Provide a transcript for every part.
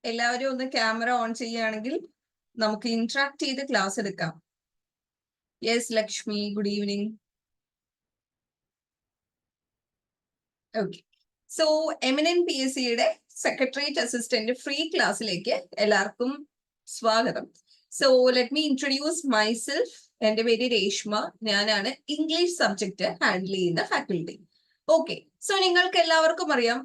എല്ലാവരും ഒന്ന് camera on ചെയ്യുകയാണെങ്കിൽ നമുക്ക് ഇന്ററാക്ട് ചെയ്ത് ക്ലാസ് എടുക്കാം. Yes Lakshmi, good evening. Okay, so MNN-PSCയുടെ സെക്രട്ടേറിയറ്റ് അസിസ്റ്റന്റ് ഫ്രീ ക്ലാസ്സിലേക്ക് എല്ലാവർക്കും സ്വാഗതം. So let me introduce myself. എന്റെ പേര് രേഷ്മ. ഞാനാണ് ഇംഗ്ലീഷ് സബ്ജക്ട് ഹാൻഡിൽ ചെയ്യുന്ന ഫാക്കൽറ്റി. ഓക്കെ, സോ നിങ്ങൾക്ക് എല്ലാവർക്കും അറിയാം,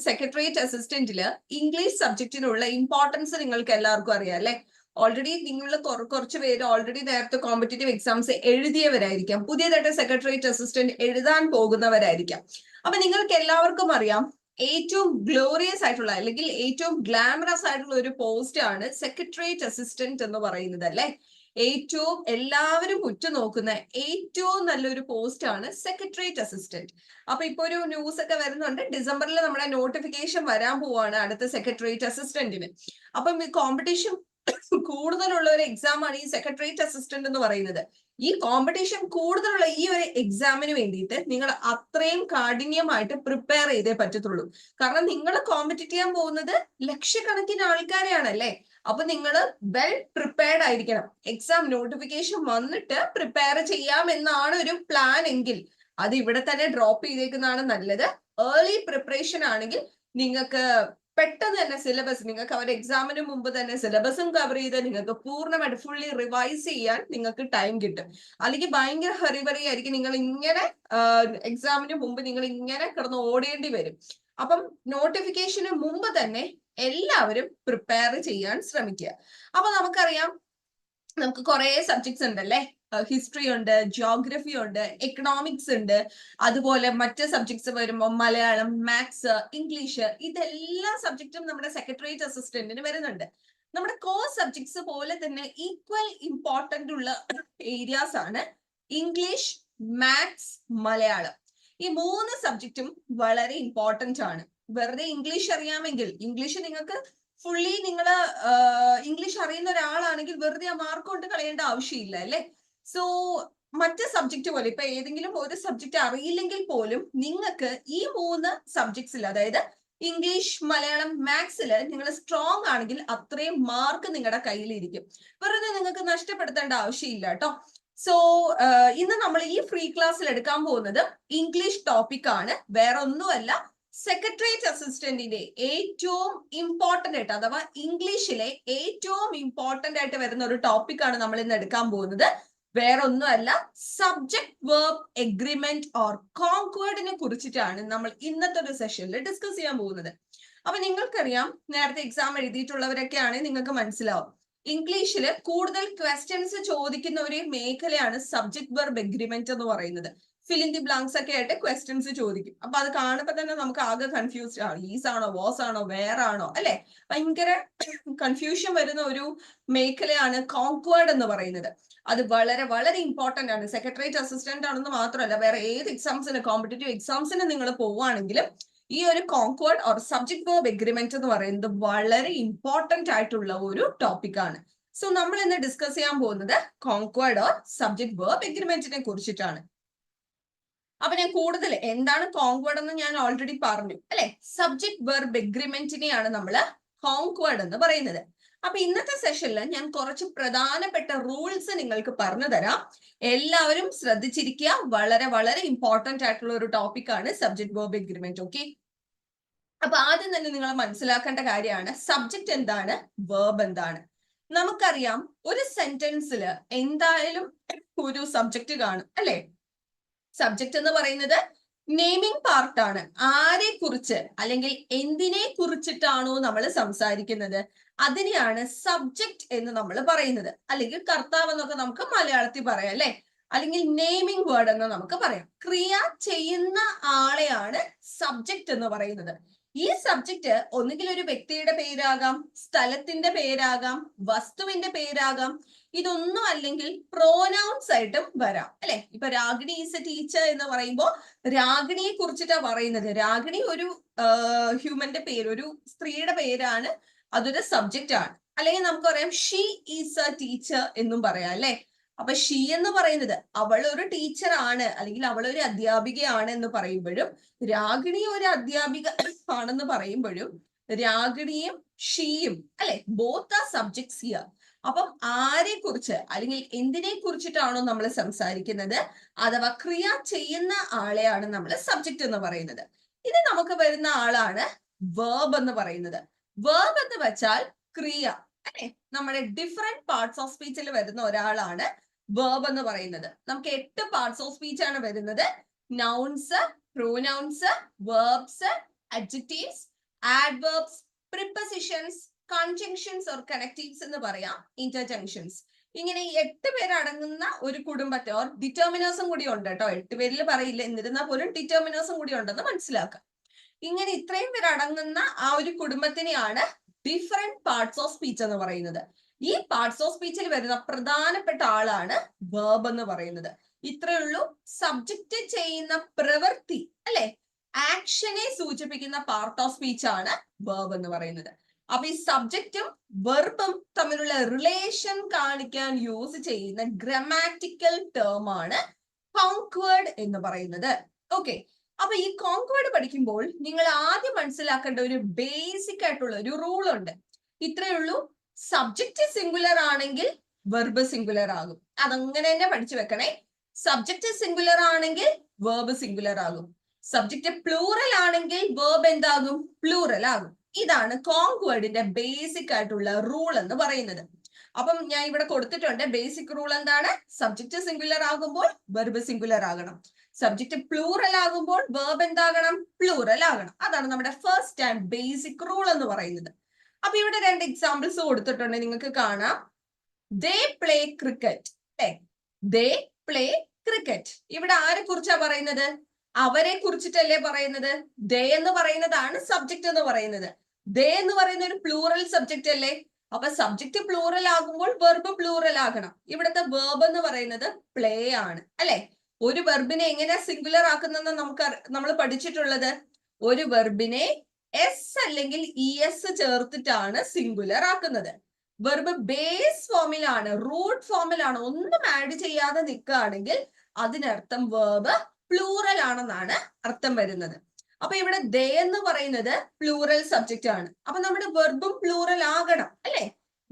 സെക്രട്ടേറിയറ്റ് അസിസ്റ്റന്റില് ഇംഗ്ലീഷ് സബ്ജക്റ്റിനുള്ള ഇമ്പോർട്ടൻസ് നിങ്ങൾക്ക് എല്ലാവർക്കും അറിയാം അല്ലെ. ഓൾറെഡി നിങ്ങൾ കുറച്ച് പേര് ഓൾറെഡി നേരത്തെ കോമ്പറ്റേറ്റീവ് എക്സാംസ് എഴുതിയവരായിരിക്കാം, പുതിയതായിട്ട് സെക്രട്ടേറിയറ്റ് അസിസ്റ്റന്റ് എഴുതാൻ പോകുന്നവരായിരിക്കാം. അപ്പൊ നിങ്ങൾക്ക് എല്ലാവർക്കും അറിയാം, ഏറ്റവും ഗ്ലോറിയസ് ആയിട്ടുള്ള അല്ലെങ്കിൽ ഏറ്റവും ഗ്ലാമറസ് ആയിട്ടുള്ള ഒരു പോസ്റ്റ് ആണ് സെക്രട്ടേറിയറ്റ് അസിസ്റ്റന്റ് എന്ന് പറയുന്നത് അല്ലെ. ഏറ്റവും എല്ലാവരും ഉറ്റുനോക്കുന്ന ഏറ്റവും നല്ലൊരു പോസ്റ്റ് ആണ് സെക്രട്ടേറിയറ്റ് അസിസ്റ്റന്റ്. അപ്പൊ ഇപ്പൊ ഒരു ന്യൂസ് ഒക്കെ വരുന്നുണ്ട്, ഡിസംബറിൽ നമ്മുടെ നോട്ടിഫിക്കേഷൻ വരാൻ പോവാണ് അടുത്ത സെക്രട്ടേറിയറ്റ് അസിസ്റ്റന്റിന്. അപ്പം ഈ കോമ്പറ്റീഷൻ കൂടുതലുള്ള ഒരു എക്സാം ആണ് ഈ സെക്രട്ടേറിയറ്റ് അസിസ്റ്റന്റ് എന്ന് പറയുന്നത്. ഈ കോമ്പറ്റീഷൻ കൂടുതലുള്ള ഈ ഒരു എക്സാമിന് വേണ്ടിയിട്ട് നിങ്ങൾ അത്രയും കാഠിന്യമായിട്ട് പ്രിപ്പയർ ചെയ്തേ പറ്റത്തുള്ളൂ. കാരണം നിങ്ങൾ കോമ്പറ്റീറ്റ് ചെയ്യാൻ പോകുന്നത് ലക്ഷക്കണക്കിന് ആൾക്കാരെയാണ് അല്ലെ. അപ്പൊ നിങ്ങൾ വെൽ പ്രിപ്പയർഡ് ആയിരിക്കണം. എക്സാം നോട്ടിഫിക്കേഷൻ വന്നിട്ട് പ്രിപ്പയർ ചെയ്യാമെന്നാണ് ഒരു പ്ലാൻ എങ്കിൽ അത് ഇവിടെ തന്നെ ഡ്രോപ്പ് ചെയ്തേക്കുന്നതാണ് നല്ലത്. ഏർലി പ്രിപ്പറേഷൻ ആണെങ്കിൽ നിങ്ങൾക്ക് പെട്ടെന്ന് തന്നെ സിലബസ്, നിങ്ങൾക്ക് അവരുടെ എക്സാമിന് മുമ്പ് തന്നെ സിലബസും കവർ ചെയ്ത് നിങ്ങൾക്ക് പൂർണ്ണമായിട്ട് ഫുള്ളി റിവൈസ് ചെയ്യാൻ നിങ്ങൾക്ക് ടൈം കിട്ടും. അല്ലെങ്കിൽ ഭയങ്കര ഹറിബറി ആയിരിക്കും, നിങ്ങൾ ഇങ്ങനെ എക്സാമിന് മുമ്പ് നിങ്ങൾ ഇങ്ങനെ കിടന്ന് ഓടേണ്ടി വരും. അപ്പം നോട്ടിഫിക്കേഷന് മുമ്പ് തന്നെ എല്ലാവരും പ്രിപ്പയർ ചെയ്യാൻ ശ്രമിക്കുക. അപ്പൊ നമുക്കറിയാം, നമുക്ക് കുറെ സബ്ജക്ട്സ് ഉണ്ടല്ലേ. ഹിസ്റ്ററി ഉണ്ട്, ജിയോഗ്രഫി ഉണ്ട്, എക്കണോമിക്സ് ഉണ്ട്, അതുപോലെ മറ്റ് സബ്ജക്ട്സ് വരുമ്പോൾ മലയാളം, മാത്സ്, ഇംഗ്ലീഷ്, ഇതെല്ലാ സബ്ജക്റ്റും നമ്മുടെ സെക്രട്ടേറിയറ്റ് അസിസ്റ്റന്റിന് വരുന്നുണ്ട്. നമ്മുടെ കോർ സബ്ജക്ട്സ് പോലെ തന്നെ ഈക്വൽ ഇമ്പോർട്ടന്റ് ഉള്ള ഏരിയാസ് ആണ് ഇംഗ്ലീഷ്, മാത്സ്, മലയാളം. ഈ മൂന്ന് സബ്ജക്റ്റും വളരെ ഇമ്പോർട്ടന്റ് ആണ്. വെറുതെ ഇംഗ്ലീഷ് അറിയാമെങ്കിൽ, ഇംഗ്ലീഷ് നിങ്ങൾക്ക് ഫുള്ളി നിങ്ങൾ ഇംഗ്ലീഷ് അറിയുന്ന ഒരാളാണെങ്കിൽ വെറുതെ ആ മാർക്ക് കൊണ്ട് കളയേണ്ട ആവശ്യമില്ല അല്ലെ. സോ മറ്റ് സബ്ജക്റ്റ് പോലെ ഇപ്പൊ ഏതെങ്കിലും ഒരു സബ്ജക്റ്റ് അറിയില്ലെങ്കിൽ പോലും നിങ്ങൾക്ക് ഈ മൂന്ന് സബ്ജക്ട്സിൽ, അതായത് ഇംഗ്ലീഷ്, മലയാളം, മാത്സില് നിങ്ങൾ സ്ട്രോങ് ആണെങ്കിൽ അത്രയും മാർക്ക് നിങ്ങളുടെ കയ്യിലിരിക്കും. വെറുതെ നിങ്ങൾക്ക് നഷ്ടപ്പെടുത്തേണ്ട ആവശ്യമില്ല കേട്ടോ. സോ ഇന്ന് നമ്മൾ ഈ ഫ്രീ ക്ലാസ്സിൽ എടുക്കാൻ പോകുന്നത് ഇംഗ്ലീഷ് ടോപ്പിക് ആണ്. വേറെ ഒന്നുമല്ല, സെക്രട്ടേറിയറ്റ് അസിസ്റ്റന്റിന്റെ ഏറ്റവും ഇമ്പോർട്ടന്റ് ആയിട്ട്, അഥവാ ഇംഗ്ലീഷിലെ ഏറ്റവും ഇമ്പോർട്ടന്റ് ആയിട്ട് വരുന്ന ഒരു ടോപ്പിക് ആണ് നമ്മൾ ഇന്ന് എടുക്കാൻ പോകുന്നത്. വേറെ ഒന്നുമല്ല, സബ്ജക്ട് വെർബ് എഗ്രിമെന്റ് ഓർ കോൺക്വേർഡിനെ കുറിച്ചിട്ടാണ് നമ്മൾ ഇന്നത്തെ ഒരു സെഷനിൽ ഡിസ്കസ് ചെയ്യാൻ പോകുന്നത്. അപ്പൊ നിങ്ങൾക്കറിയാം, നേരത്തെ എക്സാം എഴുതിയിട്ടുള്ളവരൊക്കെ ആണെങ്കിൽ നിങ്ങൾക്ക് മനസ്സിലാവും, ഇംഗ്ലീഷിൽ കൂടുതൽ ക്വസ്റ്റ്യൻസ് ചോദിക്കുന്ന ഒരു മേഖലയാണ് സബ്ജക്ട് വെർബ് എഗ്രിമെന്റ് എന്ന് പറയുന്നത്. ഫിൽ ഇൻ ദി ബ്ലാങ്ക്സ് ഒക്കെ ആയിട്ട് ക്വസ്റ്റ്യൻസ് ചോദിക്കും. അപ്പൊ അത് കാണുമ്പോൾ തന്നെ നമുക്ക് ആകെ കൺഫ്യൂസ്ഡ് ആണ്. ഈസ് ആണോ, വാസ് ആണോ, വേർ ആണോ അല്ലെ. ഭയങ്കര കൺഫ്യൂഷൻ വരുന്ന ഒരു മേഖലയാണ് കോൺക്വേർഡ് എന്ന് പറയുന്നത്. അത് വളരെ വളരെ ഇമ്പോർട്ടന്റ് ആണ്. സെക്രട്ടേറിയറ്റ് അസിസ്റ്റന്റ് ആണെന്ന് മാത്രമല്ല, വേറെ ഏത് എക്സാംസിന്, കോമ്പറ്റേറ്റീവ് എക്സാംസിന് നിങ്ങൾ പോവുകയാണെങ്കിലും ഈ ഒരു conquered or subject verb agreement എന്ന് പറയുന്നത് വളരെ ഇമ്പോർട്ടന്റ് ആയിട്ടുള്ള ഒരു ടോപ്പിക് ആണ്. സോ നമ്മൾ ഇന്ന് ഡിസ്കസ് ചെയ്യാൻ പോകുന്നത് കോൺക്വേർഡ് ഓർ സബ്ജക്ട് വെർബ് എഗ്രിമെന്റിനെ കുറിച്ചിട്ടാണ്. അപ്പൊ ഞാൻ കൂടുതൽ എന്താണ് കോൺക്വേർഡ് എന്ന് ഞാൻ ഓൾറെഡി പറഞ്ഞു അല്ലെ. സബ്ജക്ട് വെർബ് എഗ്രിമെന്റിനെയാണ് നമ്മൾ കോൺക്വേർഡ് എന്ന് പറയുന്നത്. അപ്പൊ ഇന്നത്തെ സെഷനിൽ ഞാൻ കുറച്ച് പ്രധാനപ്പെട്ട റൂൾസ് നിങ്ങൾക്ക് പറഞ്ഞു തരാം. എല്ലാവരും ശ്രദ്ധിച്ചിരിക്കുക. വളരെ വളരെ ഇമ്പോർട്ടന്റ് ആയിട്ടുള്ള ഒരു ടോപ്പിക് ആണ് സബ്ജക്ട് വെർബ് എഗ്രിമെന്റ്. ഓക്കെ, അപ്പൊ ആദ്യം തന്നെ നിങ്ങൾ മനസ്സിലാക്കേണ്ട കാര്യമാണ് സബ്ജക്ട് എന്താണ്, വെർബ് എന്താണ്. നമുക്കറിയാം, ഒരു സെന്റൻസിൽ എന്തായാലും ഒരു സബ്ജക്ട് കാണും അല്ലെ. സബ്ജക്ട് എന്ന് പറയുന്നത് നെയിമിംഗ് പാർട്ടാണ്. ആരെ കുറിച്ച് അല്ലെങ്കിൽ എന്തിനെ കുറിച്ചിട്ടാണോ നമ്മൾ സംസാരിക്കുന്നത് അതിനെയാണ് സബ്ജക്ട് എന്ന് നമ്മൾ പറയുന്നത്. അല്ലെങ്കിൽ കർത്താവ് എന്നൊക്കെ നമുക്ക് മലയാളത്തിൽ പറയാം അല്ലെ. അല്ലെങ്കിൽ നെയിമിംഗ് വേർഡ് എന്ന് നമുക്ക് പറയാം. ക്രിയ ചെയ്യുന്ന ആളെയാണ് സബ്ജക്ട് എന്ന് പറയുന്നത്. ഈ സബ്ജക്ട് ഒന്നുകിൽ ഒരു വ്യക്തിയുടെ പേരാകാം, സ്ഥലത്തിന്റെ പേരാകാം, വസ്തുവിന്റെ പേരാകാം. ഇതൊന്നും അല്ലെങ്കിൽ പ്രോനൗൺസ് ആയിട്ടും വരാം അല്ലെ. ഇപ്പൊ രാഗിണി ഈസ് എ ടീച്ചർ എന്ന് പറയുമ്പോൾ രാഗിണിയെ കുറിച്ചിട്ടാണ് പറയുന്നത്. രാഗിണി ഒരു ഹ്യൂമന്റെ പേര്, ഒരു സ്ത്രീയുടെ പേരാണ്, അതൊരു സബ്ജക്റ്റ് ആണ്. അല്ലെങ്കിൽ നമുക്ക് പറയാം ഷീ ഈസ് എ ടീച്ചർ എന്നും പറയാം അല്ലെ. അപ്പൊ ഷീ എന്ന് പറയുന്നത് അവൾ ഒരു ടീച്ചർ ആണ്, അല്ലെങ്കിൽ അവൾ ഒരു അധ്യാപികയാണ് എന്ന് പറയുമ്പോഴും, രാഗിണി ഒരു അധ്യാപിക ആണെന്ന് പറയുമ്പോഴും രാഗിണിയും ഷീയും അല്ലെ, ബോത്ത് ആർ സബ്ജക്ട്സ് ഹിയർ. അപ്പം ആരെ കുറിച്ച് അല്ലെങ്കിൽ എന്തിനെ കുറിച്ചിട്ടാണോ നമ്മൾ സംസാരിക്കുന്നത്, അഥവാ ക്രിയ ചെയ്യുന്ന ആളെയാണ് നമ്മൾ സബ്ജക്റ്റ് എന്ന് പറയുന്നത്. ഇനി നമുക്ക് വരുന്ന ആളാണ് വേർബ് എന്ന് പറയുന്നത്. വേർബ് എന്ന് വെച്ചാൽ ക്രിയ അല്ലെ, നമ്മുടെ ഡിഫറെന്റ് പാർട്സ് ഓഫ് സ്പീച്ചിൽ വരുന്ന ഒരാളാണ് വേർബ് എന്ന് പറയുന്നത്. നമുക്ക് 8 പാർട്സ് ഓഫ് സ്പീച്ച് ആണ് വരുന്നത്. Nouns, pronouns, verbs, adjectives, adverbs, prepositions, conjunctions or connectives എന്ന് പറയാം, interjunctions. ഇങ്ങനെ 8 പേരടങ്ങുന്ന ഒരു കുടുംബത്തെ, ഓർ ഡിറ്റർമിനേഴ്സും കൂടി ഉണ്ട് കേട്ടോ. 8 പേരിൽ പറയില്ല, എന്നിരുന്നാൽ പോലും ഡിറ്റർമിനേഴ്സും കൂടി ഉണ്ടെന്ന് മനസ്സിലാക്കാം. ഇങ്ങനെ ഇത്രയും പേരടങ്ങുന്ന ആ ഒരു കുടുംബത്തിനെയാണ് ഡിഫറെന്റ് പാർട്സ് ഓഫ് സ്പീച്ച് എന്ന് പറയുന്നത്. ഈ പാർട്സ് ഓഫ് സ്പീച്ചിൽ വരുന്ന പ്രധാനപ്പെട്ട ആളാണ് വേർബ് എന്ന് പറയുന്നത്. ഇത്രയേ ഉള്ളൂ. സബ്ജക്റ്റ് ചെയ്യുന്ന പ്രവൃത്തി അല്ലെ, ആക്ഷനെ സൂചിപ്പിക്കുന്ന പാർട്ട് ഓഫ് സ്പീച്ച് ആണ് വേർബ് എന്ന് പറയുന്നത്. അപ്പൊ ഈ സബ്ജക്റ്റും വെർബും തമ്മിലുള്ള റിലേഷൻ കാണിക്കാൻ യൂസ് ചെയ്യുന്ന ഗ്രാമാറ്റിക്കൽ ടേം ആണ് കോൺക്വേർഡ് എന്ന് പറയുന്നത്. ഓക്കെ, അപ്പൊ ഈ കോൺക്വേർഡ് പഠിക്കുമ്പോൾ നിങ്ങൾ ആദ്യം മനസ്സിലാക്കേണ്ട ഒരു ബേസിക് ആയിട്ടുള്ള ഒരു റൂൾ ഉണ്ട്. ഇത്രയേ ഉള്ളൂ. സബ്ജക്റ്റ് സിംഗുലർ ആണെങ്കിൽ വെർബ് സിംഗുലർ ആകും. അതങ്ങനെ തന്നെ പഠിച്ചു വെക്കണേ. സബ്ജക്റ്റ് സിംഗുലർ ആണെങ്കിൽ വേർബ് സിംഗുലർ ആകും. സബ്ജക്റ്റ് പ്ലൂറൽ ആണെങ്കിൽ വേർബ് എന്താകും? പ്ലൂറൽ ആകും. ഇതാണ് കോൺക്വേർഡിന്റെ ബേസിക് ആയിട്ടുള്ള റൂൾ എന്ന് പറയുന്നത്. അപ്പം ഞാൻ ഇവിടെ കൊടുത്തിട്ടുണ്ട്. ബേസിക് റൂൾ എന്താണ്? സബ്ജക്റ്റ് സിംഗുലർ ആകുമ്പോൾ വെർബ് സിംഗുലർ ആകണം. സബ്ജക്റ്റ് പ്ലൂറൽ ആകുമ്പോൾ വേർബ് എന്താകണം? പ്ലൂറൽ ആകണം. അതാണ് നമ്മുടെ ഫസ്റ്റ് ആൻഡ് ബേസിക് റൂൾ എന്ന് പറയുന്നത്. അപ്പൊ ഇവിടെ 2 എക്സാമ്പിൾസ് കൊടുത്തിട്ടുണ്ട്, നിങ്ങൾക്ക് കാണാം. ദേ പ്ലേ ക്രിക്കറ്റ്. ദേ പ്ലേ ക്രിക്കറ്റ്. ഇവിടെ ആരെ കുറിച്ചാ പറയുന്നത്? അവരെ കുറിച്ചിട്ടല്ലേ പറയുന്നത്. ദേ എന്ന് പറയുന്നതാണ് സബ്ജക്റ്റ് എന്ന് പറയുന്നത്. ദേ എന്ന് പറയുന്ന ഒരു പ്ലൂറൽ സബ്ജക്റ്റ് അല്ലേ. അപ്പൊ സബ്ജക്റ്റ് പ്ലൂറൽ ആകുമ്പോൾ വെർബ് പ്ലൂറൽ ആകണം. ഇവിടുത്തെ വെർബ് എന്ന് പറയുന്നത് പ്ലേ ആണ് അല്ലെ. ഒരു വെർബിനെ എങ്ങനെ സിംഗുലർ ആക്കുന്നതെന്ന് നമ്മൾ പഠിച്ചിട്ടുള്ളത്. ഒരു വെർബിനെ എസ് അല്ലെങ്കിൽ ഇ എസ് ചേർത്തിട്ടാണ് സിംഗുലർ ആക്കുന്നത്. വെർബ് ബേസ് ഫോമിലാണ്, റൂട്ട് ഫോമിലാണ്, ഒന്നും ആഡ് ചെയ്യാതെ നിൽക്കുകയാണെങ്കിൽ അതിനർത്ഥം വെർബ് പ്ലൂറൽ ആണെന്നാണ് അർത്ഥം വരുന്നത്. അപ്പൊ ഇവിടെ ദേ എന്ന് പറയുന്നത് പ്ലൂറൽ സബ്ജക്റ്റ് ആണ്. അപ്പൊ നമ്മുടെ വെർബും പ്ലൂറൽ ആകണം അല്ലെ.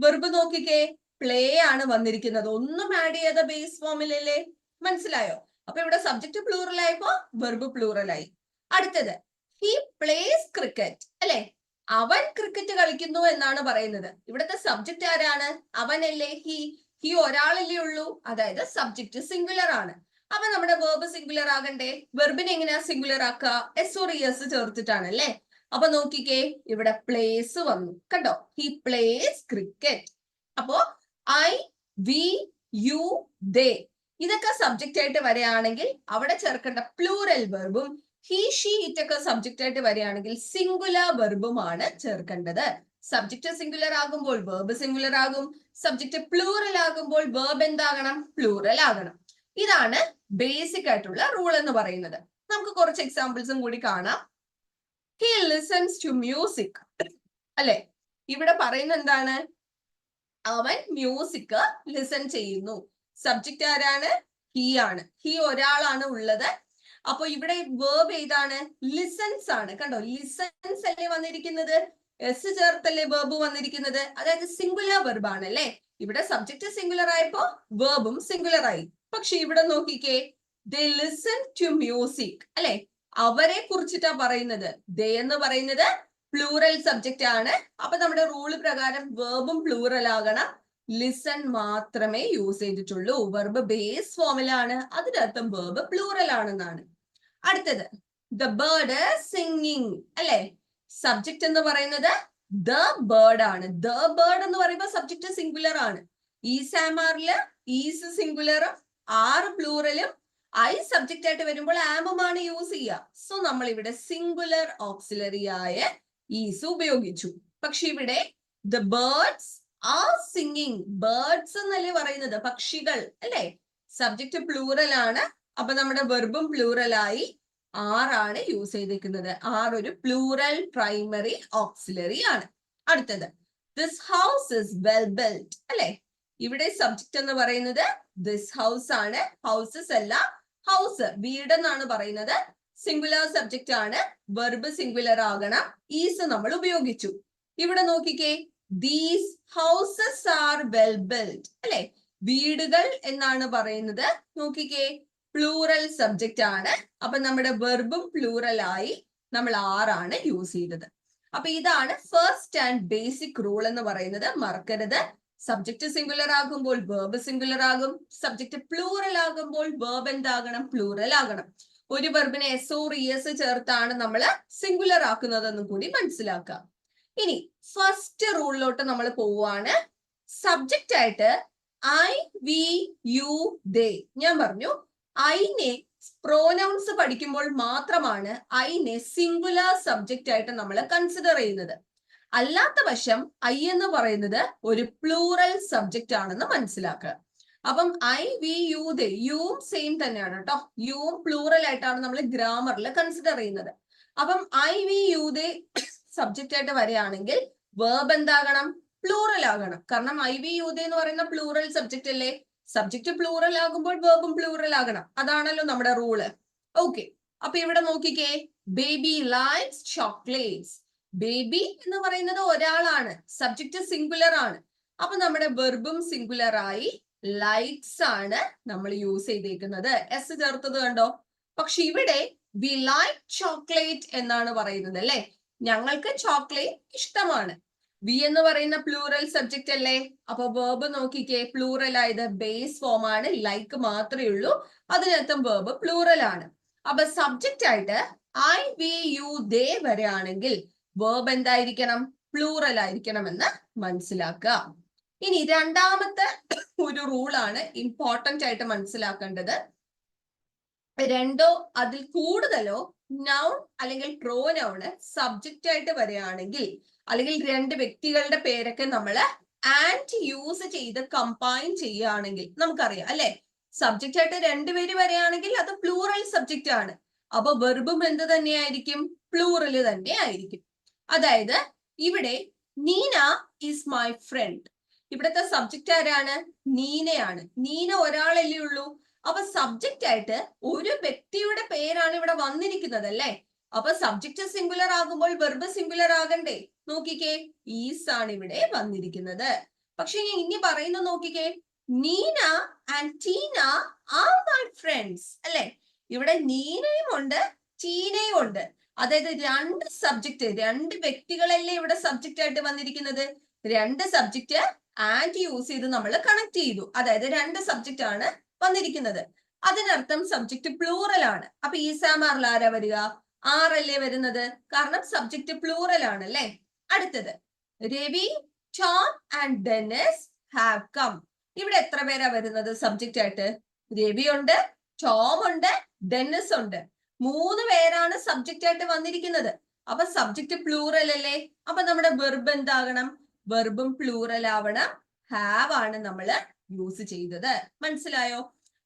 വെർബ് നോക്കിക്കേ, പ്ലേ ആണ് വന്നിരിക്കുന്നത്, ഒന്നും ആഡ് ചെയ്യാതെ ബേസ് ഫോമിലല്ലേ. മനസ്സിലായോ? അപ്പൊ ഇവിടെ സബ്ജക്റ്റ് പ്ലൂറൽ ആയപ്പോ വെർബ് പ്ലൂറൽ ആയി. അടുത്തത് ഹി പ്ലേസ് ക്രിക്കറ്റ് അല്ലെ. അവൻ ക്രിക്കറ്റ് കളിക്കുന്നു എന്നാണ് പറയുന്നത്. ഇവിടുത്തെ സബ്ജക്റ്റ് ആരാണ്? അവനല്ലേ. ഹി ഒരാളല്ലേ ഉള്ളൂ, അതായത് സബ്ജക്റ്റ് സിംഗുലർ ആണ്. അപ്പൊ നമ്മുടെ വേർബ് സിംഗുലർ ആകണ്ടേ. വെർബിനെ എങ്ങനെയാ സിംഗുലർ ആക്കുക? എസ് ഓർ എസ് ചേർത്തിട്ടാണ് അല്ലേ. അപ്പൊ നോക്കിക്കേ, ഇവിടെ പ്ലേസ് വന്നു കണ്ടോ. He place cricket. അപ്പോ ഐ, വി, യു, ദേ ഇതൊക്കെ സബ്ജക്റ്റ് ആയിട്ട് വരികയാണെങ്കിൽ അവിടെ ചേർക്കേണ്ട പ്ലൂറൽ വെർബും ഹി, ഷീ, ഇറ്റൊക്കെ സബ്ജക്റ്റ് ആയിട്ട് വരികയാണെങ്കിൽ സിംഗുലർ വെർബുമാണ് ചേർക്കേണ്ടത്. സബ്ജക്റ്റ് സിംഗുലർ ആകുമ്പോൾ വെർബ് സിംഗുലർ ആകും. സബ്ജക്റ്റ് പ്ലൂറൽ ആകുമ്പോൾ വെർബ് എന്താകണം? പ്ലൂറൽ ആകണം. ഇതാണ് ബേസിക് ആയിട്ടുള്ള റൂൾ എന്ന് പറയുന്നത്. നമുക്ക് കുറച്ച് എക്സാമ്പിൾസും കൂടി കാണാം. ഹി ലിസൺസ് ടു മ്യൂസിക് അല്ലെ. ഇവിടെ പറയുന്ന എന്താണ്? അവൻ മ്യൂസിക് ലിസൺ ചെയ്യുന്നു. സബ്ജക്റ്റ് ആരാണ്? ഹി ആണ്. ഹി ഒരാളാണ് ഉള്ളത്. അപ്പൊ ഇവിടെ വേർബ് ഏതാണ്? ലിസൺസ് ആണ്. കണ്ടോ, ലിസൺസ് അല്ലേ വന്നിരിക്കുന്നത്. എസ് ചേർത്തല്ലേ വേർബ് വന്നിരിക്കുന്നത്. അതായത് സിംഗുലർ വെർബ് ആണ് അല്ലെ. ഇവിടെ സബ്ജക്റ്റ് സിംഗുലർ ആയപ്പോ വേർബും സിംഗുലർ ആയി. പക്ഷെ ഇവിടെ നോക്കിക്കേ, ദേ ലിസൺ ടു മ്യൂസിക് അല്ലെ. അവരെ കുറിച്ചിട്ടാ പറയുന്നത്. ദേ എന്ന് പറയുന്നത് പ്ലൂറൽ സബ്ജക്റ്റ് ആണ്. അപ്പൊ നമ്മുടെ റൂള് പ്രകാരം വേർബും പ്ലൂറൽ ആകണം. ലിസൺ മാത്രമേ യൂസ് ചെയ്തിട്ടുള്ളൂ. വെർബ് ബേസ് ഫോമിലാണ്, അതിനർത്ഥം വേർബ് പ്ലൂറൽ ആണെന്നാണ്. അടുത്തത് ദ ബേർഡ് സിംഗിങ് അല്ലെ. സബ്ജക്റ്റ് എന്ന് പറയുന്നത് ദ ബേർഡ് ആണ്. ദ ബേർഡ് എന്ന് പറയുമ്പോൾ സബ്ജക്റ്റ് സിംഗുലർ ആണ്. ഈസാമാറില് ഈസ് സിംഗുലറും ആർ പ്ലൂറലും ഐ സബ്ജക്റ്റ് ആയിട്ട് വരുമ്പോൾ ആമുമാണ് യൂസ് ചെയ്യുക. സോ നമ്മൾ ഇവിടെ സിംഗുലർ ഓക്സിലറി ആയ ഈസ് ഉപയോഗിച്ചു. പക്ഷെ ഇവിടെ the birds are singing. Birds എന്നല്ലേ പറയുന്നത്, പക്ഷികൾ അല്ലെ. സബ്ജക്റ്റ് പ്ലൂറൽ ആണ്. അപ്പൊ നമ്മുടെ വെർബും പ്ലൂറലായി. ആറാണ് യൂസ് ചെയ്തിരിക്കുന്നത്. ആർ ഒരു പ്ലൂറൽ പ്രൈമറി ഓക്സിലറി ആണ്. അടുത്തത് this house is well built അല്ലെ. ഇവിടെ സബ്ജക്റ്റ് എന്ന് പറയുന്നത് ദിസ് ഹൗസ് ആണ്. ഹൗസസ് അല്ല, ഹൗസ് വീട് എന്നാണ് പറയുന്നത്. സിംഗുലർ സബ്ജക്റ്റ് ആണ്, വെർബ് സിംഗുലർ ആകണം. ഈസ് നമ്മൾ ഉപയോഗിച്ചു. ഇവിടെ നോക്കിക്കേ, these houses are well build അല്ലെ, വീടുകൾ എന്നാണ് പറയുന്നത്. നോക്കിക്കേ, പ്ലൂറൽ സബ്ജക്റ്റ് ആണ്. അപ്പൊ നമ്മുടെ വെർബും പ്ലൂറൽ ആയി, നമ്മൾ ആറാണ് യൂസ് ചെയ്തത്. അപ്പൊ ഇതാണ് ഫസ്റ്റ് ആൻഡ് ബേസിക് റൂൾ എന്ന് പറയുന്നത്. മറക്കരുത്, സബ്ജക്റ്റ് സിംഗുലർ ആകുമ്പോൾ വെർബ് സിംഗുലർ ആകും, സബ്ജക്റ്റ് പ്ലൂറൽ ആകുമ്പോൾ വെർബ് എന്താകണം, പ്ലൂറൽ ആകണം. ഒരു വെർബിനെ എസ് ഓർ ഇഎസ് ചേർത്താണ് നമ്മൾ സിംഗുലർ ആക്കുന്നതെന്നും കൂടി മനസ്സിലാക്കാം. ഇനി ഫസ്റ്റ് റൂളിലോട്ട് നമ്മൾ പോവുകയാണ്. സബ്ജക്റ്റ് ആയിട്ട് ഐ, വി, യു, ദേ. ഞാൻ പറഞ്ഞു ഐനെ പ്രോനൗൺസ് പഠിക്കുമ്പോൾ മാത്രമാണ് ഐനെ സിംഗുലർ സബ്ജക്റ്റ് ആയിട്ട് നമ്മൾ കൺസിഡർ ചെയ്യുന്നത്. അല്ലാത്ത വശം ഐ എന്ന് പറയുന്നത് ഒരു പ്ലൂറൽ സബ്ജക്റ്റ് ആണെന്ന് മനസ്സിലാക്കുക. അപ്പം ഐ, വി, യു, ദേ, യുവും സെയിം തന്നെയാണ് കേട്ടോ. യുവും പ്ലൂറൽ ആയിട്ടാണ് നമ്മൾ ഗ്രാമറിൽ കൺസിഡർ ചെയ്യുന്നത്. അപ്പം I, we, you, they subject ആയിട്ട് വരികയാണെങ്കിൽ വേർബ് എന്താകണം, പ്ലൂറൽ ആകണം. കാരണം ഐ, വി, യു, ദേ എന്ന് പറയുന്ന പ്ലൂറൽ സബ്ജക്റ്റ് അല്ലേ. സബ്ജക്റ്റ് പ്ലൂറൽ ആകുമ്പോൾ വേർബും പ്ലൂറൽ ആകണം. അതാണല്ലോ നമ്മുടെ റൂള്. ഓക്കെ, അപ്പൊ ഇവിടെ നോക്കിക്കേ, ബേബി ലൈക്സ് ചോക്ലേറ്റ്സ്. ബേബി എന്ന് പറയുന്നത് ഒരാളാണ്, സബ്ജക്റ്റ് സിംഗുലർ ആണ്. അപ്പൊ നമ്മുടെ വെർബും സിംഗുലർ ആയി, ലൈക്സ് ആണ് നമ്മൾ യൂസ് ചെയ്തേക്കുന്നത്. എസ് ചേർത്തത് കണ്ടോ. പക്ഷെ ഇവിടെ വി ലൈക്ക് ചോക്ലേറ്റ് എന്നാണ് പറയുന്നത് അല്ലെ. ഞങ്ങൾക്ക് ചോക്ലേറ്റ് ഇഷ്ടമാണ്. വി എന്ന് പറയുന്ന പ്ലൂറൽ സബ്ജക്റ്റ് അല്ലേ. അപ്പൊ വേർബ് നോക്കിക്കേ, പ്ലൂറൽ ആയത് ബേസ് ഫോം ആണ്, ലൈക്ക് മാത്രമേ ഉള്ളൂ. അതിനർത്ഥം വേർബ് പ്ലൂറൽ ആണ്. അപ്പൊ സബ്ജക്റ്റ് ആയിട്ട് ഐ, വി, യു, ദേ വരെയാണെങ്കിൽ വേർബ് എന്തായിരിക്കണം, പ്ലൂറൽ ആയിരിക്കണം എന്ന് മനസ്സിലാക്കുക. ഇനി രണ്ടാമത്തെ ഒരു റൂളാണ് ഇമ്പോർട്ടന്റ് ആയിട്ട് മനസ്സിലാക്കേണ്ടത്. രണ്ടോ അതിൽ കൂടുതലോ നൗൺ അല്ലെങ്കിൽ പ്രോനൗണ് സബ്ജക്റ്റ് ആയിട്ട് വരികയാണെങ്കിൽ, അല്ലെങ്കിൽ രണ്ട് വ്യക്തികളുടെ പേരൊക്കെ നമ്മൾ ആൻഡ് യൂസ് ചെയ്ത് കമ്പൈൻ ചെയ്യുകയാണെങ്കിൽ, നമുക്കറിയാം അല്ലെ, സബ്ജക്റ്റ് ആയിട്ട് രണ്ടുപേര് വരികയാണെങ്കിൽ അത് പ്ലൂറൽ സബ്ജക്റ്റ് ആണ്. അപ്പൊ വെർബും എന്ത് തന്നെയായിരിക്കും, പ്ലൂറൽ തന്നെ ആയിരിക്കും. അതായത് ഇവിടെ നീന ഈസ് മൈ ഫ്രണ്ട്. ഇവിടുത്തെ സബ്ജക്റ്റ് ആരാണ്, നീനയാണ്. നീന ഒരാളല്ലേ ഉള്ളൂ. അപ്പൊ സബ്ജക്റ്റ് ആയിട്ട് ഒരു വ്യക്തിയുടെ പേരാണ് ഇവിടെ വന്നിരിക്കുന്നത് അല്ലെ. അപ്പൊ സബ്ജക്റ്റ് സിംഗുലർ ആകുമ്പോൾ വെർബ് സിംഗുലർ ആകണ്ടേ. നോക്കിക്കേ, ഈസ് ആണ് ഇവിടെ വന്നിരിക്കുന്നത്. പക്ഷെ ഇനി പറയുന്നത് നോക്കിക്കേ, Neena and Tina are my friends അല്ലെ. ഇവിടെ നീനയും ഉണ്ട്, ടീനയും ഉണ്ട്. അതായത് രണ്ട് സബ്ജക്റ്റ്, രണ്ട് വ്യക്തികളല്ലേ ഇവിടെ സബ്ജക്റ്റ് ആയിട്ട് വന്നിരിക്കുന്നത്. രണ്ട് സബ്ജക്റ്റ് ആൻഡ് യൂസ് ചെയ്ത് നമ്മൾ കണക്ട് ചെയ്തു. അതായത് രണ്ട് സബ്ജക്റ്റ് ആണ് വന്നിരിക്കുന്നത്. അതിനർത്ഥം സബ്ജക്റ്റ് പ്ലൂറൽ ആണ്. അപ്പൊ ഈസാമാറിൽ ആരാ വരിക, ആറല്ലേ വരുന്നത്. കാരണം സബ്ജക്റ്റ് പ്ലൂറൽ ആണ് അല്ലെ. അടുത്തത് Ravi, Tom and Dennis have come. ഇവിടെ എത്ര പേരാ വരുന്നത് സബ്ജക്റ്റ് ആയിട്ട്, രവി ഉണ്ട്, ടോം ഉണ്ട്, ഡെന്നിസ് ഉണ്ട്. 3 പേരാണ് സബ്ജക്റ്റ് ആയിട്ട് വന്നിരിക്കുന്നത്. അപ്പൊ സബ്ജക്റ്റ് പ്ലൂറൽ അല്ലേ. അപ്പൊ നമ്മുടെ വെർബ് എന്താകണം, വെർബും പ്ലൂറൽ ആവണം. ഹാവ് ആണ് നമ്മൾ യൂസ് ചെയ്തത്. മനസ്സിലായോ.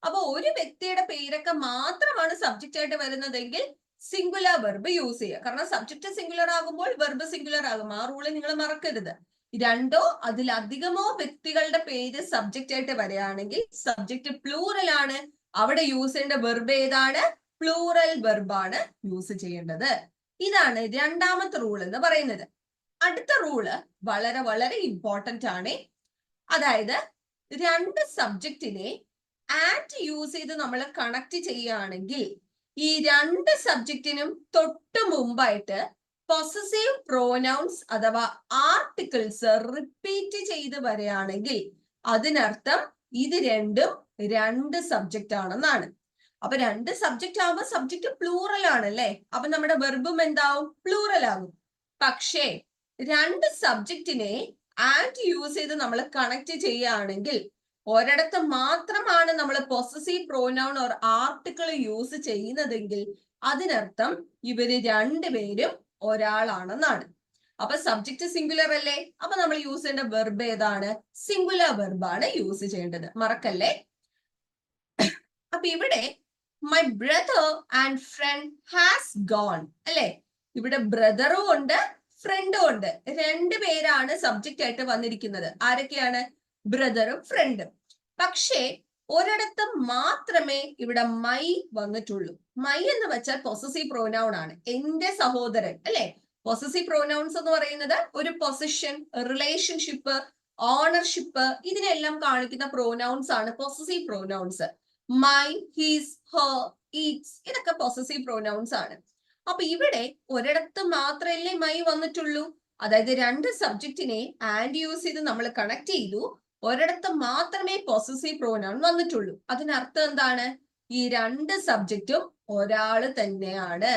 അപ്പൊ ഒരു വ്യക്തിയുടെ പേരൊക്കെ മാത്രമാണ് സബ്ജക്റ്റ് ആയിട്ട് വരുന്നതെങ്കിൽ സിംഗുലർ വെർബ് യൂസ് ചെയ്യുക. കാരണം സബ്ജക്റ്റ് സിംഗുലർ ആകുമ്പോൾ വെർബ് സിംഗുലർ ആകും. ആ റൂള് നിങ്ങൾ മറക്കരുത്. രണ്ടോ അതിലധികമോ വ്യക്തികളുടെ പേര് സബ്ജക്റ്റ് ആയിട്ട് വരികയാണെങ്കിൽ സബ്ജക്റ്റ് പ്ലൂറൽ ആണ്. അവിടെ യൂസ് ചെയ്യേണ്ട വെർബ് ഏതാണ്, പ്ലൂറൽ വെർബാണ് യൂസ് ചെയ്യേണ്ടത്. ഇതാണ് രണ്ടാമത്തെ റൂൾ എന്ന് പറയുന്നത്. അടുത്ത റൂള് വളരെ വളരെ ഇമ്പോർട്ടന്റ് ആണ്. അതായത് രണ്ട് സബ്ജക്റ്റിനെ ആൻഡ് യൂസ് ചെയ്ത് നമ്മൾ കണക്ട് ചെയ്യുകയാണെങ്കിൽ ഈ രണ്ട് സബ്ജക്റ്റിനും തൊട്ട് മുമ്പായിട്ട് പൊസസീവ് പ്രോനൗൺസ് അഥവാ ആർട്ടിക്കിൾസ് റിപ്പീറ്റ് ചെയ്ത് വരികയാണെങ്കിൽ അതിനർത്ഥം ഇത് രണ്ടും രണ്ട് സബ്ജക്റ്റ് ആണെന്നാണ്. അപ്പൊ രണ്ട് സബ്ജക്റ്റ് ആവുമ്പോൾ സബ്ജക്റ്റ് പ്ലൂറൽ ആണല്ലേ. അപ്പൊ നമ്മുടെ വെർബും എന്താവും, പ്ലൂറൽ ആകും. പക്ഷേ രണ്ട് സബ്ജക്റ്റിനെ ആൻഡ് യൂസ് ചെയ്ത് നമ്മൾ കണക്ട് ചെയ്യുകയാണെങ്കിൽ ഒരിടത്ത് മാത്രമാണ് നമ്മൾ possessive pronoun or article use ചെയ്യുന്നതെങ്കിൽ അതിനർത്ഥം ഇവര് രണ്ടുപേരും ഒരാളാണെന്നാണ്. അപ്പൊ സബ്ജക്റ്റ് സിംഗുലർ അല്ലേ. അപ്പൊ നമ്മൾ യൂസ് ചെയ്യേണ്ട വെർബ് ഏതാണ്, സിംഗുലർ വെർബാണ് യൂസ് ചെയ്യേണ്ടത്, മറക്കല്ലേ. അപ്പൊ ഇവിടെ my brother and friend has gone അല്ലെ. ഇവിടെ ബ്രദറും ഉണ്ട്, ഫ്രണ്ടും ഉണ്ട്. രണ്ടുപേരാണ് സബ്ജക്റ്റ് ആയിട്ട് വന്നിരിക്കുന്നത്. ആരൊക്കെയാണ്, ബ്രദറും ഫ്രണ്ടും. പക്ഷേ ഒരിടത്ത് മാത്രമേ ഇവിടെ മൈ വന്നിട്ടുള്ളൂ. മൈ എന്ന് വെച്ചാൽ പൊസസീവ് പ്രോനൗൺ ആണ്. എന്റെ സഹോദരൻ അല്ലെ. പൊസസീവ് പ്രോനൗൺസ് എന്ന് പറയുന്നത് ഒരു പൊസിഷൻ, റിലേഷൻഷിപ്പ്, ഓണർഷിപ്പ് ഇതിനെല്ലാം കാണിക്കുന്ന പ്രോനൗൺസ് ആണ് possessive pronouns. My, his, Har, Eats ഇതൊക്കെ പൊസസീവ് പ്രോനൗൺസ് ആണ്. അപ്പൊ ഇവിടെ ഒരിടത്ത് മാത്രമല്ലേ മൈ വന്നിട്ടുള്ളൂ. അതായത് രണ്ട് സബ്ജക്റ്റിനെ ആൻഡ് യൂസ് ചെയ്ത് നമ്മൾ കണക്ട് ചെയ്തു. ഒരിടത്ത് മാത്രമേ പൊസസീവ് പ്രോനൗൺ വന്നിട്ടുള്ളൂ. അതിനർത്ഥം എന്താണ്? ഈ രണ്ട് സബ്ജക്റ്റും ഒരാള് തന്നെയാണ്.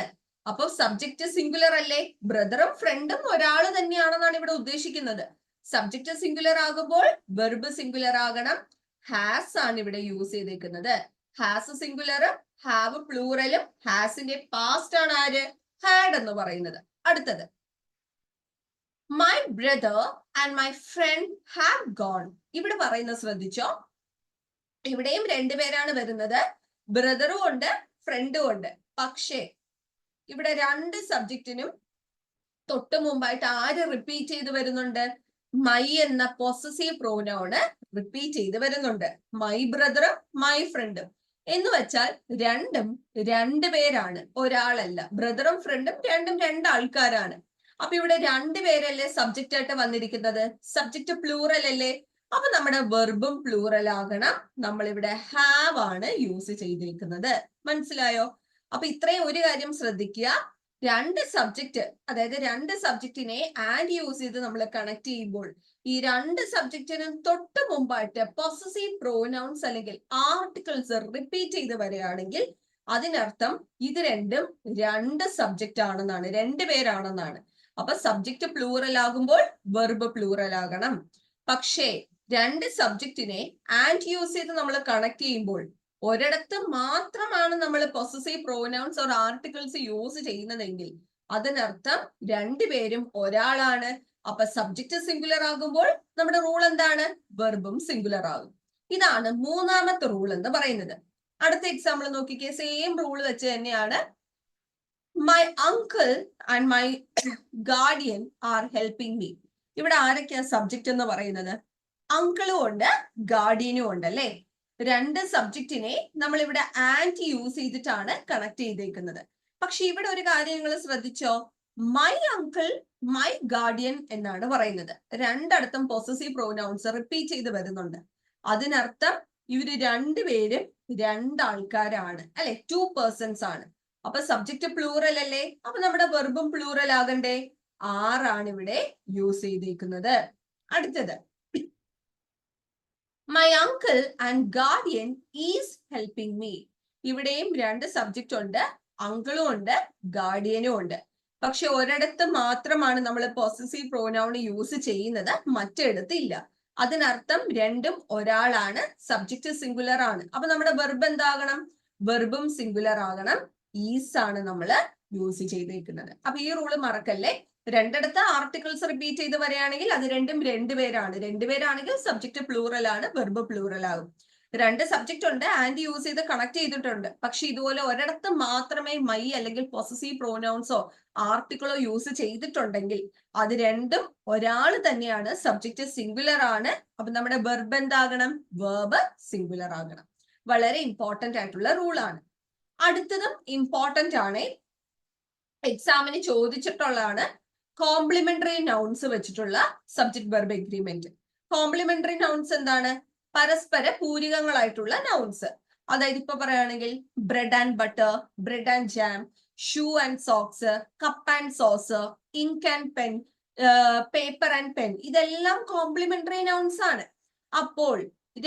അപ്പൊ സബ്ജക്റ്റ് സിംഗുലർ അല്ലേ? ബ്രദറും ഫ്രണ്ടും ഒരാള് തന്നെയാണെന്നാണ് ഇവിടെ ഉദ്ദേശിക്കുന്നത്. സബ്ജക്റ്റ് സിംഗുലർ ആകുമ്പോൾ വെർബ് സിംഗുലർ ആകണം. ഹാസ് ആണ് ഇവിടെ യൂസ് ചെയ്തേക്കുന്നത്. ഹാസ് സിംഗുലറും ഹാവ് പ്ലൂറലും. ഹാസിന്റെ പാസ്റ്റ് ആണ് ആര്? ഹാഡ് എന്ന് പറയുന്നത്. അടുത്തത് my brother and my friend have gone. ഇവിടെ പറയുന്നത് ശ്രദ്ധിച്ചോ. ഇവിടെയും രണ്ടുപേരാണ് വരുന്നത്. ബ്രദറും ഉണ്ട്, ഫ്രണ്ടും ഉണ്ട്. പക്ഷേ ഇവിടെ രണ്ട് സബ്ജക്റ്റിനും തൊട്ട് മുമ്പായിട്ട് ആര് റിപ്പീറ്റ് ചെയ്ത് വരുന്നുണ്ട്? മൈ എന്ന പൊസസീവ് പ്രോനൗണ് റിപ്പീറ്റ് ചെയ്ത് വരുന്നുണ്ട്. മൈ ബ്രദറും മൈ ഫ്രണ്ടും എന്ന് വെച്ചാൽ രണ്ടും രണ്ടുപേരാണ്, ഒരാളല്ല. ബ്രദറും ഫ്രണ്ടും രണ്ടും രണ്ടാൾക്കാരാണ്. അപ്പൊ ഇവിടെ രണ്ടുപേരല്ലേ സബ്ജക്റ്റ് ആയിട്ട് വന്നിരിക്കുന്നത്. സബ്ജക്റ്റ് പ്ലൂറൽ അല്ലേ. അപ്പൊ നമ്മുടെ വെർബും പ്ലൂറൽ ആകണം. നമ്മൾ ഇവിടെ ഹാവ് ആണ് യൂസ് ചെയ്തിരിക്കുന്നത്. മനസ്സിലായോ? അപ്പൊ ഇത്രയും ഒരു കാര്യം ശ്രദ്ധിക്കുക. രണ്ട് സബ്ജക്റ്റ്, അതായത് രണ്ട് സബ്ജക്റ്റിനെ ആൻഡ് യൂസ് ചെയ്ത് നമ്മൾ കണക്ട് ചെയ്യുമ്പോൾ ഈ രണ്ട് സബ്ജക്റ്റിനും തൊട്ട് മുമ്പായിട്ട് പൊസസീവ് പ്രോനൗൺസ് അല്ലെങ്കിൽ ആർട്ടിക്കിൾസ് റിപ്പീറ്റ് ചെയ്ത് വരികയാണെങ്കിൽ അതിനർത്ഥം ഇത് രണ്ടും രണ്ട് സബ്ജക്റ്റ് ആണെന്നാണ്, രണ്ടുപേരാണെന്നാണ്. അപ്പൊ സബ്ജക്റ്റ് പ്ലൂറൽ ആകുമ്പോൾ വെർബ് പ്ലൂറൽ ആകണം. പക്ഷേ രണ്ട് സബ്ജക്റ്റിനെ ആൻഡ് യൂസ് ചെയ്ത് നമ്മൾ കണക്ട് ചെയ്യുമ്പോൾ ഒരിടത്ത് മാത്രമാണ് നമ്മൾ possessive pronouns or articles use ചെയ്യുന്നതെങ്കിൽ അതിനർത്ഥം രണ്ടുപേരും ഒരാളാണ്. അപ്പൊ സബ്ജക്റ്റ് സിംഗുലർ ആകുമ്പോൾ നമ്മുടെ റൂൾ എന്താണ്? വെർബും സിംഗുലർ ആകും. ഇതാണ് മൂന്നാമത്തെ റൂൾ എന്ന് പറയുന്നത്. അടുത്ത എക്സാമ്പിൾ നോക്കിക്കേ. സെയിം റൂൾ വെച്ച് തന്നെയാണ്. My uncle and my guardian are helping me. ഇവിടെ ആരൊക്കെയാ സബ്ജക്റ്റ് എന്ന് പറയുന്നത്? അങ്കിളും ഉണ്ട്, ഗാർഡിയനും ഉണ്ട് അല്ലെ. രണ്ട് സബ്ജക്റ്റിനെ നമ്മൾ ഇവിടെ ആൻഡ് യൂസ് ചെയ്തിട്ടാണ് കണക്ട് ചെയ്തേക്കുന്നത്. പക്ഷെ ഇവിടെ ഒരു കാര്യം നിങ്ങൾ ശ്രദ്ധിച്ചോ. മൈ അങ്കിൾ, മൈ ഗാർഡിയൻ എന്നാണ് പറയുന്നത്. രണ്ടിടത്തും പൊസസീവ് പ്രോനൗൺസ് റിപ്പീറ്റ് ചെയ്ത് വരുന്നുണ്ട്. അതിനർത്ഥം ഇവര് രണ്ടുപേരും രണ്ടാൾക്കാരാണ് അല്ലെ, ടു പേഴ്സൺസ് ആണ്. അപ്പൊ സബ്ജക്റ്റ് പ്ലൂറൽ അല്ലേ. അപ്പൊ നമ്മുടെ വെർബും പ്ലൂറൽ ആകണ്ടേ. ആറാണ് ഇവിടെ യൂസ് ചെയ്തേക്കുന്നത്. അടുത്തത് my uncle and guardian is helping me. ഇവിടെയും രണ്ട് സബ്ജക്റ്റ് ഉണ്ട്, അങ്കിളും ഉണ്ട്, ഗാർഡിയനും ഉണ്ട്. പക്ഷെ ഒരിടത്ത് മാത്രമാണ് നമ്മൾ പൊസസീവ് പ്രോനൗൺ യൂസ് ചെയ്യുന്നത്, മറ്റിടത്ത് ഇല്ല. അതിനർത്ഥം രണ്ടും ഒരാളാണ്, സബ്ജക്റ്റ് സിംഗുലർ ആണ്. അപ്പൊ നമ്മുടെ വെർബ് എന്താകണം? വെർബും സിംഗുലർ ആകണം. ഈസ് ആണ് നമ്മൾ യൂസ് ചെയ്തേക്കുന്നത്. അപ്പൊ ഈ റൂള് മറക്കല്ലേ. രണ്ടിടത്ത് ആർട്ടിക്കിൾസ് റിപ്പീറ്റ് ചെയ്ത് വരികയാണെങ്കിൽ അത് രണ്ടും രണ്ടുപേരാണ്. രണ്ടുപേരാണെങ്കിൽ സബ്ജക്റ്റ് പ്ലൂറൽ ആണ്, വെർബ് പ്ലൂറൽ ആകും. രണ്ട് സബ്ജക്റ്റ് ഉണ്ട്, ആൻഡ് യൂസ് ചെയ്ത് കണക്ട് ചെയ്തിട്ടുണ്ട്. പക്ഷെ ഇതുപോലെ ഒരിടത്ത് മാത്രമേ മൈ അല്ലെങ്കിൽ പൊസസീവ് പ്രോനൗൺസോ ആർട്ടിക്കിളോ യൂസ് ചെയ്തിട്ടുണ്ടെങ്കിൽ അത് രണ്ടും ഒരാൾ തന്നെയാണ്, സബ്ജക്റ്റ് സിംഗുലർ ആണ്. അപ്പൊ നമ്മുടെ വെർബ് എന്താകണം? വെർബ് സിംഗുലർ ആകണം. വളരെ ഇമ്പോർട്ടന്റ് ആയിട്ടുള്ള റൂളാണ്. അടുത്തതും ഇമ്പോർട്ടന്റ് ആണ്, എക്സാമിന് ചോദിച്ചിട്ടുള്ളതാണ്. കോംപ്ലിമെന്ററി നൗൺസ് വെച്ചിട്ടുള്ള subject verb agreement. Complementary nouns എന്താണ്? പരസ്പര പൂരകങ്ങളായിട്ടുള്ള നൗൺസ്. അതായത് ഇപ്പൊ പറയുകയാണെങ്കിൽ bread and butter, bread and jam, shoe and socks, cup and saucer, ink and pen, paper and pen, ഇതെല്ലാം കോംപ്ലിമെന്ററി നൗൺസ് ആണ്. അപ്പോൾ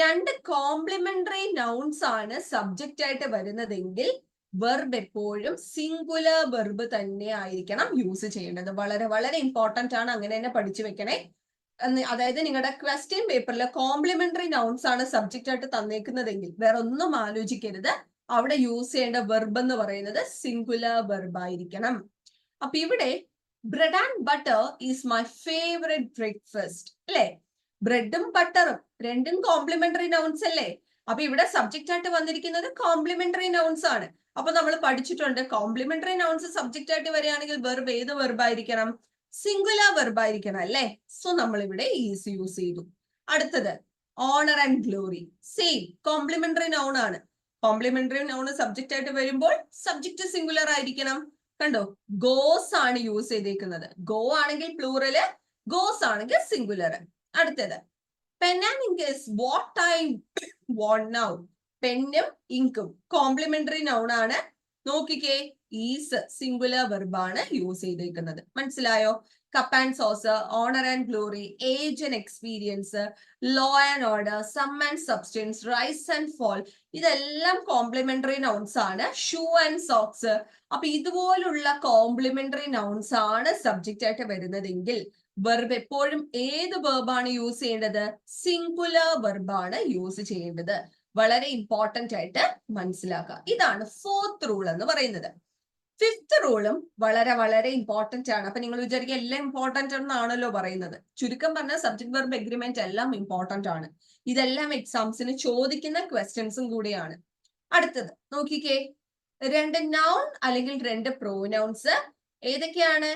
രണ്ട് കോംപ്ലിമെന്ററി നൗൺസ് ആണ് സബ്ജക്റ്റ് ആയിട്ട് വരുന്നതെങ്കിൽ വെർബ് എപ്പോഴും സിംഗുലർ വെർബ് തന്നെ ആയിരിക്കണം യൂസ് ചെയ്യേണ്ടത്. വളരെ വളരെ ഇമ്പോർട്ടന്റ് ആണ്, അങ്ങനെ തന്നെ പഠിച്ചു വെക്കണേ. അതായത് നിങ്ങളുടെ ക്വസ്റ്റ്യൻ പേപ്പറിൽ കോംപ്ലിമെന്ററി നൗൺസ് ആണ് സബ്ജക്റ്റ് ആയിട്ട് തന്നേക്കുന്നതെങ്കിൽ വേറെ ഒന്നും ആലോചിക്കരുത്. അവിടെ യൂസ് ചെയ്യേണ്ട വെർബ് എന്ന് പറയുന്നത് സിംഗുലർ വെർബ് ആയിരിക്കണം. അപ്പൊ ഇവിടെ bread and butter is my favourite breakfast അല്ലെ. ബ്രെഡും ബട്ടറും രണ്ടും കോംപ്ലിമെന്ററി നൗൺസ് അല്ലേ. അപ്പൊ ഇവിടെ സബ്ജക്റ്റ് ആയിട്ട് വന്നിരിക്കുന്നത് കോംപ്ലിമെന്ററി നൗൺസ് ആണ്. അപ്പൊ നമ്മൾ പഠിച്ചിട്ടുണ്ട് കോംപ്ലിമെന്ററി നൗൺസ് സബ്ജക്റ്റ് ആയിട്ട് വരികയാണെങ്കിൽ വെർബ് ഏത് വെർബ് ആയിരിക്കണം? സിംഗുലർ വെർബ് ആയിരിക്കണം അല്ലേ. സോ നമ്മൾ ഇവിടെ ഈസ് യൂസ് ചെയ്തു. അടുത്തത് honour and glory. Same complementary noun ആണ്. കോംപ്ലിമെന്ററി നൗൺ സബ്ജക്റ്റ് ആയിട്ട് വരുമ്പോൾ സബ്ജക്റ്റ് സിംഗുലർ ആയിരിക്കണം. കണ്ടോ, ഗോസ് ആണ് യൂസ് ചെയ്തേക്കുന്നത്. ഗോ ആണെങ്കിൽ പ്ലൂറല്, ഗോസ് ആണെങ്കിൽ സിംഗുലർ. അടുത്തത് pen and ink is what I want now. പെന്നും ഇങ്കും കോംപ്ലിമെന്ററി നൗൺ ആണ്. നോക്കിക്കേ, ഈസ് സിംഗുലർ വെർബാണ് യൂസ് ചെയ്തേക്കുന്നത്. മനസ്സിലായോ? Cup and saucer, honour and glory, age and experience, law and order, sum and substance, rise and fall, ഇതെല്ലാം complementary nouns ആണ്. Shoe and socks. അപ്പൊ ഇതുപോലുള്ള കോംപ്ലിമെന്ററി നൗൺസ് ആണ് സബ്ജക്റ്റ് ആയിട്ട് വരുന്നതെങ്കിൽ വെർബ് എപ്പോഴും ഏത് വെർബാണ് യൂസ് ചെയ്യേണ്ടത്? സിംഗുലർ വെർബാണ് യൂസ് ചെയ്യേണ്ടത്. വളരെ ഇമ്പോർട്ടന്റ് ആയിട്ട് മനസ്സിലാക്കുക. ഇതാണ് ഫോർത്ത് റൂൾ എന്ന് പറയുന്നത്. ഫിഫ്ത് റൂളും വളരെ വളരെ ഇമ്പോർട്ടന്റ് ആണ്. അപ്പൊ നിങ്ങൾ വിചാരിക്കുക എല്ലാം ഇമ്പോർട്ടന്റ് എന്നാണല്ലോ പറയുന്നത്. ചുരുക്കം പറഞ്ഞാൽ സബ്ജക്ട് വെർബ് എഗ്രിമെന്റ് എല്ലാം ഇമ്പോർട്ടന്റ് ആണ്. ഇതെല്ലാം എക്സാംസിന് ചോദിക്കുന്ന ക്വസ്റ്റ്യൻസും കൂടിയാണ്. അടുത്തത് നോക്കിക്കേ, രണ്ട് നൗൺ അല്ലെങ്കിൽ രണ്ട് പ്രോനൗൺസ് ഏതൊക്കെയാണ്?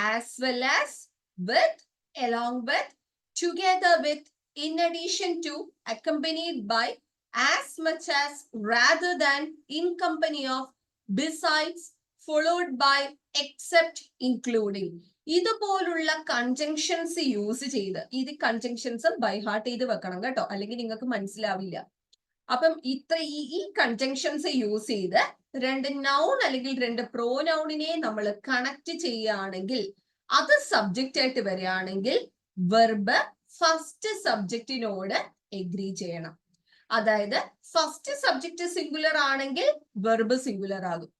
As well as, with, along with, together with, in addition to, accompanied by, as much as, rather than, in company of, besides, followed by, except, including. ഇതുപോലുള്ള കൺജങ്ഷൻസ് യൂസ് ചെയ്ത്, ഇത് കൺജങ്ഷൻസ് ബൈ ഹാർട്ട് ചെയ്ത് വെക്കണം കേട്ടോ, അല്ലെങ്കിൽ നിങ്ങൾക്ക് മനസ്സിലാവില്ല. അപ്പം ഈ കൺജങ്ഷൻസ് യൂസ് ചെയ്ത് രണ്ട് നൗൺ അല്ലെങ്കിൽ രണ്ട് പ്രോനൗണിനെ നമ്മൾ കണക്ട് ചെയ്യുകയാണെങ്കിൽ, അത് സബ്ജക്റ്റ് ആയിട്ട് വരികയാണെങ്കിൽ വെർബ് ഫസ്റ്റ് സബ്ജക്റ്റിനോട് എഗ്രി ചെയ്യണം. അതായത് ഫസ്റ്റ് സബ്ജക്റ്റ് സിംഗുലർ ആണെങ്കിൽ വെർബ് സിംഗുലർ ആകും.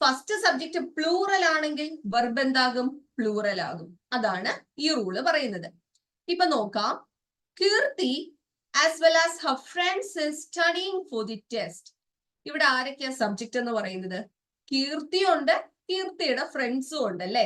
ഫസ്റ്റ് സബ്ജക്റ്റ് പ്ലൂറൽ ആണെങ്കിൽ വെർബ് എന്താകും? പ്ലൂറൽ ആകും. അതാണ് ഈ റൂള് പറയുന്നത്. ഇപ്പൊ നോക്കാം, കീർത്തി as well as her friends is studying for the test. ഇവിടെ ആരൊക്കെയാ സബ്ജക്റ്റ് എന്ന് പറയുന്നത്? കീർത്തിയുണ്ട്, കീർത്തിയുടെ ഫ്രണ്ട്സും ഉണ്ട് അല്ലെ.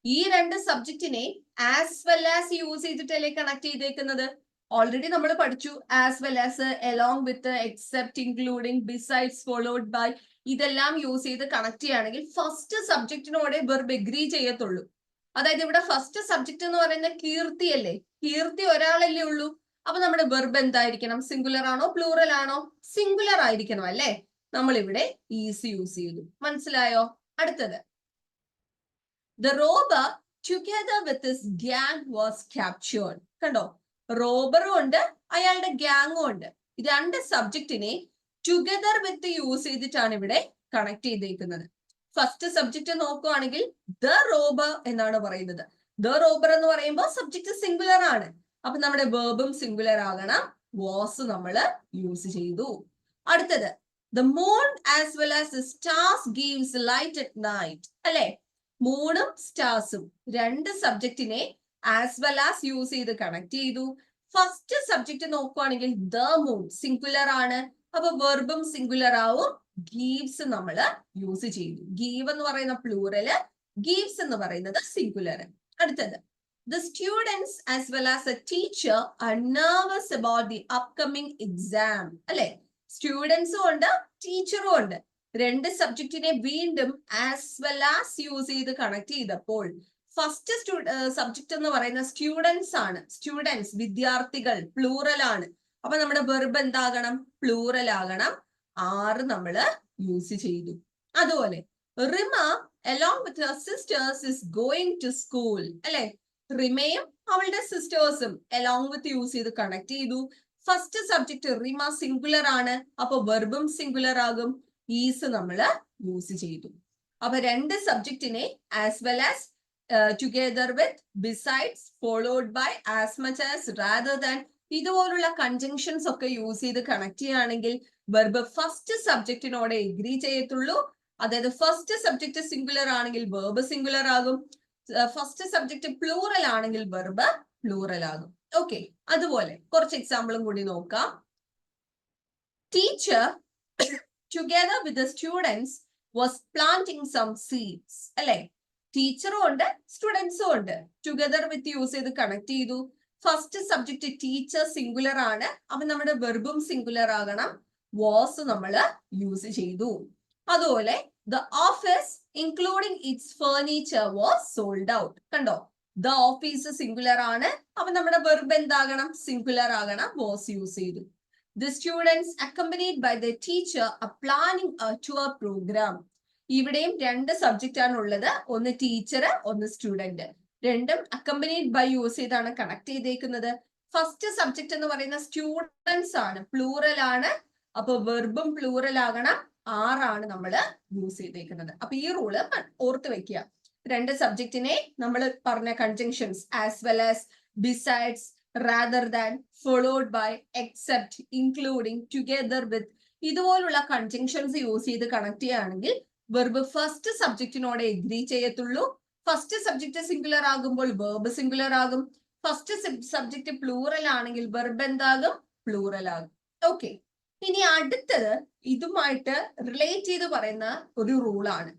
ഈ രണ്ട് സബ്ജക്റ്റിനെ ആസ് വെൽ ആസ് യൂസ് ചെയ്തിട്ടല്ലേ കണക്ട് ചെയ്തേക്കുന്നത്. ഓൾറെഡി നമ്മൾ പഠിച്ചു as well as, along with, except, including, besides, followed by, ഇതെല്ലാം യൂസ് ചെയ്ത് കണക്ട് ചെയ്യുകയാണെങ്കിൽ ഫസ്റ്റ് സബ്ജക്റ്റിനോടെ വെർബ് എഗ്രി ചെയ്യത്തുള്ളൂ. അതായത് ഇവിടെ ഫസ്റ്റ് സബ്ജക്റ്റ് എന്ന് പറയുന്നത് കീർത്തി അല്ലേ, കീർത്തി ഒരാളല്ലേ ഉള്ളൂ. അപ്പൊ നമ്മുടെ വെർബ് എന്തായിരിക്കണം? സിംഗുലർ ആണോ പ്ലൂറൽ ആണോ? സിംഗുലർ ആയിരിക്കണം അല്ലെ. നമ്മൾ ഇവിടെ ഈസ് യൂസ് ചെയ്തു. മനസ്സിലായോ? അടുത്തത്, the robber together with his gang was captured. കണ്ടോ, റോബറും ഉണ്ട് അയാളുടെ ഗ്യാങ്ങും ഉണ്ട്. രണ്ട് സബ്ജക്റ്റിനെ ടുഗദർ വിത്ത് യൂസ് ചെയ്തിട്ടാണ് ഇവിടെ കണക്ട് ചെയ്തേക്കുന്നത്. ഫസ്റ്റ് സബ്ജക്റ്റ് നോക്കുകയാണെങ്കിൽ ദ റോബർ എന്നാണ് പറയുന്നത്. ദ റോബർ എന്ന് പറയുമ്പോൾ സബ്ജക്റ്റ് സിംഗുലർ ആണ്. അപ്പൊ നമ്മുടെ വേർബും സിംഗുലർ ആകണം. വാസ് നമ്മൾ യൂസ് ചെയ്തു. അടുത്തത്, the moon as well as the stars gives light at night. അല്ലെ, മൂണും സ്റ്റാർസും രണ്ട് സബ്ജക്റ്റിനെ ആസ് വെൽ ആസ് യൂസ് ചെയ്ത് കണക്ട് ചെയ്തു. ഫസ്റ്റ് സബ്ജക്റ്റ് നോക്കുവാണെങ്കിൽ ദ മൂൺ സിംഗുലർ ആണ്. അപ്പൊ വെർബും സിംഗുലർ ആവും. ഗീവ്സ് നമ്മൾ യൂസ് ചെയ്തു. ഗീവ് എന്ന് പറയുന്ന പ്ലൂറല്, ഗീവ്സ് എന്ന് പറയുന്നത് സിംഗുലർ. അടുത്തത്, the students as well as a teacher are nervous about the upcoming exam. അല്ലെ, സ്റ്റുഡൻസും ഉണ്ട് ടീച്ചറും ഉണ്ട്. രണ്ട് സബ്ജക്റ്റിനെ വീണ്ടും ആസ് വെൽ ആസ് യൂസ് ചെയ്ത് കണക്ട് ചെയ്തപ്പോൾ ഫസ്റ്റ് സബ്ജക്റ്റ് എന്ന് പറയുന്ന സ്റ്റുഡൻസ് ആണ്. സ്റ്റുഡൻസ് വിദ്യാർത്ഥികൾ, പ്ലൂറൽ ആണ്. അപ്പൊ നമ്മുടെ വെർബ് എന്താകണം? പ്ലൂറൽ ആകണം. ആറ് നമ്മൾ യൂസ് ചെയ്തു. അതുപോലെ Rima along with her sisters is going to school. അല്ലെ, റിമയും അവളുടെ സിസ്റ്റേഴ്സും along with യൂസ് ചെയ്ത് കണക്ട് ചെയ്തു. ഫസ്റ്റ് സബ്ജക്ട് റിമ സിംഗുലർ ആണ്. അപ്പൊ വെർബും സിംഗുലർ ആകും. ഈസ് നമ്മൾ യൂസ് ചെയ്തു. അപ്പൊ രണ്ട് സബ്ജക്റ്റിനെ as well as, together with, besides, followed by, as much as, rather than, ഇതുപോലുള്ള കൺജങ്ഷൻസ് ഒക്കെ യൂസ് ചെയ്ത് കണക്ട് ചെയ്യുകയാണെങ്കിൽ വെർബ് ഫസ്റ്റ് സബ്ജക്റ്റിനോടെ എഗ്രി ചെയ്യത്തുള്ളൂ. അതായത് ഫസ്റ്റ് സബ്ജക്ട് സിംഗുലർ ആണെങ്കിൽ വെർബ് സിംഗുലർ ആകും. ഫസ്റ്റ് സബ്ജക്ട് പ്ലൂറൽ ആണെങ്കിൽ വെർബ് പ്ലൂറൽ ആകും. ഓക്കെ, അതുപോലെ കുറച്ച് എക്സാമ്പിളും കൂടി നോക്കാം. Teacher together with the students was planting some seeds. അല്ലെ, ടീച്ചറും ഉണ്ട് സ്റ്റുഡൻസും ഉണ്ട്. ടുഗദർ വിത്ത് യൂസ് ചെയ്ത് കണക്ട് ചെയ്തു. ഫസ്റ്റ് സബ്ജക്ട് ടീച്ചർ സിംഗുലർ ആണ്. അപ്പൊ നമ്മുടെ വെർബും സിംഗുലർ ആകണം. വാസ് നമ്മൾ യൂസ് ചെയ്തു. അതുപോലെ the office including its furniture was sold out. കണ്ടോ, ദ ഓഫീസ് സിംഗുലർ ആണ്. അപ്പൊ നമ്മുടെ വെർബ് എന്താകണം? സിംഗുലർ ആകണം. വാസ് യൂസ് ചെയ്തു. The students accompanied by the teacher are planning a tour program. ഇവിടെയും രണ്ട് സബ്ജക്റ്റ് ആണ് ഉള്ളത്. ഒന്ന് ടീച്ചർ, ഒന്ന് സ്റ്റുഡന്റ്. രണ്ടും അക്കമ്പനീഡ് ബൈ യൂസ് ചെയ്താണ് കണക്ട് ചെയ്തേക്കുന്നത്. ഫസ്റ്റ് സബ്ജക്ട് എന്ന് പറയുന്ന സ്റ്റുഡൻസ് ആണ്, പ്ലൂറൽ ആണ്. അപ്പൊ വെർബും പ്ലൂറൽ ആകണം. ആറാണ് നമ്മൾ യൂസ് ചെയ്തേക്കുന്നത്. അപ്പൊ ഈ റൂള് ഓർത്ത് വെക്കുക. രണ്ട് സബ്ജക്റ്റിനെ നമ്മൾ പറഞ്ഞ conjunctions as well as besides, rather than, followed by, except, including, together with, ഇതുപോലുള്ള കൺജങ്ഷൻസ് യൂസ് ചെയ്ത് കണക്ട് ചെയ്യുകയാണെങ്കിൽ വെർബ് ഫസ്റ്റ് സബ്ജക്റ്റിനോട് എഗ്രി ചെയ്യത്തുള്ളൂ. ഫസ്റ്റ് സബ്ജക്റ്റ് സിംഗുലർ ആകുമ്പോൾ വെർബ് സിംഗുലർ ആകും. ഫസ്റ്റ് സബ്ജക്റ്റ് പ്ലൂറൽ ആണെങ്കിൽ വെർബ് എന്താകും? പ്ലൂറൽ ആകും. ഓക്കെ, ഇനി അടുത്തത് ഇതുമായിട്ട് റിലേറ്റ് ചെയ്ത് പറയുന്ന ഒരു റൂളാണ്.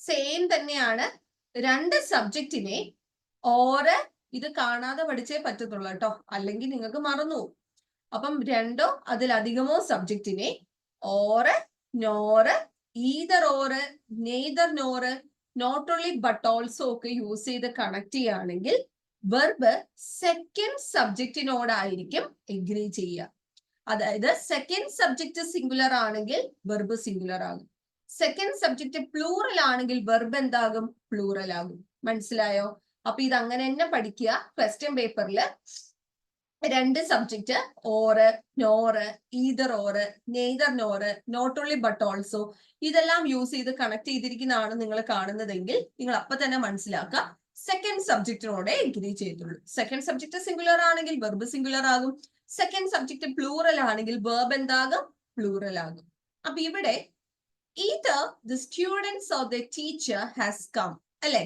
സെയിം തന്നെയാണ്. രണ്ട് സബ്ജക്റ്റിനെ ഓറ്, ഇത് കാണാതെ പഠിച്ചേ പറ്റത്തുള്ളൂ കേട്ടോ, അല്ലെങ്കിൽ നിങ്ങൾക്ക് മറന്നു പോകും. അപ്പം രണ്ടോ അതിലധികമോ സബ്ജക്റ്റിനെ or, nor, either or, neither nor, not only but also ഒക്കെ യൂസ് ചെയ്ത് കണക്ട് ചെയ്യുകയാണെങ്കിൽ വെർബ് സെക്കൻഡ് സബ്ജക്റ്റിനോടായിരിക്കും എഗ്രി ചെയ്യുക. അതായത് സെക്കൻഡ് സബ്ജക്റ്റ് സിംഗുലർ ആണെങ്കിൽ വെർബ് സിംഗുലർ ആകും. സെക്കൻഡ് സബ്ജക്റ്റ് പ്ലൂറൽ ആണെങ്കിൽ വെർബ് എന്താകും? പ്ലൂറൽ ആകും. മനസ്സിലായോ? അപ്പൊ ഇത് അങ്ങനെ തന്നെ പഠിക്കുക. ക്വസ്റ്റ്യൻ പേപ്പറിൽ രണ്ട് subject or, nor, either or, neither nor, not only but also, ഇതെല്ലാം യൂസ് ചെയ്ത് കണക്ട് ചെയ്തിരിക്കുന്നതാണ് നിങ്ങൾ കാണുന്നതെങ്കിൽ നിങ്ങൾ അപ്പൊ തന്നെ മനസ്സിലാക്കുക സെക്കൻഡ് സബ്ജക്റ്റിനോടെ എഗ്രി ചെയ്തുള്ളൂ. സെക്കൻഡ് സബ്ജക്റ്റ് സിംഗുലർ ആണെങ്കിൽ വെർബ് സിംഗുലർ ആകും. സെക്കൻഡ് സബ്ജക്റ്റ് പ്ലൂറൽ ആണെങ്കിൽ വെർബ് എന്താകും? പ്ലൂറൽ ആകും. അപ്പൊ ഇവിടെ either the students or the teacher has come, അല്ലെ?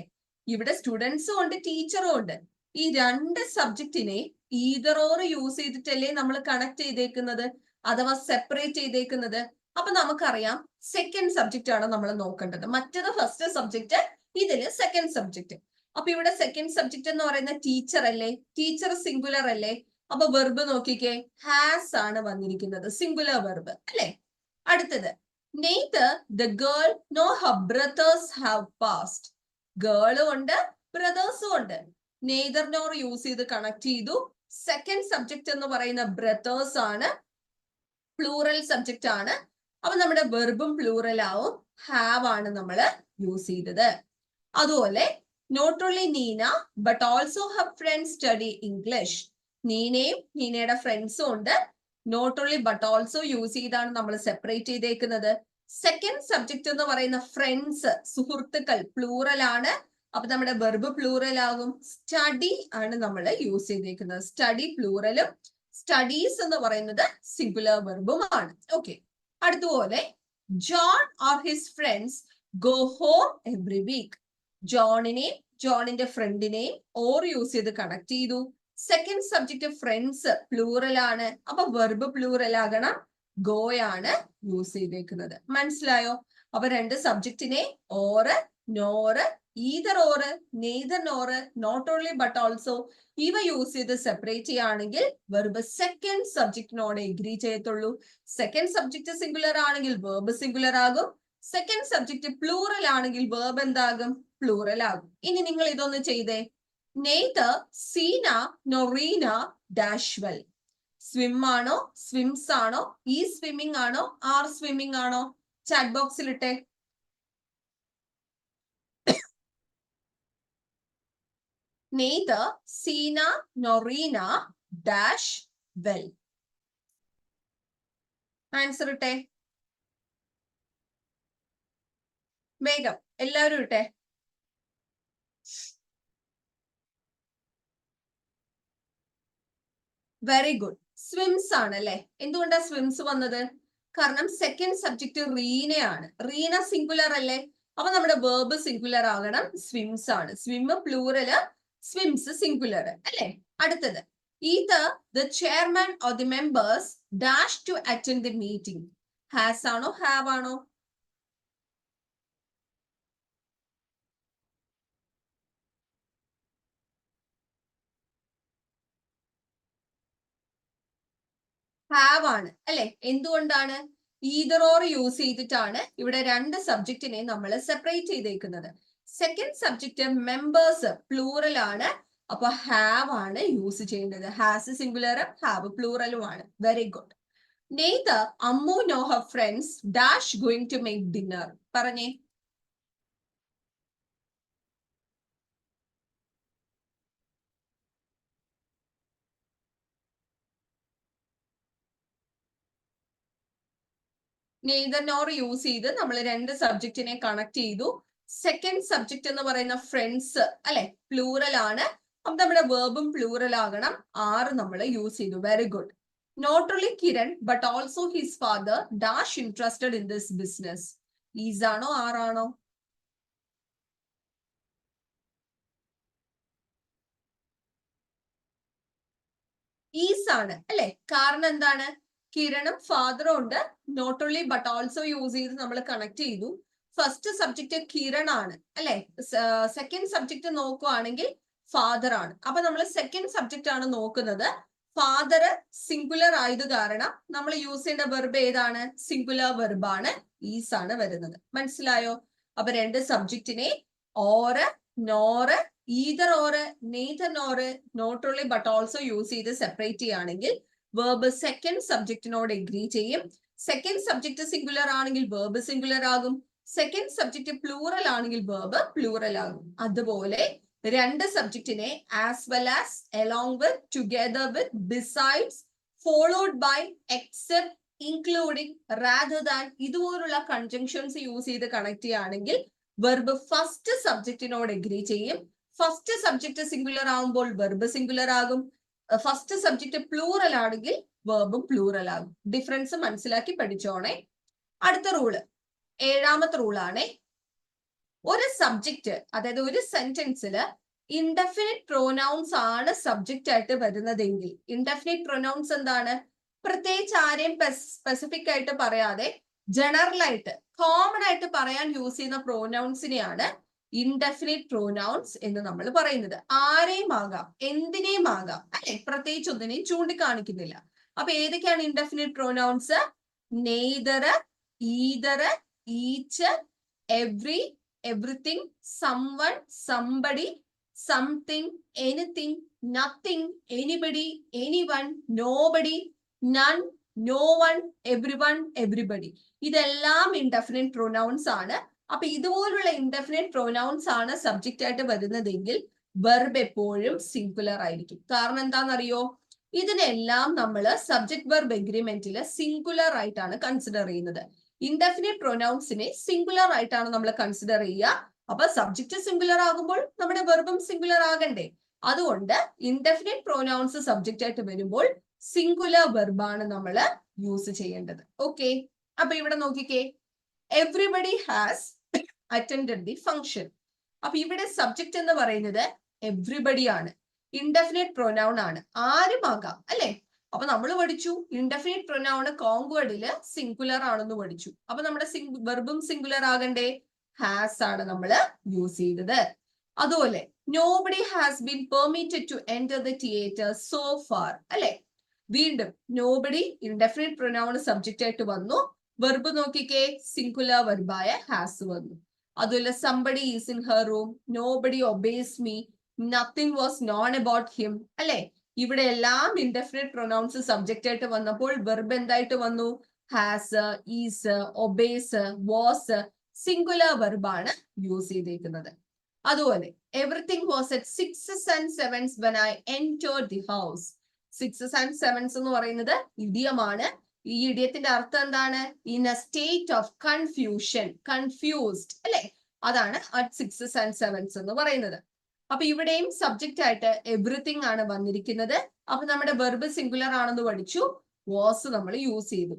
ഇവിടെ സ്റ്റുഡൻസും ഉണ്ട് ടീച്ചറും ഉണ്ട്. ഈ രണ്ട് സബ്ജക്റ്റിനെ either or യൂസ് ചെയ്തിട്ടല്ലേ നമ്മൾ കണക്ട് ചെയ്തേക്കുന്നത്, അഥവാ സെപ്പറേറ്റ് ചെയ്തേക്കുന്നത്. അപ്പൊ നമുക്കറിയാം സെക്കൻഡ് സബ്ജക്റ്റ് ആണ് നമ്മൾ നോക്കേണ്ടത്. മറ്റത് ഫസ്റ്റ് സബ്ജക്റ്റ്, ഇതില് സെക്കൻഡ് സബ്ജക്റ്റ്. അപ്പൊ ഇവിടെ സെക്കൻഡ് സബ്ജക്റ്റ് എന്ന് പറയുന്ന ടീച്ചർ അല്ലേ? ടീച്ചർ സിംഗുലർ അല്ലേ? അപ്പൊ വെർബ് നോക്കിക്കേ, ഹാസ് ആണ് വന്നിരിക്കുന്നത്, സിംഗുലർ വെർബ് അല്ലെ? അടുത്തത് neither the girl nor her brothers have passed. ഗേളും ഉണ്ട് ബ്രദേഴ്സും ഉണ്ട്. neither nor യൂസ് ചെയ്ത് കണക്ട് ചെയ്തു. സെക്കൻഡ് സബ്ജക്റ്റ് എന്ന് പറയുന്ന ബ്രദേഴ്സ് ആണ്, പ്ലൂറൽ സബ്ജക്റ്റ് ആണ്. അപ്പൊ നമ്മുടെ വെർബും പ്ലൂറൽ ആവും. ഹാവ് ആണ് നമ്മൾ യൂസ് ചെയ്തത്. അതുപോലെ not only Neena but also her friends study English. നീനയും നീനയുടെ ഫ്രണ്ട്സും ഉണ്ട്. Not only but also use ചെയ്താണ് നമ്മൾ സെപ്പറേറ്റ് ചെയ്തേക്കുന്നത്. സെക്കൻഡ് സബ്ജക്റ്റ് എന്ന് പറയുന്ന ഫ്രണ്ട്സ്, സുഹൃത്തുക്കൾ, പ്ലൂറൽ ആണ്. അപ്പൊ നമ്മുടെ വെർബ് പ്ലൂറൽ ആകും. സ്റ്റഡി ആണ് നമ്മൾ യൂസ് ചെയ്തേക്കുന്നത്. സ്റ്റഡി പ്ലൂറലും സ്റ്റഡീസ് എന്ന് പറയുന്നത് സിംഗുലർ വെർബുമാണ്. ഓക്കെ, അടുത്തുപോലെ John or his friends go home every week. ജോണിനെയും ജോണിന്റെ ഫ്രണ്ടിനെയും ഓർ യൂസ് ചെയ്ത് കണക്ട് ചെയ്തു. സെക്കൻഡ് സബ്ജക്റ്റ് ഫ്രണ്ട്സ് പ്ലൂറൽ ആണ്. അപ്പൊ വെർബ് പ്ലൂറൽ ആകണം. ഗോയാണ് യൂസ് ചെയ്തേക്കുന്നത്. മനസ്സിലായോ? അപ്പൊ രണ്ട് സബ്ജക്റ്റിനെ or, nor, either or, neither nor, not only but also ഇവ യൂസ് ചെയ്ത് സെപ്പറേറ്റ് ചെയ്യുകയാണെങ്കിൽ വെർബ് സെക്കൻഡ് സബ്ജക്റ്റിനോട് എഗ്രി ചെയ്യത്തുള്ളൂ. സെക്കൻഡ് സബ്ജക്റ്റ് സിംഗുലർ ആണെങ്കിൽ വെർബ് സിംഗുലർ ആകും. സെക്കൻഡ് സബ്ജക്റ്റ് പ്ലൂറൽ ആണെങ്കിൽ വെർബ് എന്താകും? പ്ലൂറൽ ആകും. ഇനി നിങ്ങൾ ഇതൊന്ന് ചെയ്തേ. neither Sina nor Reena dash well. Swim ആണോ, സ്വിംസ് ആണോ, ഈ സ്വിമ്മിങ് ആണോ, ആർ സ്വിമ്മിങ് ആണോ? ചാറ്റ് ബോക്സിൽ ഇട്ടെ. neither Sina nor Reena dash well. Answer ഇട്ടെ വേഗം, എല്ലാവരും ഇട്ടെ. Very good. സ്വിംസ് ആണ് അല്ലെ? എന്തുകൊണ്ടാ സ്വിംസ് വന്നത്? കാരണം സെക്കൻഡ് സബ്ജക്റ്റ് റീനയാണ്. റീന സിംഗുലർ അല്ലേ? അപ്പൊ നമ്മുടെ വേർബ് സിംഗുലർ ആകണം. സ്വിംസ് ആണ്. സ്വിം പ്ലൂറല്, സ്വിംസ് സിംഗുലർ അല്ലെ? അടുത്തത് either the chairman or the members dash to attend the meeting. has ആണോ have ആണോ? ഹാവ് ആണ് അല്ലെ? എന്തുകൊണ്ടാണ്? ഈതർ ഓർ യൂസ് ചെയ്തിട്ടാണ് ഇവിടെ രണ്ട് സബ്ജക്റ്റിനെ നമ്മൾ സെപ്പറേറ്റ് ചെയ്തേക്കുന്നത്. സെക്കൻഡ് സബ്ജക്റ്റ് മെമ്പേഴ്സ് പ്ലൂറൽ ആണ്. അപ്പൊ ഹാവ് ആണ് യൂസ് ചെയ്യേണ്ടത്. ഹാസ് സിംഗുലറും ഹാവ് പ്ലൂറലും ആണ്. Very good. Neither Ammu nor her friends dash going to make dinner. പറഞ്ഞേ. നെയ്തർ നോർ യൂസ് ചെയ്ത് നമ്മൾ രണ്ട് സബ്ജക്റ്റിനെ കണക്ട് ചെയ്തു. സെക്കൻഡ് സബ്ജക്റ്റ് എന്ന് പറയുന്ന ഫ്രണ്ട്സ് അല്ലെ, പ്ലൂറൽ ആണ്. അപ്പൊ നമ്മുടെ വേർബും പ്ലൂറൽ ആകണം. ആറ് നമ്മൾ യൂസ് ചെയ്തു. Very good. Not only Kiran but also his father dash interested in this business. Is ആണോ ആറാണോ? ഈസ് ആണ് അല്ലെ. കാരണം എന്താണ്? കിരണും ഫാദറും ഉണ്ട്. Not only but also use ചെയ്ത് നമ്മൾ കണക്ട് ചെയ്തു. ഫസ്റ്റ് സബ്ജക്റ്റ് കിരൺ ആണ് അല്ലെ. സെക്കൻഡ് സബ്ജക്റ്റ് നോക്കുവാണെങ്കിൽ ഫാദർ ആണ്. അപ്പൊ നമ്മൾ സെക്കൻഡ് സബ്ജക്റ്റ് ആണ് നോക്കുന്നത്. ഫാദർ സിംഗുലർ ആയത് കാരണം നമ്മൾ യൂസ് ചെയ്യേണ്ട വെർബ് ഏതാണ്? സിംഗുലർ വെർബാണ്. ഈസ് ആണ് വരുന്നത്. മനസ്സിലായോ? അപ്പൊ രണ്ട് സബ്ജക്റ്റിനെ or, nor, either or, neither nor, not only but also use ചെയ്ത് സെപ്പറേറ്റ് ചെയ്യുകയാണെങ്കിൽ വെർബ് സെക്കൻഡ് സബ്ജക്റ്റിനോട് എഗ്രി ചെയ്യും. സെക്കൻഡ് സബ്ജക്റ്റ് സിംഗുലർ ആണെങ്കിൽ വെർബ് സിംഗുലർ ആകും. സെക്കൻഡ് സബ്ജക്റ്റ് പ്ലൂറൽ ആണെങ്കിൽ വെർബ് പ്ലൂറൽ ആകും. അതുപോലെ രണ്ട് സബ്ജക്റ്റിനെ as well as, along with, together with, besides, followed by, except, including, rather than ഇതുപോലുള്ള കൺജങ്ഷൻസ് യൂസ് ചെയ്ത് കണക്ട് ചെയ്യുകയാണെങ്കിൽ വെർബ് ഫസ്റ്റ് സബ്ജക്റ്റിനോട് എഗ്രി ചെയ്യും. ഫസ്റ്റ് സബ്ജക്റ്റ് സിംഗുലർ ആകുമ്പോൾ വെർബ് സിംഗുലർ ആകും. ഫസ്റ്റ് സബ്ജക്റ്റ് പ്ലൂറൽ ആണെങ്കിൽ വെർബും പ്ലൂറൽ ആകും. ഡിഫറൻസ് മനസ്സിലാക്കി പഠിച്ചോണേ. അടുത്ത റൂള്, ഏഴാമത്തെ റൂളാണേ. ഒരു സബ്ജക്റ്റ്, അതായത് ഒരു സെന്റൻസിൽ ഇൻഡെഫിനിറ്റ് പ്രൊനൗൺസ് ആണ് സബ്ജക്റ്റ് ആയിട്ട് വരുന്നതെങ്കിൽ, ഇൻഡെഫിനിറ്റ് പ്രൊനൗൺസ് എന്താണ്? പ്രത്യേകിച്ച് ആരെയും സ്പെസിഫിക് ആയിട്ട് പറയാതെ ജനറൽ ആയിട്ട് കോമൺ ആയിട്ട് പറയാൻ യൂസ് ചെയ്യുന്ന പ്രൊനൗൺസിനെയാണ് ഇൻഡെഫിനിറ്റ് പ്രൊനൗൺസ് എന്ന് നമ്മൾ പറയുന്നത്. ആരെയും ആകാം, എന്തിനേയും ആകാം അല്ലെ. പ്രത്യേകിച്ച് ഒന്നിനെയും ചൂണ്ടിക്കാണിക്കുന്നില്ല. അപ്പൊ ഏതൊക്കെയാണ് indefinite pronouns? Neither, either, each, every, everything, someone, somebody, something, anything, nothing, anybody, anyone, nobody, none, no one, every one, everybody. ഇതെല്ലാം ഇൻഡെഫിനിറ്റ് പ്രൊനൗൺസ് ആണ്. അപ്പൊ ഇതുപോലുള്ള ഇൻഡെഫിനിറ്റ് പ്രൊനൗൺസ് ആണ് സബ്ജക്റ്റ് ആയിട്ട് വരുന്നതെങ്കിൽ വെർബ് എപ്പോഴും സിംഗുലർ ആയിരിക്കും. കാരണം എന്താണെന്നറിയോ? ഇതിനെല്ലാം നമ്മൾ സബ്ജക്ട് വെർബ് എഗ്രിമെന്റിൽ സിംഗുലർ ആയിട്ടാണ് കൺസിഡർ ചെയ്യുന്നത്. ഇൻഡെഫിനിറ്റ് പ്രൊനൗൺസിനെ സിംഗുലർ ആയിട്ടാണ് നമ്മൾ കൺസിഡർ ചെയ്യുക. അപ്പൊ സബ്ജക്റ്റ് സിംഗുലർ ആകുമ്പോൾ നമ്മുടെ വെർബും സിംഗുലർ ആകണ്ടേ? അതുകൊണ്ട് ഇൻഡെഫിനിറ്റ് പ്രൊനൗൺസ് സബ്ജക്റ്റ് ആയിട്ട് വരുമ്പോൾ സിംഗുലർ വെർബാണ് നമ്മൾ യൂസ് ചെയ്യേണ്ടത്. ഓക്കെ, അപ്പൊ ഇവിടെ നോക്കിക്കേ, everybody has attended the function. അപ്പൊ ഇവിടെ സബ്ജക്റ്റ് എന്ന് പറയുന്നത് എവ്രിബഡി ആണ്. ഇൻഡെഫിനിറ്റ് പ്രൊനൗൺ ആണ്, ആരും ആകാം അല്ലെ. അപ്പൊ നമ്മൾ പഠിച്ചു ഇൻഡെഫിനിറ്റ് പ്രൊനൗൺ കോൺവേർഡില് സിംഗുലർ ആണെന്ന് പഠിച്ചു. അപ്പൊ നമ്മുടെ വെർബും സിംഗുലർ ആകണ്ടേ? ഹാസ് ആണ് നമ്മൾ യൂസ് ചെയ്തത്. അതുപോലെ nobody has been permitted to enter the theatre so far അല്ലെ. വീണ്ടും നോബഡി ഇൻഡെഫിനിറ്റ് പ്രൊനൗൺ സബ്ജക്റ്റ് ആയിട്ട് വന്നു. വെർബ് നോക്കിക്കേ, സിംഗുലർ വെർബായ ഹാസ് വന്നു. അതുപോലെ somebody is in her room, nobody obeys me, nothing was known about him അല്ലെ. ഇവിടെ എല്ലാം ഇൻഡെഫിനിറ്റ് പ്രൊനൗൺസ് സബ്ജക്റ്റ് ആയിട്ട് വന്നപ്പോൾ വെർബ് എന്തായിട്ട് വന്നു? Has, is, obeys, was, singular വെർബാണ് യൂസ് ചെയ്തിരിക്കുന്നത്. അതുപോലെ everything was at 6s and 7s when I entered the house. 6s and 7s എന്ന് പറയുന്നത് ഇഡിയമാണ്. ഈ ഇഡിയത്തിന്റെ അർത്ഥം എന്താണ്? In A state of confusion, confused അല്ലെ. അതാണ് അറ്റ് 6s and 7s എന്ന് പറയുന്നത്. അപ്പൊ ഇവിടെയും സബ്ജക്റ്റ് ആയിട്ട് എവറിത്തിങ് ആണ് വന്നിരിക്കുന്നത്. അപ്പൊ നമ്മുടെ വെർബ് സിംഗുലർ ആണെന്ന് പഠിച്ചു, വാസ് നമ്മൾ യൂസ് ചെയ്തു.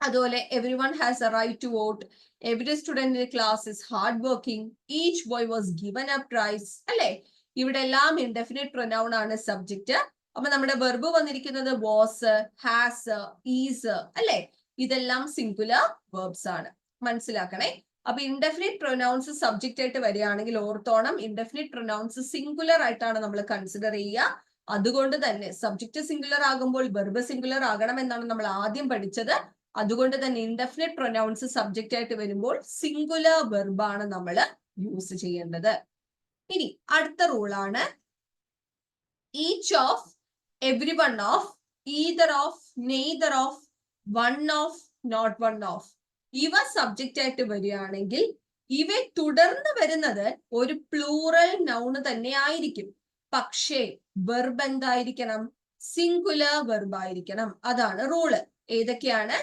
അതുപോലെ every one has a right to vote, every student in class is hard working, each boy was given a prize അല്ലെ. ഇവിടെ എല്ലാം ഇൻഡെഫിനിറ്റ് പ്രൊനൗൺ ആണ് സബ്ജക്റ്റ്. അപ്പൊ നമ്മുടെ വെർബ് വന്നിരിക്കുന്നത് വാസ്, ഹാസ്, ഈസ് അല്ലെ. ഇതെല്ലാം സിംഗുലർ വെർബ്സ് ആണ്, മനസ്സിലാക്കണേ. അപ്പൊ ഇൻഡെഫിനിറ്റ് പ്രൊനൗൺസ് സബ്ജക്റ്റ് ആയിട്ട് വരികയാണെങ്കിൽ ഓർത്തോണം, ഇൻഡെഫിനിറ്റ് പ്രൊനൗൺസ് സിംഗുലർ ആയിട്ടാണ് നമ്മൾ കൺസിഡർ ചെയ്യുക. അതുകൊണ്ട് തന്നെ സബ്ജക്റ്റ് സിംഗുലർ ആകുമ്പോൾ വെർബ് സിംഗുലർ ആകണം എന്നാണ് നമ്മൾ ആദ്യം പഠിച്ചത്. അതുകൊണ്ട് തന്നെ ഇൻഡെഫിനിറ്റ് പ്രൊനൗൺസ് സബ്ജക്റ്റ് ആയിട്ട് വരുമ്പോൾ സിംഗുലർ വെർബാണ് നമ്മൾ യൂസ് ചെയ്യേണ്ടത്. ഇനി അടുത്ത റൂളാണ് each of, every one of, either of, neither of, one of, not one of. ഇവ സബ്ജക്റ്റ് ആയിട്ട് വരികയാണെങ്കിൽ ഇവയെ തുടർന്ന് വരുന്നത് ഒരു പ്ലൂറൽ നൗണ് തന്നെ ആയിരിക്കും. പക്ഷേ വെർബ് എന്തായിരിക്കണം? സിംഗുലർ വെർബ് ആയിരിക്കണം. അതാണ് റൂള്. ഏതൊക്കെയാണ്?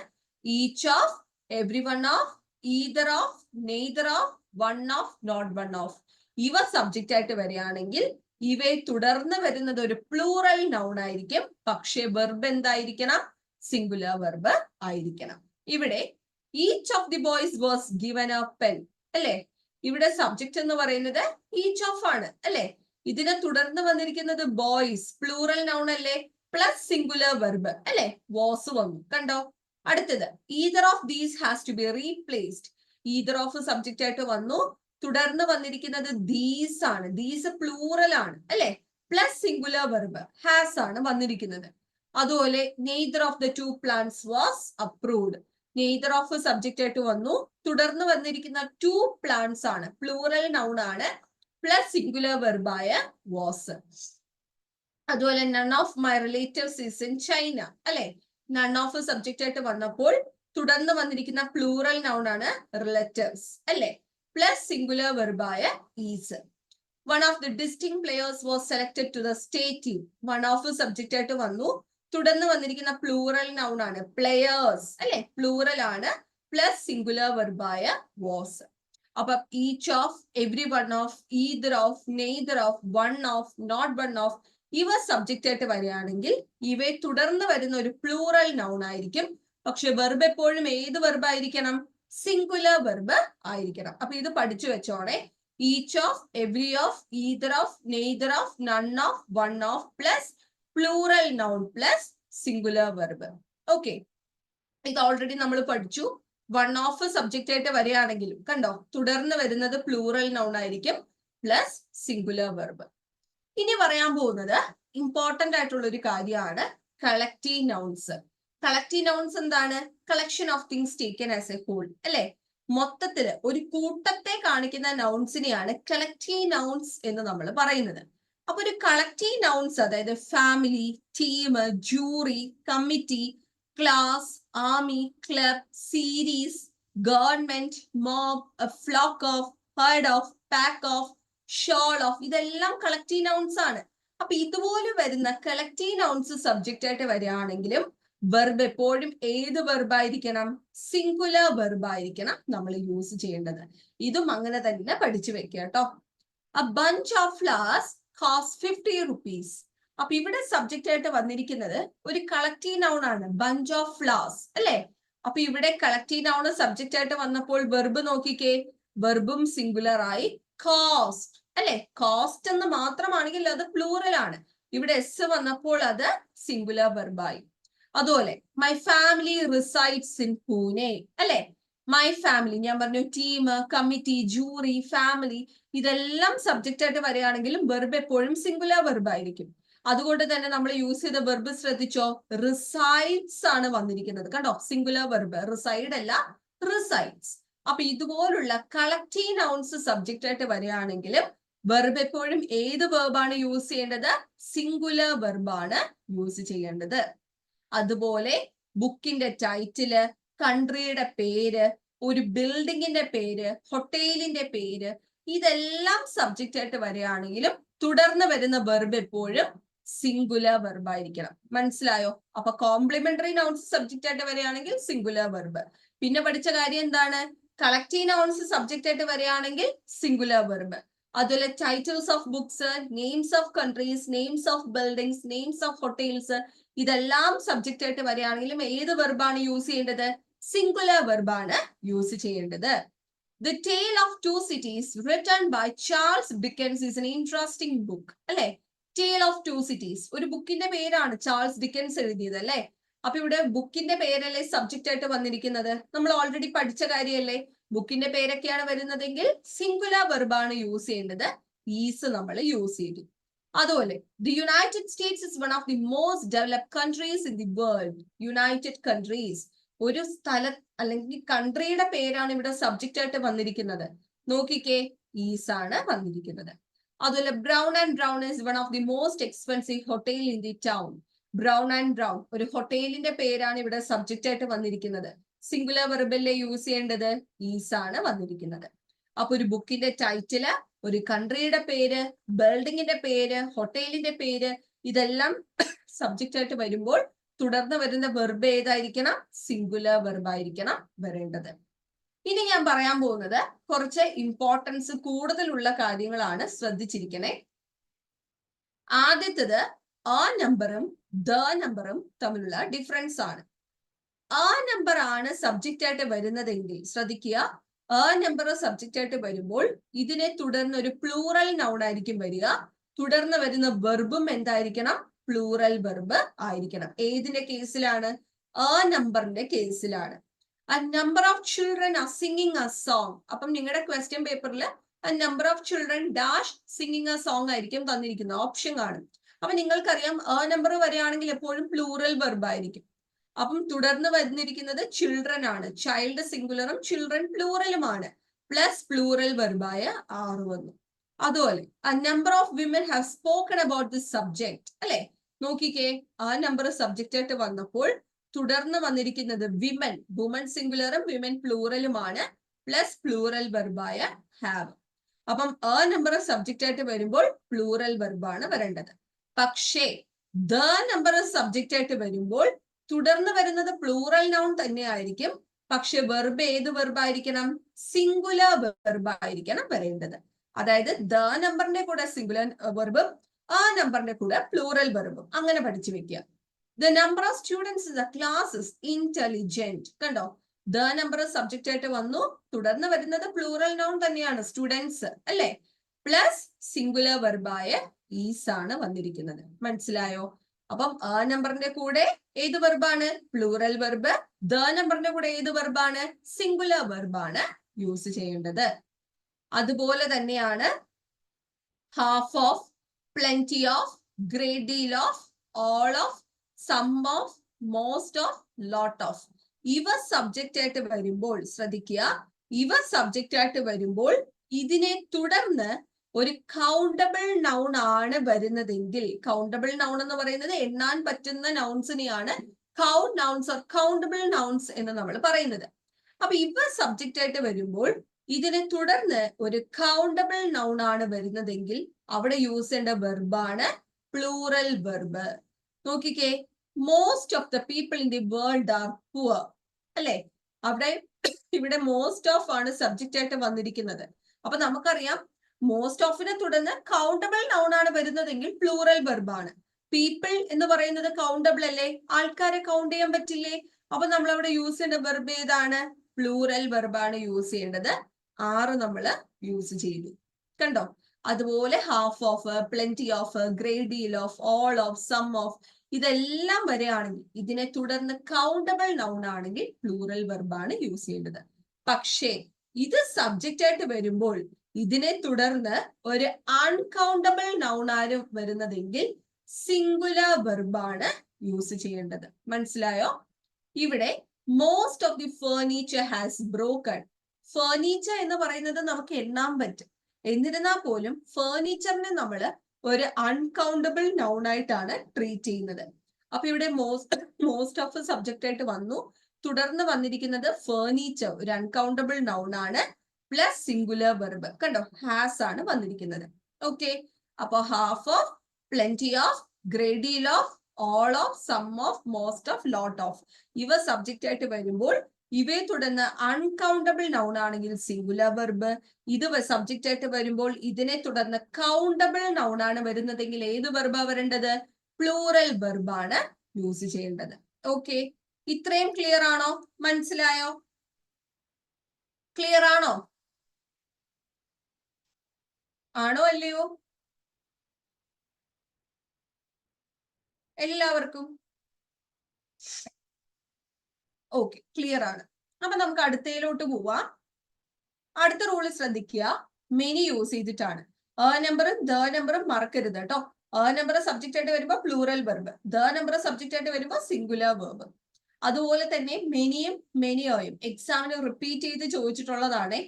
Each of, every one of, either of, neither of, one of, not one of. ഇവ സബ്ജക്റ്റ് ആയിട്ട് വരികയാണെങ്കിൽ ഇവയെ തുടർന്ന് വരുന്നത് ഒരു പ്ലൂറൽ നൗൺ ആയിരിക്കും. പക്ഷേ വെർബ് എന്തായിരിക്കണം? സിംഗുലർ വെർബ് ആയിരിക്കണം. ഇവിടെ each of the boys was given A pen, അല്ലെ? ഇവിടെ സബ്ജക്റ്റ് എന്ന് പറയുന്നത് ഈച്ച് ഓഫ് ആണ്, അല്ലെ? ഇതിനെ തുടർന്ന് വന്നിരിക്കുന്നത് ബോയ്സ്, പ്ലൂറൽ നൗൺ അല്ലേ? പ്ലസ് സിംഗുലർ വെർബ്, അല്ലെ? വാസ് വന്നു. കണ്ടോ? അടുത്തത് either of these has to be replaced. Either of subject ആയിട്ട് വന്നു. തുടർന്ന് വന്നിരിക്കുന്നത് ദീസ് ആണ്. ദീസ് പ്ലൂറൽ ആണ്, അല്ലെ? പ്ലസ് സിംഗുലർ വെർബ് ഹാസ് ആണ് വന്നിരിക്കുന്നത്. അതുപോലെ neither of the two plants was approved. Neither of subject ആയിട്ട് വന്നു. തുടർന്ന് വന്നിരിക്കുന്ന ടു പ്ലാന്റ്സ് ആണ്, പ്ലൂറൽ നൗൺ ആണ്, പ്ലസ് സിംഗുലർ വെർബായ വാസ്. അതുപോലെ none of my relatives is in China, അല്ലെ? നൺ ഓഫ് സബ്ജക്റ്റ് ആയിട്ട് വന്നപ്പോൾ തുടർന്ന് വന്നിരിക്കുന്ന പ്ലൂറൽ നൗൺ ആണ് റിലേറ്റീവ്സ്, അല്ലെ? പ്ലസ് സിംഗുലർ വെർബായ is. One of the distinguished players was selected to the state team. One of subject ആയിട്ട് വന്നു. തുടർന്ന് വന്നിരിക്കുന്ന പ്ലൂറൽ നൗൺ ആണ് പ്ലേയേഴ്സ്, അല്ലെ? പ്ലൂറൽ ആണ്, പ്ലസ് സിംഗുലർ വെർബായ വാസ്. അപ്പൊ each of, every one of, either of, neither of, one of, not one of ഇവ സബ്ജക്റ്റ് ആയിട്ട് വരികയാണെങ്കിൽ ഇവയെ തുടർന്ന് വരുന്ന ഒരു പ്ലൂറൽ നൗൺ ആയിരിക്കും. പക്ഷെ വെർബ് എപ്പോഴും ഏത് വെർബ് ആയിരിക്കണം? സിംഗുലർ വെർബ് ആയിരിക്കണം. അപ്പൊ ഇത് പഠിച്ചു വെച്ചോണേ. Each of, every of, either of, neither of, none of, one of plus plural noun plus singular verb. Okay, ഇത് ഓൾറെഡി നമ്മൾ പഠിച്ചു. വൺ ഓഫ് സബ്ജക്റ്റ് ആയിട്ട് വരികയാണെങ്കിലും കണ്ടോ, തുടർന്ന് വരുന്നത് പ്ലൂറൽ നൗൺ ആയിരിക്കും, പ്ലസ് സിംഗുലർ വെർബ്. ഇനി പറയാൻ പോകുന്നത് ഇമ്പോർട്ടന്റ് ആയിട്ടുള്ള ഒരു കാര്യമാണ് കളക്റ്റീവ് നൗൺസ്. കളക്റ്റീവ് നൗൺസ് എന്താണ്? Collection of things taken as a whole, അല്ലെ? മൊത്തത്തില് ഒരു കൂട്ടത്തെ കാണിക്കുന്ന നൗൺസിനെയാണ് കളക്റ്റീവ് നൗൺസ് എന്ന് നമ്മൾ പറയുന്നത്. അപ്പൊ ഒരു കളക്റ്റീവ് നൗൺസ്, അതായത് family, team, jury, committee, class, army, club, series, government, mob, flock of, herd of, pack of, shoal of, ഇതെല്ലാം കളക്റ്റീവ് നൗൺസ് ആണ്. അപ്പൊ ഇതുപോലെ വരുന്ന കളക്റ്റീവ് നൗൺസ് സബ്ജക്റ്റ് ആയിട്ട് വരികയാണെങ്കിലും വെർബ് എപ്പോഴും ഏത് വെർബ് ആയിരിക്കണം? സിംഗുലർ വെർബ് ആയിരിക്കണം നമ്മൾ യൂസ് ചെയ്യേണ്ടത്. ഇതും അങ്ങനെ തന്നെ പഠിച്ചു വെക്കുക കേട്ടോ. A bunch of flowers cost 50 rupees. അപ്പൊ ഇവിടെ സബ്ജക്റ്റ് ആയിട്ട് വന്നിരിക്കുന്നത് ഒരു കളക്റ്റീവ് നൗൺ ആണ്, ബഞ്ച് ഓഫ് ഫ്ലവേഴ്സ്, അല്ലെ? അപ്പൊ ഇവിടെ കളക്റ്റീവ് നൗൺ സബ്ജക്റ്റ് ആയിട്ട് വന്നപ്പോൾ വെർബ് നോക്കിക്കേ, വെർബും സിംഗുലർ ആയി. കോസ്റ്റ്, അല്ലെ? കോസ്റ്റ് എന്ന് മാത്രമാണെങ്കിൽ അത് പ്ലൂറൽ ആണ്. ഇവിടെ എസ് വന്നപ്പോൾ അത് സിംഗുലർ വെർബായി. അതുപോലെ my family resides in Pune, അല്ലെ? മൈ ഫാമിലി, ഞാൻ പറഞ്ഞു ടീം, കമ്മിറ്റി, ജൂറി, ഫാമിലി ഇതെല്ലാം സബ്ജക്റ്റ് ആയിട്ട് വരികയാണെങ്കിലും വെർബ് എപ്പോഴും സിംഗുലർ വെർബ് ആയിരിക്കും. അതുകൊണ്ട് തന്നെ നമ്മൾ യൂസ് ചെയ്ത വെർബ് ശ്രദ്ധിച്ചോ, റിസൈഡ്സ് ആണ് വന്നിരിക്കുന്നത്. കണ്ടോ, സിംഗുലർ വെർബ്, റിസൈഡ് അല്ല, റിസൈഡ്സ്. അപ്പൊ ഇതുപോലുള്ള കളക്റ്റീവ് നൗൺസ് സബ്ജക്റ്റ് ആയിട്ട് വരികയാണെങ്കിലും വെർബ് എപ്പോഴും ഏത് വെർബാണ് യൂസ് ചെയ്യേണ്ടത്? സിംഗുലർ വെർബാണ് യൂസ് ചെയ്യേണ്ടത്. അതുപോലെ ബുക്കിന്റെ ടൈറ്റില്, കൺട്രിയുടെ പേര്, ഒരു ബിൽഡിങ്ങിന്റെ പേര്, ഹോട്ടലിന്റെ പേര്, ഇതെല്ലാം സബ്ജക്റ്റ് ആയിട്ട് വരികയാണെങ്കിലും തുടർന്ന് വരുന്ന വെർബ് എപ്പോഴും സിംഗുലർ വെർബ് ആയിരിക്കണം. മനസ്സിലായോ? അപ്പൊ കോംപ്ലിമെന്ററി നൗൺസ് സബ്ജക്റ്റ് ആയിട്ട് വരികയാണെങ്കിൽ സിംഗുലർ വെർബ്. പിന്നെ പഠിച്ച കാര്യം എന്താണ്? കളക്റ്റീവ് നൗൺസ് സബ്ജക്റ്റ് ആയിട്ട് വരികയാണെങ്കിൽ സിംഗുലർ വെർബ്. അതുപോലെ titles of books, names of countries, names of buildings, names of hotels ഇതെല്ലാം സബ്ജക്റ്റ് ആയിട്ട് വരികയാണെങ്കിലും ഏത് വെർബാണ് യൂസ് ചെയ്യേണ്ടത്? സിംഗുലർ വെർബാണ് യൂസ് ചെയ്യേണ്ടത്. The Tale of Two Cities written by Charles Dickens is an interesting book, അല്ലെ? Tale of Two Cities ഒരു ബുക്കിന്റെ പേരാണ്, ചാൾസ് ഡിക്കൻസ് എഴുതിയത്, അല്ലെ? അപ്പൊ ഇവിടെ ബുക്കിന്റെ പേരല്ലേ സബ്ജക്റ്റ് ആയിട്ട് വന്നിരിക്കുന്നത്? നമ്മൾ ഓൾറെഡി പഠിച്ച കാര്യമല്ലേ? ബുക്കിന്റെ പേരൊക്കെയാണ് വരുന്നതെങ്കിൽ സിംഗുലർ വെർബാണ് യൂസ് ചെയ്യേണ്ടത്, ഈസ് നമ്മൾ യൂസ് ചെയ്തു. അതുപോലെ the United States is one of the most developed countries in the world. United countries ഒരു സ്ഥല അല്ലെങ്കിൽ കൺട്രിയുടെ പേരാണ് ഇവിടെ സബ്ജക്റ്റ് ആയിട്ട് വന്നിരിക്കുന്നത്. നോക്കിക്കേ, ഈസ് ആണ് വന്നിരിക്കുന്നത്. അതുപോലെ brown and brown is one of the most expensive hotel in the town. Brown and brown ഒരു ഹോട്ടലിന്റെ പേരാണ് ഇവിടെ സബ്ജക്റ്റ് ആയിട്ട് വന്നിരിക്കുന്നത്. സിംഗുലർ വെർബല്ലേ യൂസ് ചെയ്യേണ്ടത്? ഈസ് ആണ് വന്നിരിക്കുന്നത്. അപ്പൊ ഒരു ബുക്കിന്റെ ടൈറ്റില്, ഒരു കൺട്രിയുടെ പേര്, ബിൽഡിങ്ങിന്റെ പേര്, ഹോട്ടലിന്റെ പേര്, ഇതെല്ലാം സബ്ജക്റ്റ് ആയിട്ട് വരുമ്പോൾ തുടർന്ന് വരുന്ന വെർബ് ഏതായിരിക്കണം? സിംഗുലർ വെർബ് ആയിരിക്കണം വരേണ്ടത്. ഇനി ഞാൻ പറയാൻ പോകുന്നത് കുറച്ച് ഇമ്പോർട്ടൻസ് കൂടുതലുള്ള കാര്യങ്ങളാണ്, ശ്രദ്ധിച്ചിരിക്കണേ. ആദ്യത്തത് ആ നമ്പറും ദ നമ്പറും തമ്മിലുള്ള ഡിഫറൻസ് ആണ്. ആ നമ്പർ ആണ് സബ്ജക്റ്റ് ആയിട്ട് വരുന്നതെങ്കിൽ ശ്രദ്ധിക്കുക, ആ നമ്പർ സബ്ജക്റ്റ് ആയിട്ട് വരുമ്പോൾ ഇതിനെ തുടർന്ന് ഒരു പ്ലൂറൽ നൗൺ ആയിരിക്കും വരിക. തുടർന്ന് വരുന്ന വെർബും എന്തായിരിക്കണം? പ്ലൂറൽ വെർബ് ആയിരിക്കണം. ഏതിന്റെ കേസിലാണ്? ആ നമ്പറിന്റെ കേസിലാണ്. A number of children are singing a song. അപ്പം നിങ്ങളുടെ ക്വസ്റ്റ്യൻ പേപ്പറിൽ a number of children dash singing a song ആയിരിക്കും തന്നിരിക്കുന്നത്, ഓപ്ഷൻ കാണും. അപ്പൊ നിങ്ങൾക്കറിയാം ആ നമ്പർ വരികയാണെങ്കിൽ എപ്പോഴും പ്ലൂറൽ വെർബ് ആയിരിക്കും. അപ്പം തുടർന്ന് വന്നിരിക്കുന്നത് ചിൽഡ്രൻ ആണ്. ചൈൽഡ് സിംഗുലറും ചിൽഡ്രൻ പ്ലൂറലുമാണ്. പ്ലസ് പ്ലൂറൽ വെർബായ ആറ് വന്നു. അതുപോലെ a number of women have spoken about this subject. അല്ലെ, നോക്കിക്കേ, ആ നമ്പർ സബ്ജക്റ്റ് ആയിട്ട് വന്നപ്പോൾ തുടർന്ന് വന്നിരിക്കുന്നത് വിമൻ, വുമൻ സിംഗുലറും വിമൻ പ്ലൂറലുമാണ്. പ്ലസ് പ്ലൂറൽ വെർബായ ഹാവ്. അപ്പം ആ നമ്പർ സബ്ജക്റ്റ് ആയിട്ട് വരുമ്പോൾ പ്ലൂറൽ വെർബാണ് വരേണ്ടത്. പക്ഷേ ദ നമ്പർ സബ്ജക്റ്റ് ആയിട്ട് വരുമ്പോൾ തുടർന്ന് വരുന്നത് പ്ലൂറൽ നൗൺ തന്നെ ആയിരിക്കും. പക്ഷെ വെർബ് ഏത് വെർബ് ആയിരിക്കണം? സിംഗുലർ വെർബ് ആയിരിക്കണം വരേണ്ടത്. അതായത് ദ നമ്പറിന്റെ കൂടെ സിംഗുലർ വെർബും ആ നമ്പറിന്റെ കൂടെ പ്ലൂറൽ വെർബും അങ്ങനെ പഠിച്ചു വെക്കുക. The number of students in the class is intelligent. കണ്ടോ, ദ നമ്പർ സബ്ജക്റ്റ് ആയിട്ട് വന്നു, തുടർന്ന് വരുന്നത് പ്ലൂറൽ നൗൺ തന്നെയാണ്, സ്റ്റുഡൻസ് അല്ലെ. പ്ലസ് സിംഗുലർ വെർബായ ഈസ് ആണ് വന്നിരിക്കുന്നത്. മനസ്സിലായോ? അപ്പം ആ നമ്പറിന്റെ കൂടെ ഏത് വെർബാണ്? Plural verb. ദ നമ്പറിന്റെ കൂടെ ഏത് വെർബാണ്? സിംഗുലർ വെർബാണ് യൂസ് ചെയ്യേണ്ടത്. അതുപോലെ തന്നെയാണ് half of, plenty of, great deal of, all of, some of, most of, lot of. ഇവ സബ്ജക്റ്റ് ആയിട്ട് വരുമ്പോൾ ശ്രദ്ധിക്കുക, ഇവ സബ്ജക്റ്റ് ആയിട്ട് വരുമ്പോൾ ഇതിനെ തുടർന്ന് ഒരു കൗണ്ടബിൾ നൗൺ ആണ് വരുന്നതെങ്കിൽ, കൗണ്ടബിൾ നൗൺ എന്ന് പറയുന്നത് എണ്ണാൻ പറ്റുന്ന നൗൺസിനെയാണ് count nouns or countable nouns എന്ന് നമ്മൾ പറയുന്നത്. അപ്പൊ ഇവ സബ്ജക്റ്റ് ആയിട്ട് വരുമ്പോൾ ഇതിനെ തുടർന്ന് ഒരു കൗണ്ടബിൾ നൗൺ ആണ് വരുന്നതെങ്കിൽ അവിടെ യൂസ് ചെയ്യേണ്ട വെർബാണ് പ്ലൂറൽ വെർബ്. നോക്കിക്കേ, most of the people in the world are poor അല്ലെ. അവിടെ ഇവിടെ മോസ്റ്റ് ഓഫ് ആണ് സബ്ജക്റ്റ് ആയിട്ട് വന്നിരിക്കുന്നത്. അപ്പൊ നമുക്കറിയാം മോസ്റ്റ് ഓഫിനെ തുടർന്ന് കൗണ്ടബിൾ നൗൺ ആണ് വരുന്നതെങ്കിൽ പ്ലൂറൽ വെർബാണ്. പീപ്പിൾ എന്ന് പറയുന്നത് കൗണ്ടബിൾ അല്ലേ, ആൾക്കാരെ കൗണ്ട് ചെയ്യാൻ പറ്റില്ലേ. അപ്പൊ നമ്മൾ അവിടെ യൂസ് ചെയ്യേണ്ട വെർബ് ഏതാണ്? പ്ലൂറൽ വെർബാണ് യൂസ് ചെയ്യേണ്ടത്. 6 നമ്മൾ യൂസ് ചെയ്തു. കണ്ടോ? അതുപോലെ half of, plenty of, great deal of, all of, some of, ഇതെല്ലാം വരെയാണെങ്കിൽ ഇതിനെ തുടർന്ന് കൗണ്ടബിൾ നൗൺ ആണെങ്കിൽ പ്ലൂറൽ വെർബാണ് യൂസ് ചെയ്യേണ്ടത്. പക്ഷേ ഇത് സബ്ജക്റ്റ് ആയിട്ട് വരുമ്പോൾ ഇതിനെ തുടർന്ന് ഒരു അൺകൗണ്ടബിൾ നൗൺ ആണ് വരുന്നതെങ്കിൽ സിംഗുലർ വെർബാണ് യൂസ് ചെയ്യേണ്ടത്. മനസ്സിലായോ? ഇവിടെ most of the furniture has broken. Furniture എന്ന് പറയുന്നത് നമുക്ക് എണ്ണാൻ പറ്റും. എന്നിരുന്നാൽ പോലും ഫർണിച്ചറിനെ നമ്മൾ ഒരു അൺകൗണ്ടബിൾ നൗൺ ആയിട്ടാണ് ട്രീറ്റ് ചെയ്യുന്നത്. അപ്പൊ ഇവിടെ മോസ്റ്റ് ഓഫ് സബ്ജക്റ്റ് ആയിട്ട് വന്നു, തുടർന്ന് വന്നിരിക്കുന്നത് ഫർണിച്ചർ ഒരു അൺകൗണ്ടബിൾ നൗൺ ആണ്. Plus singular verb. കണ്ടോ, ഹാസ് ആണ് വന്നിരിക്കുന്നത്. ഓക്കെ, അപ്പൊ half of, plenty of, great deal of, all of, some of, most of, lot of, ഇവ സബ്ജക്റ്റ് ആയിട്ട് വരുമ്പോൾ ഇവയെ തുടർന്ന് അൺകൗണ്ടബിൾ നൗൺ ആണെങ്കിൽ സിംഗുലർ വെർബ്. ഇത് സബ്ജക്റ്റ് ആയിട്ട് വരുമ്പോൾ ഇതിനെ തുടർന്ന് കൗണ്ടബിൾ നൗൺ ആണ് വരുന്നതെങ്കിൽ ഏത് വെർബാ വരേണ്ടത്? പ്ലൂറൽ വെർബാണ് യൂസ് ചെയ്യേണ്ടത്. ഓക്കെ, ഇത്രയും ക്ലിയർ ആണോ? മനസ്സിലായോ? ക്ലിയർ ആണോ? ആണോ അല്ലയോ എല്ലാവർക്കും? ഓക്കെ, ക്ലിയർ ആണ്. അപ്പൊ നമുക്ക് അടുത്തയിലോട്ട് പോവാം. അടുത്ത റൂള് ശ്രദ്ധിക്കുക, മെനി യൂസ് ചെയ്തിട്ടാണ്. ആ നമ്പറും ദ നമ്പറും മറക്കരുത് കേട്ടോ. ആ നമ്പർ സബ്ജക്റ്റ് ആയിട്ട് വരുമ്പോൾ plural verb, the number subject ആയിട്ട് വരുമ്പോൾ സിംഗുലർ വെർബ്. അതുപോലെ തന്നെ മെനിയും മെനിയോയും എക്സാമിന് റിപ്പീറ്റ് ചെയ്ത് ചോദിച്ചിട്ടുള്ളതാണ്.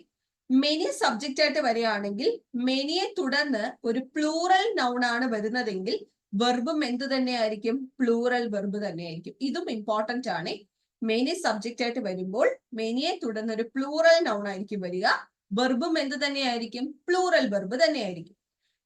മെനി സബ്ജക്റ്റ് ആയിട്ട് വരികയാണെങ്കിൽ മെനിയെ തുടർന്ന് ഒരു പ്ലൂറൽ നൗൺ ആണ് വരുന്നതെങ്കിൽ വെർബും എന്ത് തന്നെയായിരിക്കും? പ്ലൂറൽ വെർബ് തന്നെയായിരിക്കും. ഇതും ഇമ്പോർട്ടന്റ് ആണ്. മെനി സബ്ജക്റ്റ് ആയിട്ട് വരുമ്പോൾ മെനിയെ തുടർന്ന് ഒരു പ്ലൂറൽ നൗൺ ആയിരിക്കും വരിക. വെർബും എന്ത് തന്നെയായിരിക്കും? പ്ലൂറൽ വെർബ് തന്നെയായിരിക്കും.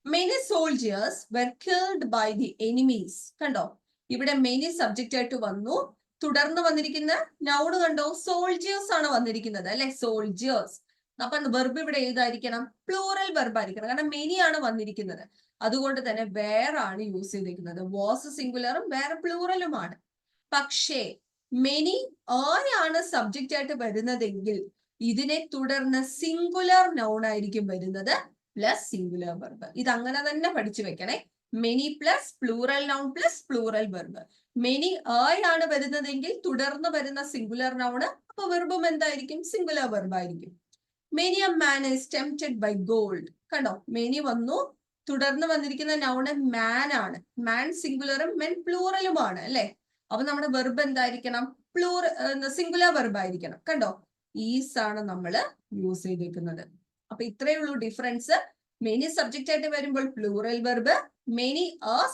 Many soldiers were killed by the enemies. കണ്ടോ, ഇവിടെ മെനി സബ്ജക്റ്റ് ആയിട്ട് വന്നു, തുടർന്ന് വന്നിരിക്കുന്ന നൗൺ കണ്ടോ, സോൾജിയേഴ്സ് ആണ് വന്നിരിക്കുന്നത് അല്ലെ, സോൾജിയേഴ്സ്. അപ്പൊ വെർബ് ഇവിടെ ഏതായിരിക്കണം? പ്ലൂറൽ വെർബ് ആയിരിക്കണം, കാരണം മെനി ആണ് വന്നിരിക്കുന്നത്. അതുകൊണ്ട് തന്നെ വേർ ആണ് യൂസ് ചെയ്തിരിക്കുന്നത്. വാസ് സിംഗുലറും വേറെ പ്ലൂറലുമാണ്. പക്ഷേ മെനി ആണ് സബ്ജക്റ്റ് ആയിട്ട് വരുന്നതെങ്കിൽ ഇതിനെ തുടർന്ന് സിംഗുലർ നൗൺ ആയിരിക്കും വരുന്നത്, പ്ലസ് സിംഗുലർ വെർബ്. ഇത് അങ്ങനെ തന്നെ പഠിച്ചു വെക്കണേ. Many plus plural noun plus plural verb. Many ആണ് വരുന്നതെങ്കിൽ തുടർന്ന് വരുന്ന സിംഗുലർ നൗണ്, അപ്പൊ വെർബും എന്തായിരിക്കും? സിംഗുലർ വെർബ് ആയിരിക്കും. Many a man is tempted by gold. കണ്ടോ, മെനി വന്നു, തുടർന്ന് വന്നിരിക്കുന്ന നൗണ് മാൻ ആണ്. മാൻ സിംഗുലറും മെൻ പ്ലൂറലുമാണ് അല്ലെ. അപ്പൊ നമ്മുടെ വെർബ് എന്തായിരിക്കണം? സിംഗുലർ വെർബ് ആയിരിക്കണം. കണ്ടോ, ഈസ് ആണ് നമ്മൾ യൂസ് ചെയ്തിരിക്കുന്നത്. അപ്പൊ ഇത്രയേ ഉള്ളൂ ഡിഫറൻസ്. മെനി സബ്ജക്റ്റ് ആയിട്ട് വരുമ്പോൾ പ്ലൂറൽ വെർബ്, മെനി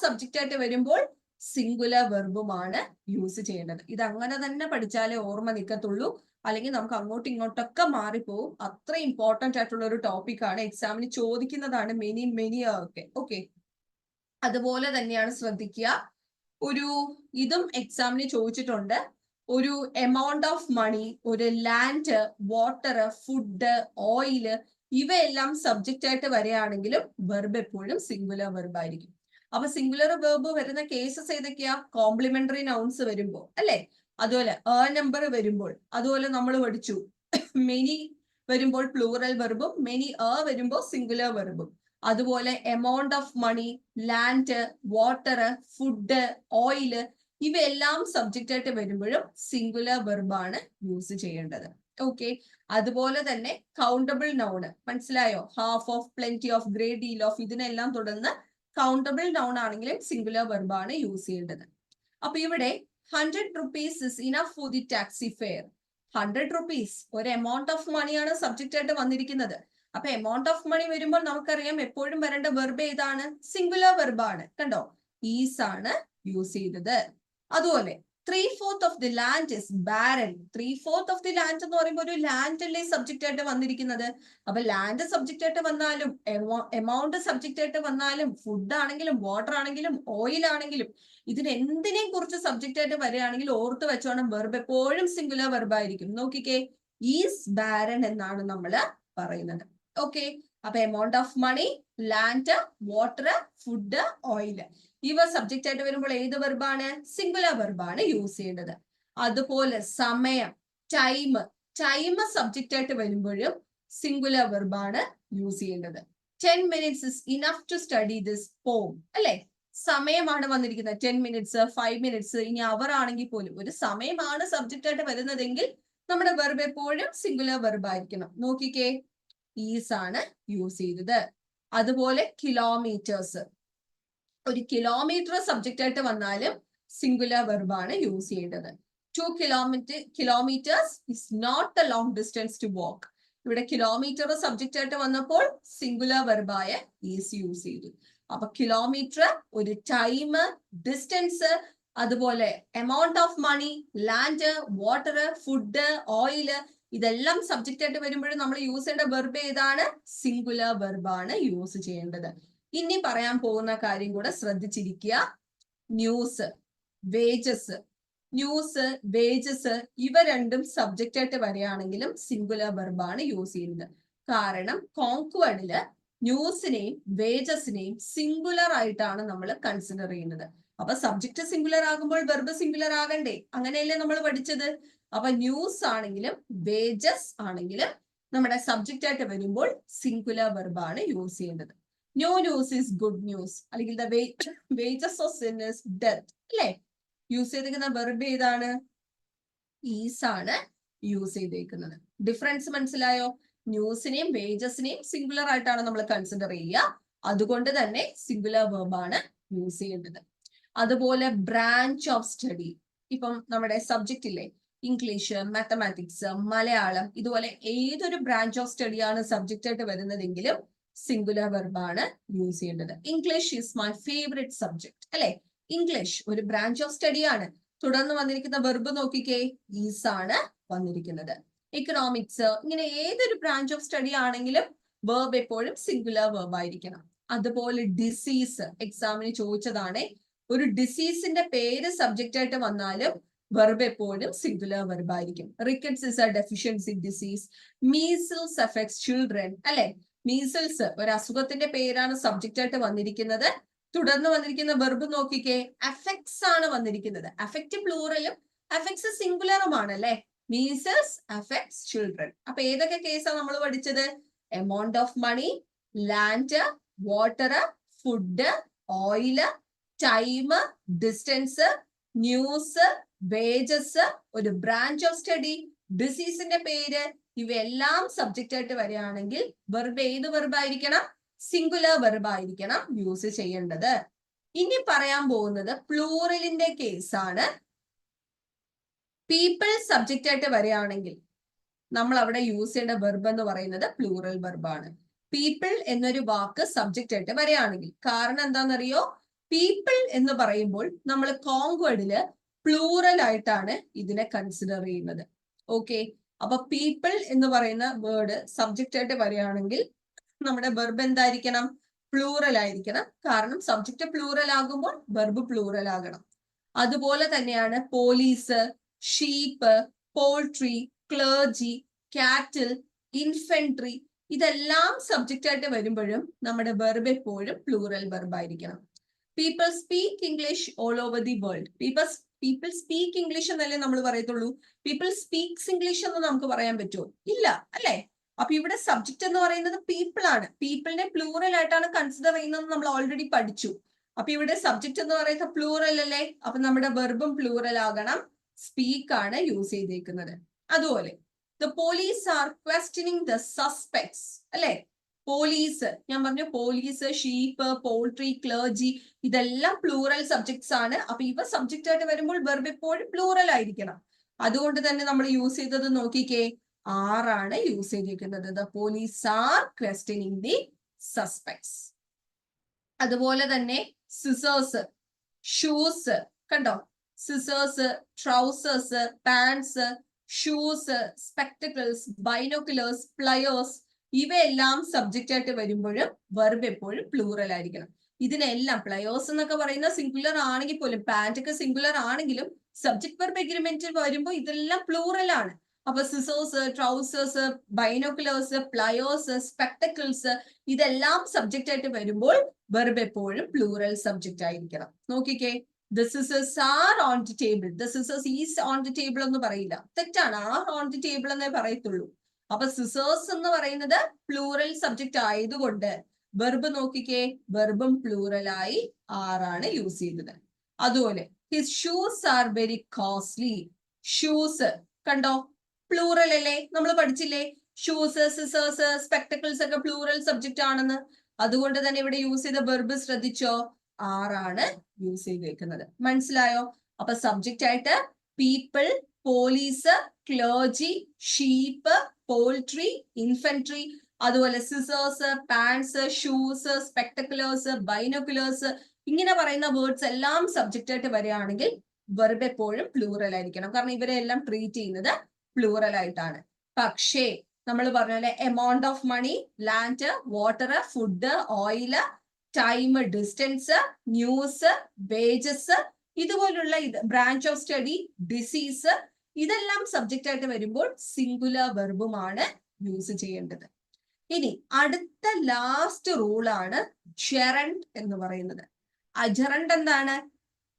സബ്ജക്റ്റ് ആയിട്ട് വരുമ്പോൾ സിംഗുലർ വെർബുമാണ് യൂസ് ചെയ്യേണ്ടത്. ഇത് അങ്ങനെ തന്നെ പഠിച്ചാലേ ഓർമ്മ നിൽക്കത്തുള്ളൂ, അല്ലെങ്കിൽ നമുക്ക് അങ്ങോട്ടും ഇങ്ങോട്ടൊക്കെ മാറിപ്പോവും. അത്ര ഇമ്പോർട്ടന്റ് ആയിട്ടുള്ള ഒരു ടോപ്പിക് ആണ്, എക്സാമിന് ചോദിക്കുന്നതാണ് മെനി ഒക്കെ. ഓക്കെ, അതുപോലെ തന്നെയാണ് ശ്രദ്ധിക്കുക. ഇതും എക്സാമിന് ചോദിച്ചിട്ടുണ്ട്. ഒരു എമൗണ്ട് ഓഫ് മണി, ഒരു ലാൻഡ്, വാട്ടർ, ഫുഡ്, ഓയില്, ഇവയെല്ലാം സബ്ജക്റ്റ് ആയിട്ട് വരികയാണെങ്കിലും വെർബ് എപ്പോഴും സിംഗുലർ വെർബ് ആയിരിക്കും. അപ്പൊ സിംഗുലർ വെർബ് വരുന്ന കേസസ് ഏതൊക്കെയാ? കോംപ്ലിമെന്ററി നൗൺസ് വരുമ്പോൾ അല്ലെ, അതുപോലെ നമ്പർ വരുമ്പോൾ, അതുപോലെ നമ്മൾ പഠിച്ചു മെനി വരുമ്പോൾ പ്ലൂറൽ വെർബും മെനി വരുമ്പോൾ സിംഗുലർ വെർബും. അതുപോലെ amount of money, land, water, food, oil, ഇവയെല്ലാം സബ്ജക്റ്റ് ആയിട്ട് വരുമ്പോഴും സിംഗുലർ വെർബാണ് യൂസ് ചെയ്യേണ്ടത്. ഓക്കെ, അതുപോലെ തന്നെ കൗണ്ടബിൾ നൗണ്, മനസ്സിലായോ? Half of, plenty of, great deal of, ഇതിനെല്ലാം തുടർന്ന് കൗണ്ടബിൾ നൗൺ ആണെങ്കിലും സിംഗുലർ വെർബാണ് യൂസ് ചെയ്യേണ്ടത്. അപ്പൊ ഇവിടെ 100 rupees is enough for the taxi fare. 100 rupees ഒരു എമൗണ്ട് ഓഫ് മണിയാണ് സബ്ജക്റ്റ് ആയിട്ട് വന്നിരിക്കുന്നത്. അപ്പൊ എമൗണ്ട് ഓഫ് മണി വരുമ്പോൾ നമുക്കറിയാം എപ്പോഴും വരേണ്ട വെർബ് ഏതാണ്? സിംഗുലർ വെർബാണ്. കണ്ടോ, ഈസ് ആണ് യൂസ് ചെയ്തത്. അതുപോലെ 3/4 of the land is barren. 3/4 of the land എന്ന് പറയുമ്പോൾ ഒരു ലാൻഡ് അല്ലേ സബ്ജക്റ്റ് ആയിട്ട് വന്നിരിക്കുന്നത്. അപ്പൊ ലാൻഡ് സബ്ജക്റ്റ് ആയിട്ട് വന്നാലും, എമൗണ്ട് സബ്ജക്റ്റ് ആയിട്ട് വന്നാലും, ഫുഡ് ആണെങ്കിലും, വാട്ടർ ആണെങ്കിലും, ഓയിൽ ആണെങ്കിലും, ഇതിന് എന്തിനേയും കുറിച്ച് സബ്ജക്റ്റ് ആയിട്ട് വരികയാണെങ്കിൽ ഓർത്ത് വെച്ചോണം, വെർബ് എപ്പോഴും സിംഗുലർ വെർബ് ആയിരിക്കും. നോക്കിക്കേ, ഈസ് ബാരൻ എന്നാണ് നമ്മൾ പറയുന്നത്. ഓക്കെ, അപ്പൊ amount of money, land, water, food, oil, ഇവ സബ്ജക്റ്റ് ആയിട്ട് വരുമ്പോൾ ഏത് വെർബാണ്? സിംഗുലർ വെർബാണ് യൂസ് ചെയ്യേണ്ടത്. അതുപോലെ സമയം, ടൈം സബ്ജക്റ്റ് ആയിട്ട് വരുമ്പോഴും സിംഗുലർ വെർബാണ് യൂസ് ചെയ്യേണ്ടത്. 10 minutes is enough to study this poem. അല്ലെ, സമയമാണ് വന്നിരിക്കുന്നത്. 10 minutes, 5 minutes, ഇനി അവർ ആണെങ്കിൽ പോലും ഒരു സമയമാണ് സബ്ജക്റ്റ് ആയിട്ട് വരുന്നതെങ്കിൽ നമ്മുടെ വെർബ് എപ്പോഴും സിംഗുലർ വെർബ് ആയിരിക്കണം. നോക്കിക്കേ, ഈസ് ആണ് യൂസ് ചെയ്തത്. അതുപോലെ കിലോമീറ്റേഴ്സ്, ഒരു കിലോമീറ്റർ സബ്ജക്റ്റ് ആയിട്ട് വന്നാലും സിംഗുലർ വെർബാണ് യൂസ് ചെയ്യേണ്ടത്. 2 kilometers is not a long distance to walk. ഇവിടെ കിലോമീറ്റർ സബ്ജക്റ്റ് ആയിട്ട് വന്നപ്പോൾ സിംഗുലർ വെർബായ ഈസ് യൂസ് ചെയ്തു. അപ്പൊ കിലോമീറ്റർ, ഒരു ടൈം, ഡിസ്റ്റൻസ്, അതുപോലെ amount of money, land, water, food, oil, ഇതെല്ലാം സബ്ജക്റ്റ് ആയിട്ട് വരുമ്പോഴും നമ്മൾ യൂസ് ചെയ്യേണ്ട വെർബ് ഏതാണ്? സിംഗുലർ വെർബാണ് യൂസ് ചെയ്യേണ്ടത്. ഇനി പറയാൻ പോകുന്ന കാര്യം കൂടെ ശ്രദ്ധിച്ചിരിക്കുക. ന്യൂസ്, വേജസ്, ഇവ രണ്ടും സബ്ജക്റ്റ് ആയിട്ട് വരികയാണെങ്കിലും സിംഗുലർ വെർബാണ് യൂസ് ചെയ്യുന്നത്. കാരണം കോൺക്വേർഡില് ന്യൂസിനെയും വേജസിനെയും സിംഗുലർ ആയിട്ടാണ് നമ്മൾ കൺസിഡർ ചെയ്യുന്നത്. അപ്പൊ സബ്ജക്റ്റ് സിംഗുലർ ആകുമ്പോൾ വെർബ് സിംഗുലർ ആകണ്ടേ? അങ്ങനെയല്ലേ നമ്മൾ പഠിച്ചത്. അപ്പൊ ന്യൂസ് ആണെങ്കിലും വേജസ് ആണെങ്കിലും നമ്മുടെ സബ്ജക്റ്റ് ആയിട്ട് വരുമ്പോൾ സിംഗുലർ വെർബാണ് യൂസ് ചെയ്യേണ്ടത്. No news is good news, അല്ലെങ്കിൽ the wages of sin is death. അല്ലെ, യൂസ് ചെയ്തിരിക്കുന്ന വെർബ് ഏതാണ്? ഈസ് ആണ് യൂസ് ചെയ്തേക്കുന്നത്. ഡിഫറൻസ് മനസ്സിലായോ? ന്യൂസിനെയും വേജസിനെയും സിംഗുലർ ആയിട്ടാണ് നമ്മൾ കൺസിഡർ ചെയ്യുക. അതുകൊണ്ട് തന്നെ സിംഗുലർ വെർബാണ് യൂസ് ചെയ്യേണ്ടത്. അതുപോലെ ബ്രാഞ്ച് ഓഫ് സ്റ്റഡി, ഇപ്പം നമ്മുടെ സബ്ജക്റ്റ് ഇല്ലേ, ഇംഗ്ലീഷ്, മാത്തമാറ്റിക്സ്, മലയാളം, ഇതുപോലെ ഏതൊരു ബ്രാഞ്ച് ഓഫ് സ്റ്റഡിയാണ് സബ്ജക്റ്റ് ആയിട്ട് വരുന്നതെങ്കിലും സിംഗുലർ വെർബാണ് യൂസ് ചെയ്യേണ്ടത്. English is my favourite subject അല്ലെ? ഇംഗ്ലീഷ് ഒരു ബ്രാഞ്ച് ഓഫ് സ്റ്റഡി ആണ്. തുടർന്ന് വന്നിരിക്കുന്ന വെർബ് നോക്കിക്കേ, ഈസ് ആണ് വന്നിരിക്കുന്നത്. എക്കണോമിക്സ്, ഇങ്ങനെ ഏതൊരു ബ്രാഞ്ച് ഓഫ് സ്റ്റഡി ആണെങ്കിലും വെർബ് എപ്പോഴും സിംഗുലർ വെർബ് ആയിരിക്കണം. അതുപോലെ ഡിസീസ് എക്സാമിന് ചോദിച്ചതാണ്. ഒരു ഡിസീസിന്റെ പേര് സബ്ജക്റ്റ് ആയിട്ട് വന്നാലും വെർബ് എപ്പോഴും സിംഗുലർ വെർബ് ആയിരിക്കും. Rickets is A deficiency disease. Measles affects children അല്ലെ? മീസിൽസ് ഒരു അസുഖത്തിന്റെ പേരാണ് സബ്ജക്റ്റ് ആയിട്ട് വന്നിരിക്കുന്നത്. തുടർന്ന് വന്നിരിക്കുന്ന വെർബ് നോക്കിക്കേ, അഫക്ട്സ് ആണ് വന്നിരിക്കുന്നത്. അഫക്റ്റ് പ്ലൂറലും അഫക്ട്സ് സിംഗുലറുമാണ് അല്ലെ? Measles affects children. അപ്പൊ ഏതൊക്കെ കേസാണ് നമ്മൾ പഠിച്ചത്? Amount of money, land, water, food, oil, time, distance, news, wages, ഒരു ബ്രാഞ്ച് ഓഫ് സ്റ്റഡി, ഡിസീസിന്റെ പേര്, ഇവയെല്ലാം സബ്ജക്റ്റ് ആയിട്ട് വരികയാണെങ്കിൽ വെർബ് ഏത് വെർബ് ആയിരിക്കണം? സിംഗുലർ വെർബ് ആയിരിക്കണം യൂസ് ചെയ്യേണ്ടത്. ഇനി പറയാൻ പോകുന്നത് പ്ലൂറലിന്റെ കേസാണ്. പീപ്പിൾ സബ്ജക്റ്റ് ആയിട്ട് വരികയാണെങ്കിൽ നമ്മൾ അവിടെ യൂസ് ചെയ്യേണ്ട വെർബ് എന്ന് പറയുന്നത് പ്ലൂറൽ വെർബാണ്. പീപ്പിൾ എന്നൊരു വാക്ക് സബ്ജക്റ്റ് ആയിട്ട് വരികയാണെങ്കിൽ, കാരണം എന്താണെന്നറിയോ? പീപ്പിൾ എന്ന് പറയുമ്പോൾ നമ്മൾ കോൺവേർഡില് പ്ലൂറൽ ആയിട്ടാണ് ഇതിനെ കൺസിഡർ ചെയ്യുന്നത്. ഓക്കെ, അപ്പൊ പീപ്പിൾ എന്ന് പറയുന്ന വേർഡ് സബ്ജക്റ്റ് ആയിട്ട് വരികയാണെങ്കിൽ നമ്മുടെ വെർബ് എന്തായിരിക്കണം? പ്ലൂറൽ ആയിരിക്കണം. കാരണം സബ്ജക്റ്റ് പ്ലൂറൽ ആകുമ്പോൾ വെർബ് പ്ലൂറൽ ആകണം. അതുപോലെ തന്നെയാണ് പോലീസ്, ഷീപ്പ്, പോൾട്രി, ക്ലർജി, കാറ്റിൽ, ഇൻഫെൻട്രി, ഇതെല്ലാം സബ്ജക്റ്റ് ആയിട്ട് വരുമ്പോഴും നമ്മുടെ വെർബ് എപ്പോഴും പ്ലൂറൽ വെർബ് ആയിരിക്കണം. People speak English all over the world. People speak English എന്നല്ലേ നമ്മൾ പറയത്തുള്ളൂ. പീപ്പിൾ സ്പീക്സ് ഇംഗ്ലീഷ് എന്ന് നമുക്ക് പറയാൻ പറ്റുമോ? ഇല്ല അല്ലെ? അപ്പൊ ഇവിടെ സബ്ജക്റ്റ് എന്ന് പറയുന്നത് പീപ്പിൾ ആണ്. പീപ്പിളിനെ പ്ലൂറൽ ആയിട്ടാണ് കൺസിഡർ ചെയ്യുന്നത് നമ്മൾ ഓൾറെഡി പഠിച്ചു. അപ്പൊ ഇവിടെ സബ്ജക്റ്റ് എന്ന് പറയുന്നത് പ്ലൂറൽ അല്ലേ? അപ്പൊ നമ്മുടെ വെർബും പ്ലൂറൽ ആകണം. സ്പീക്ക് ആണ് യൂസ് ചെയ്തേക്കുന്നത്. അതുപോലെ the police are questioning the suspects അല്ലെ? പോലീസ്, ഞാൻ പറഞ്ഞു പോലീസ്, ഷീപ്പ്, പോൾട്രി, ക്ലർജി, ഇതെല്ലാം പ്ലൂറൽ സബ്ജക്ട്സ് ആണ്. അപ്പൊ ഇവ സബ്ജക്റ്റ് ആയിട്ട് വരുമ്പോൾ വെർബ് എപ്പോഴും പ്ലൂറൽ ആയിരിക്കണം. അതുകൊണ്ട് തന്നെ നമ്മൾ യൂസ് ചെയ്തത് നോക്കിക്കേ, ആറാണ് യൂസ് ചെയ്തിരിക്കുന്നത്. The police are questioning the suspects. അതുപോലെ തന്നെ സിസേഴ്സ്, ഷൂസ്, കണ്ടോ? Scissors, trousers, pants, shoes, spectacles, binoculars, pliers, ഇവയെല്ലാം സബ്ജക്റ്റ് ആയിട്ട് വരുമ്പോഴും വെർബ് എപ്പോഴും പ്ലൂറൽ ആയിരിക്കണം. ഇതിനെല്ലാം പ്ലയേഴ്സ് എന്നൊക്കെ പറയുന്ന സിംഗുലർ ആണെങ്കിൽ പോലും, പാന്റ് ഒക്കെ സിംഗുലർ ആണെങ്കിലും സബ്ജക്ട് വെർബ് എഗ്രിമെന്റിൽ വരുമ്പോൾ ഇതെല്ലാം പ്ലൂറൽ ആണ്. അപ്പൊ scissors, trousers, binoculars, pliers, spectacles, ഇതെല്ലാം സബ്ജക്റ്റ് ആയിട്ട് വരുമ്പോൾ വെർബ് എപ്പോഴും പ്ലൂറൽ സബ്ജക്റ്റ് ആയിരിക്കണം. നോക്കിക്കേ, the scissors are on the table. The scissors is on the table എന്ന് പറയില്ല, തെറ്റാണ്. are on the table എന്നേ പറയത്തുള്ളൂ. അപ്പൊ സിസേഴ്സ് എന്ന് പറയുന്നത് പ്ലൂറൽ സബ്ജക്റ്റ് ആയതുകൊണ്ട് വെർബ് നോക്കിക്കേ, വെർബും പ്ലൂറലായി ആറാണ് യൂസ് ചെയ്തത്. അതുപോലെ his shoes are very costly. Shoes കണ്ടോ, പ്ലൂറൽ അല്ലേ? നമ്മൾ പഠിച്ചില്ലേ ഷൂസ്, സിസേഴ്സ്, സ്പെക്ടക്കിൾസ് ഒക്കെ പ്ലൂറൽ സബ്ജക്റ്റ് ആണെന്ന്. അതുകൊണ്ട് തന്നെ ഇവിടെ യൂസ് ചെയ്ത വെർബ് ശ്രദ്ധിച്ചോ, ആറാണ് യൂസ് ചെയ്തേക്കുന്നത്. മനസ്സിലായോ? അപ്പൊ സബ്ജക്റ്റ് ആയിട്ട് people, police, clergy, sheep, poultry, infantry, അതുപോലെ സിസേഴ്സ്, പാൻസ്, ഷൂസ്, സ്പെക്ടക്കുലേഴ്സ്, ബൈനോക്കുലേഴ്സ്, ഇങ്ങനെ പറയുന്ന വേർഡ്സ് എല്ലാം സബ്ജക്റ്റ് ആയിട്ട് വരികയാണെങ്കിൽ വെർബ് എപ്പോഴും പ്ലൂറൽ ആയിരിക്കണം. കാരണം ഇവരെ എല്ലാം ട്രീറ്റ് ചെയ്യുന്നത് പ്ലൂറൽ ആയിട്ടാണ്. പക്ഷേ നമ്മൾ പറഞ്ഞ പോലെ amount of money, land, water, food, oil, time, distance, news, wages, ഇതുപോലുള്ള ബ്രാഞ്ച് ഓഫ് സ്റ്റഡി, ഡിസീസ്, ഇതെല്ലാം സബ്ജക്റ്റ് ആയിട്ട് വരുമ്പോൾ സിംഗുലർ വെർബുമാണ് യൂസ് ചെയ്യേണ്ടത്. ഇനി അടുത്ത ലാസ്റ്റ് റൂളാണ് ജെറണ്ട് എന്ന് പറയുന്നത്. ആ ജെറണ്ട് എന്താണ്?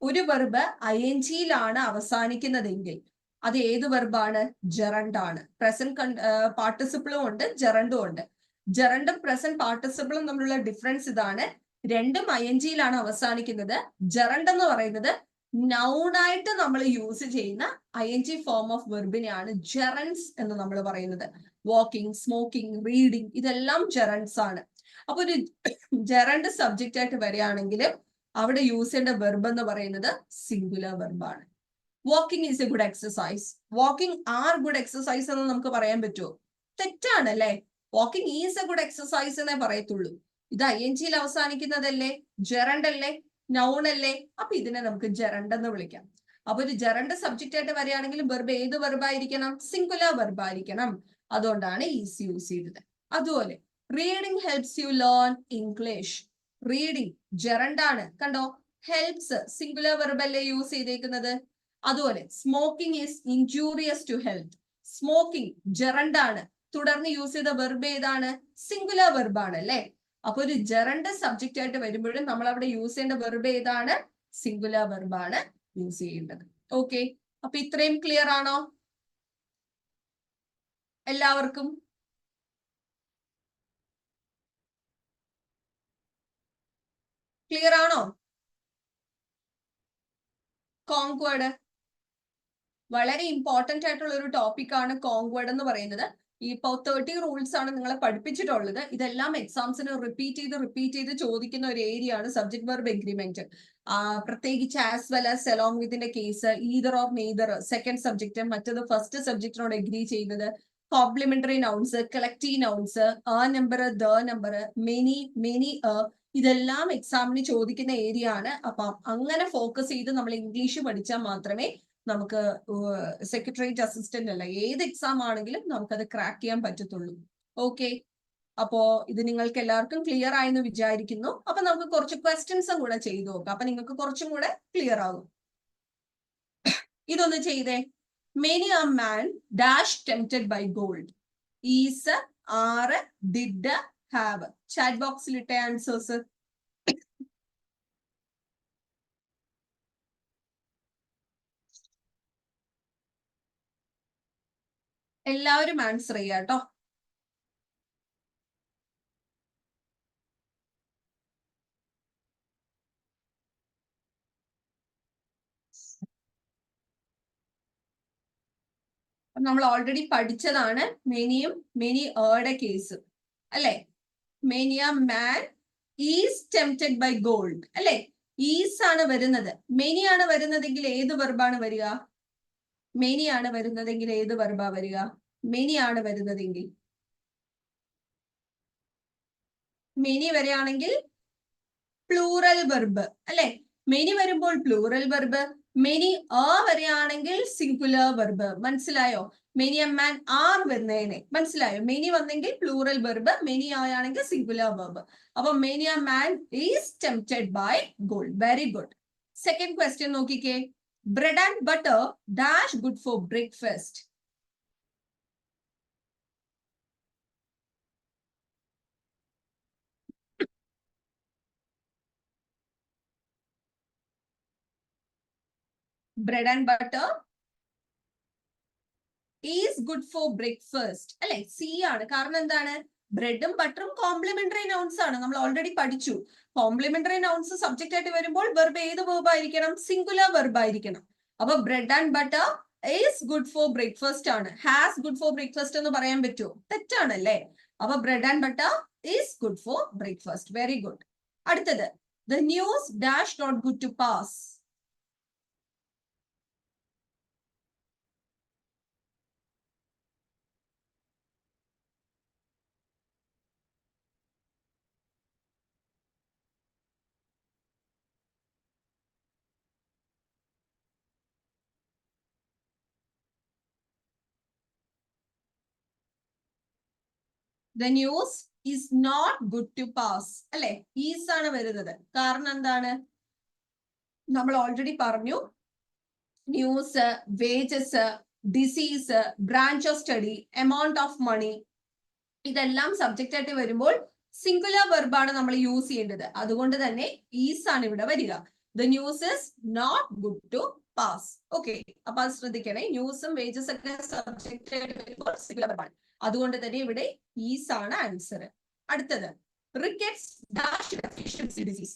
ഒരു വെർബ് ഐഎൻജിയിലാണ് അവസാനിക്കുന്നതെങ്കിൽ അത് ഏത് വെർബാണ്? ജെറണ്ട് ആണ്. പ്രസന്റ് പാർട്ടിസിപ്പിളും ഉണ്ട്, ജെറണ്ടും ഉണ്ട്. ജെറണ്ടും പ്രസന്റ് പാർട്ടിസിപ്പിളും തമ്മിലുള്ള ഡിഫറൻസ് ഇതാണ്. രണ്ടും ഐഎൻജിയിലാണ് അവസാനിക്കുന്നത്. ജെറണ്ട് എന്ന് പറയുന്നത് നൗണായിട്ട് നമ്മൾ യൂസ് ചെയ്യുന്ന ഐഎൻജി ഫോം ഓഫ് വെർബിനെയാണ് ജെറൻസ് എന്ന് നമ്മൾ പറയുന്നത്. വാക്കിംഗ്, സ്മോക്കിംഗ്, റീഡിങ്, ഇതെല്ലാം ജെറൻസ് ആണ്. അപ്പൊ ഒരു ജെറണ്ട് സബ്ജക്റ്റ് ആയിട്ട് വരികയാണെങ്കിൽ അവിടെ യൂസ് ചെയ്യേണ്ട വെർബ് എന്ന് പറയുന്നത് സിംഗുലർ വെർബാണ്. Walking is a good exercise. Walking are good exercise എന്ന് നമുക്ക് പറയാൻ പറ്റുമോ? തെറ്റാണ് അല്ലേ? Walking is a good exercise എന്നേ പറയത്തുള്ളൂ. ഇത് ING അവസാനിക്കുന്നതല്ലേ, ജെറണ്ട് അല്ലേ, നൗൺ അല്ലേ? അപ്പൊ ഇതിനെ നമുക്ക് ജെറണ്ട് എന്ന് വിളിക്കാം. അപ്പൊ ഒരു ജെറണ്ട് സബ്ജക്റ്റ് ആയിട്ട് വരികയാണെങ്കിൽ വെർബ് ഏത് വെർബായിരിക്കണം? സിംഗുലർ വെർബായിരിക്കണം. അതുകൊണ്ടാണ് ഈസ് യൂസ് ചെയ്തത്. അതുപോലെ reading helps you learn English. Reading gerund ആണ്, കണ്ടോ? ഹെൽപ്സ് സിംഗുലർ വെർബ് അല്ലേ യൂസ് ചെയ്തേക്കുന്നത്. അതുപോലെ smoking is injurious to health. Smoking gerund ആണ്, തുടർന്ന് യൂസ് ചെയ്ത വെർബ് ഏതാണ്? സിംഗുലർ വെർബാണ് അല്ലേ? അപ്പൊ ഒരു ജെറണ്ട് സബ്ജക്റ്റ് ആയിട്ട് വരുമ്പോഴും നമ്മൾ അവിടെ യൂസ് ചെയ്യേണ്ട വെർബ് ഏതാണ്? സിംഗുലർ വെർബാണ് യൂസ് ചെയ്യേണ്ടത്. ഓക്കെ, അപ്പൊ ഇത്രയും ക്ലിയർ ആണോ എല്ലാവർക്കും? ക്ലിയർ ആണോ? കോൺക്വേർഡ് വളരെ ഇമ്പോർട്ടന്റ് ആയിട്ടുള്ള ഒരു ടോപ്പിക് ആണ് കോൺക്വേർഡ് എന്ന് പറയുന്നത്. ഇപ്പോ 30 റൂൾസ് ആണ് നിങ്ങളെ പഠിപ്പിച്ചിട്ടുള്ളത്. ഇതെല്ലാം എക്സാംസിന് റിപ്പീറ്റ് ചെയ്ത് ചോദിക്കുന്ന ഒരു ഏരിയ ആണ് സബ്ജക്ട് വെർബ് എഗ്രിമെന്റ്. പ്രത്യേകിച്ച് ആസ് വെൽ ആസ് അലോങ് വിത്തിന്റെ case, either or neither second subject, മറ്റത് ഫസ്റ്റ് സബ്ജക്റ്റിനോട് എഗ്രി ചെയ്യുന്നത്, complementary nouns, collective nouns, number, the number, many ഇതെല്ലാം എക്സാമിന് ചോദിക്കുന്ന ഏരിയ ആണ്. അപ്പൊ അങ്ങനെ ഫോക്കസ് ചെയ്ത് നമ്മൾ ഇംഗ്ലീഷ് പഠിച്ചാൽ മാത്രമേ നമുക്ക് സെക്രട്ടേറിയറ്റ് അസിസ്റ്റന്റ് അല്ല ഏത് എക്സാം ആണെങ്കിലും നമുക്കത് ക്രാക്ക് ചെയ്യാൻ പറ്റത്തുള്ളൂ. ഓക്കെ, അപ്പോ ഇത് നിങ്ങൾക്ക് എല്ലാവർക്കും ക്ലിയർ ആയെന്ന് വിചാരിക്കുന്നു. അപ്പൊ നമുക്ക് കുറച്ച് ക്വസ്റ്റ്യൻസും കൂടെ ചെയ്തു നോക്കാം. അപ്പൊ നിങ്ങൾക്ക് കുറച്ചും കൂടെ ക്ലിയർ ആകും. ഇതൊന്ന് ചെയ്തേ. Many a man dash tempted by gold. Is, are, did, have. Chat ബോക്സിൽ ഇട്ട ആൻസേഴ്സ്. എല്ലാവരും ആൻസർ ചെയ്യാട്ടോ. നമ്മൾ ഓൾറെഡി പഠിച്ചതാണ് മെനിയും മെനി ഏടെ കേസ് അല്ലെ. Many a man is tempted by gold അല്ലെ. ഈസ് ആണ് വരുന്നത്. മെനി ആണ് വരുന്നതെങ്കിൽ ഏത് വെർബാണ് വരിക? മെനി ആണ് വരുന്നതെങ്കിൽ ഏത് വെർബാ വരിക? മെനി ആണ് വരുന്നതെങ്കിൽ, മെനി വരികയാണെങ്കിൽ പ്ലൂറൽ വെർബ് അല്ലെ. മെനി വരുമ്പോൾ പ്ലൂറൽ വെർബ്, മെനി വരികയാണെങ്കിൽ സിംഗുലർ വെർബ്. മനസ്സിലായോ? മെനി എ മാൻ ആർ വരുന്നതിനെ മനസ്സിലായോ? മെനി വന്നെങ്കിൽ പ്ലൂറൽ വെർബ്, മെനി ആയാണെങ്കിൽ സിംഗുലർ വെർബ്. അപ്പൊ many a man is tempted by gold. Very good. Second question നോക്കിക്കേ. Bread and butter dash good for breakfast. Bread and butter is good for breakfast അല്ലെ. C ആണ്. കാരണം എന്താണ്? ബ്രെഡും ബട്ടറും complementary nouns ആണ്. നമ്മൾ ഓൾറെഡി പഠിച്ചു. കോംപ്ലിമെന്ററി നൗൺസ് സബ്ജക്റ്റ് ആയിട്ട് വരുമ്പോൾ വെർബ് ഏത് വെർബ് ആയിരിക്കണം? സിംഗുലർ വെർബ് ആയിരിക്കണം. അപ്പൊ bread and butter is good for breakfast ആണ്. ഹാസ് ഗുഡ് ഫോർ ബ്രേക്ക്ഫാസ്റ്റ് എന്ന് പറയാൻ പറ്റുമോ? തെറ്റാണല്ലേ. അപ്പൊ bread and butter is good for breakfast. Very good. അടുത്തത്, the news dash not good to pass. The news is not good to pass അല്ലെ. Is ആണ് വരുന്നത്. കാരണം എന്താണ്? നമ്മൾ ഓൾറെഡി പറഞ്ഞു. News, wages, disease, branch of study, amount of money, ഇതെല്ലാം subject ആയിട്ട് വരുമ്പോൾ സിംഗുലർ വെർബാണ് നമ്മൾ യൂസ് ചെയ്യേണ്ടത്. അതുകൊണ്ട് തന്നെ ഈസ് ആണ് ഇവിടെ വരിക. The news is not good to pass. Okay, അപ്പൊ അത് ശ്രദ്ധിക്കണേ. ന്യൂസും വേജസ് ഒക്കെ സബ്ജക്റ്റ് ആയിട്ട് വരുമ്പോൾ സിംഗുലർ വെർബാണ്. അതുകൊണ്ട് തന്നെ ഇവിടെ ഈസ് ആണ് ആൻസർ. അടുത്തത്, rickets dash deficiency disease.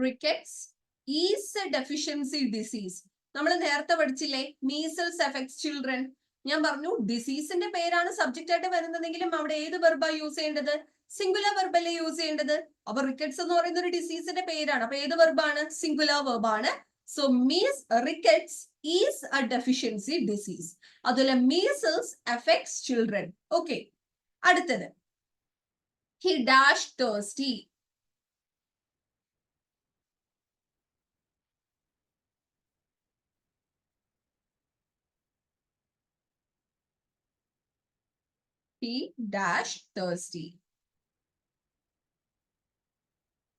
Rickets is a deficiency disease. നമ്മൾ നേരത്തെ പഠിച്ചില്ലേ, മീസൽസ് എഫക്ട്സ് ചിൽഡ്രൻ. ഞാൻ പറഞ്ഞു ഡിസീസിന്റെ പേരാണ് സബ്ജക്റ്റ് ആയിട്ട് വരുന്നതെങ്കിലും അവിടെ ഏത് വെർബാ യൂസ് ചെയ്യേണ്ടത്? സിംഗുലർ വെർബല്ലേ യൂസ് ചെയ്യേണ്ടത്. അപ്പൊ റിക്കറ്റ്സ് എന്ന് പറയുന്ന ഒരു ഡിസീസിന്റെ പേരാണ്. അപ്പൊ ഏത് വെർബാണ്? സിംഗുലർ വെർബാണ്. So rickets is a deficiency disease. അതുപോലെ മീസൽസ് എഫക്ട്സ് ചിൽഡ്രൻ. ഓക്കെ, അടുത്തത് he dash thirsty. He dash thirsty.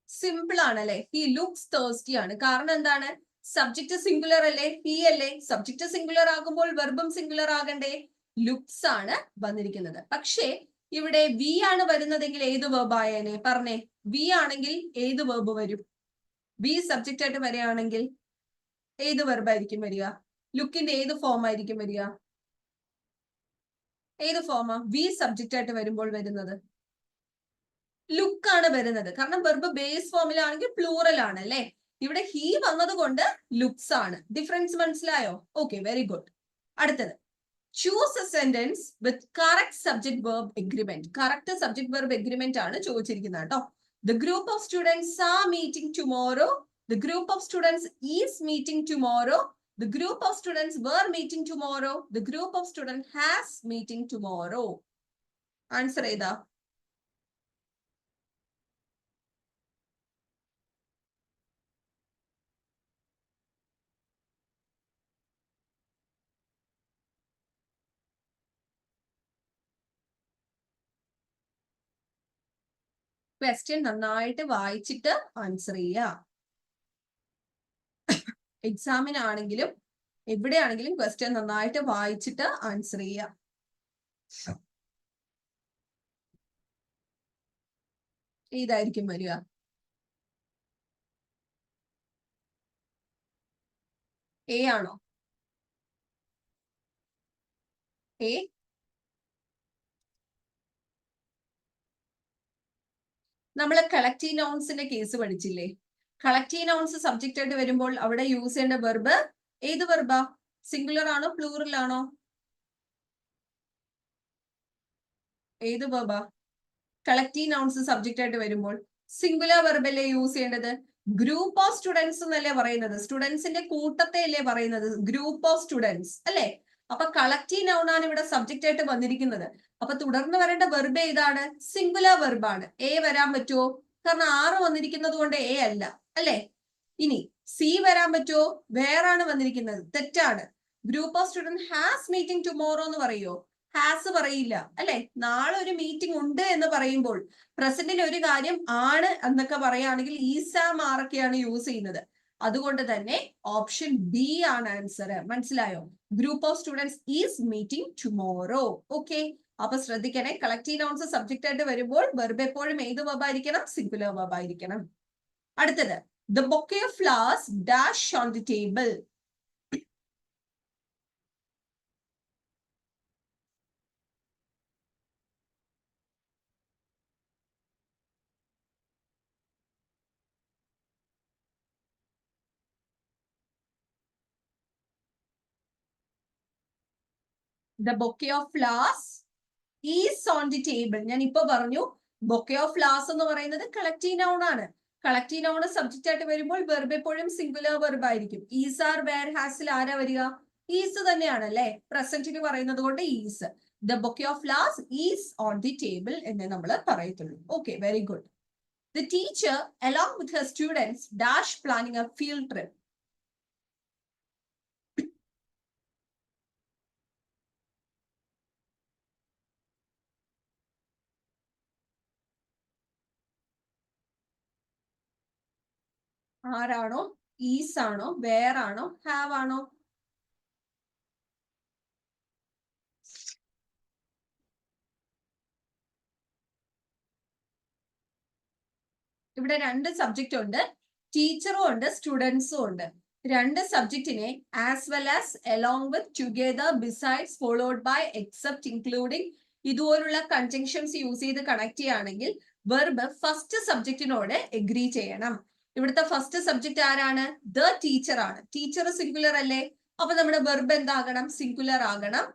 Simple ആണല്ലേ? ഹി ലുക്സ് തേഴ്സ്റ്റി ആണ്. കാരണം എന്താണ്? സബ്ജക്ട് സിംഗുലർ അല്ലേ? ഹി അല്ലേ? സബ്ജക്ട് സിംഗുലർ ആകുമ്പോൾ വെർബും സിംഗുലർ ആകണ്ടേ? ലുക്സ് ആണ് വന്നിരിക്കുന്നത്. പക്ഷേ ഇവിടെ വി ആണ് വരുന്നതെങ്കിൽ ഏത് വെർബ് ആയേനെ? പറഞ്ഞേ. വി ആണെങ്കിൽ ഏത് വെർബ് വരും? വി സബ്ജക്റ്റ് ആയിട്ട് വരികയാണെങ്കിൽ ഏത് വെർബ് ആയിരിക്കും വരിക? ലുക്കിന്റെ ഏത് ഫോം ആയിരിക്കും വരിക? ഏത് ഫോമാ വി സബ്ജക്റ്റ് ആയിട്ട് വരുമ്പോൾ വരുന്നത്? ലുക്ക് ആണ് വരുന്നത്. കാരണം വെർബ് ബേസ് ഫോമിലാണെങ്കിൽ പ്ലൂറൽ ആണ് അല്ലെ? ഇവിടെ ഹി വന്നത് കൊണ്ട് ലുക്സ് ആണ്. ഡിഫറൻസ് മനസ്സിലായോ? Okay, very good. അടുത്തത് choose a sentence with correct subject verb agreement. Correct subject verb agreement ആണ് ചോദിച്ചിരിക്കുന്നത് കേട്ടോ. The group of students are meeting tomorrow. The group of students is meeting tomorrow. The group of students were meeting tomorrow. The group of students has meeting tomorrow. Answer ഏതാ? Question നന്നായിട്ട് വായിച്ചിട്ട് answer ചെയ്യുക. എക്സാമിനാണെങ്കിലും എവിടെയാണെങ്കിലും question നന്നായിട്ട് വായിച്ചിട്ട് answer ചെയ്യുക. ഏതായിരിക്കും വരിക? എ ആണോ? എ. നമ്മൾ കളക്റ്റീവ് നൗൺസിന്റെ കേസ് പഠിച്ചില്ലേ? കളക്റ്റീവ് നൗൺസ് സബ്ജക്റ്റ് ആയിട്ട് വരുമ്പോൾ അവിടെ യൂസ് ചെയ്യേണ്ട വെർബ് ഏത് വെർബാ? സിംഗുലർ ആണോ പ്ലൂറൽ ആണോ? ഏത് വെർബാ? കളക്റ്റീവ് നൗൺസ് സബ്ജക്റ്റ് ആയിട്ട് വരുമ്പോൾ സിംഗുലർ വെർബല്ലേ യൂസ് ചെയ്യേണ്ടത്? ഗ്രൂപ്പ് ഓഫ് സ്റ്റുഡൻസ് എന്നല്ലേ പറയുന്നത്? സ്റ്റുഡൻസിന്റെ കൂട്ടത്തെ അല്ലേ പറയുന്നത്? ഗ്രൂപ്പ് ഓഫ് സ്റ്റുഡൻസ് അല്ലെ? അപ്പൊ കളക്റ്റീവ് നൗൺ ആണ് ഇവിടെ സബ്ജക്റ്റ് ആയിട്ട് വന്നിരിക്കുന്നത്. അപ്പൊ തുടർന്ന് വരേണ്ട വെർബ് ഏതാണ്? സിംഗുലർ വെർബാണ്. എ വരാൻ പറ്റുമോ? കാരണം ആറ് വന്നിരിക്കുന്നത് കൊണ്ട് എ അല്ല അല്ലെ? ഇനി സി വരാൻ പറ്റുമോ? വേറാണ് വന്നിരിക്കുന്നത്. തെറ്റാണ്. Group of student has meeting tomorrow എന്ന് പറയുമോ? ഹാസ് പറയില്ല അല്ലെ? നാളെ ഒരു മീറ്റിംഗ് ഉണ്ട് എന്ന് പറയുമ്പോൾ പ്രസന്റിൽ ഒരു കാര്യം ആണ് എന്നൊക്കെ പറയുകയാണെങ്കിൽ ഈസ് ആം ആറൊക്കെയാണ് യൂസ് ചെയ്യുന്നത്. അതുകൊണ്ട് തന്നെ ഓപ്ഷൻ ബി ആണ് ആൻസർ. മനസ്സിലായോ? Group of students is meeting tomorrow. Okay, അപ്പൊ ശ്രദ്ധിക്കണേ, കളക്റ്റീവ് നൗൺസ് സബ്ജക്റ്റ് ആയിട്ട് വരുമ്പോൾ വെർബ് എപ്പോഴും ഏത് വെർബ് ആയിരിക്കണം? സിംഗുലർ വെർബ് ആയിരിക്കണം. അടുത്തത് the bouquet of flowers dash on the table. The bouquet of flowers is on the table. ഞാൻ ഇപ്പൊ പറഞ്ഞു bouquet of flowers എന്ന് പറയുന്നത് കളക്റ്റീവ് നൗൺ ആണ്. കളക്റ്റീവ് നൗൺ സബ്ജക്റ്റ് ആയിട്ട് വരുമ്പോൾ വെർബ് എപ്പോഴും സിംഗുലർ വെർബ് ആയിരിക്കും. ഈസ് ആർ വേർ ഹാസിൽ ആരാ വരിക? ഈസ് തന്നെയാണ് അല്ലെ? പ്രസന്റിന് പറയുന്നത് കൊണ്ട് is. The bouquet of flowers is on the table എന്ന് നമ്മൾ പറയത്തുള്ളൂ. Okay, very good. The teacher along with her students dash planning a field trip. ആരാണോ? ഈസ് ആണോ? വേർ ആണോ? ഹാവ് ആണോ? ഇവിടെ രണ്ട് സബ്ജക്റ്റ് ഉണ്ട്. ടീച്ചറും ഉണ്ട്, സ്റ്റുഡൻസും ഉണ്ട്. രണ്ട് സബ്ജക്റ്റിനെ as well as along with together besides followed by except including ഇതുപോലുള്ള കൺജങ്ഷൻസ് യൂസ് ചെയ്ത് കണക്ട് ചെയ്യുകയാണെങ്കിൽ വെർബ് ഫസ്റ്റ് സബ്ജക്റ്റിനോട് എഗ്രി ചെയ്യണം. ഇവിടുത്തെ ഫസ്റ്റ് സബ്ജക്ട് ആരാണ്? ദ ടീച്ചർ ആണ്. ടീച്ചർ സിംഗുലർ അല്ലേ? അപ്പൊ നമ്മുടെ വെർബ് എന്താകണം? സിംഗുലർ ആകണം.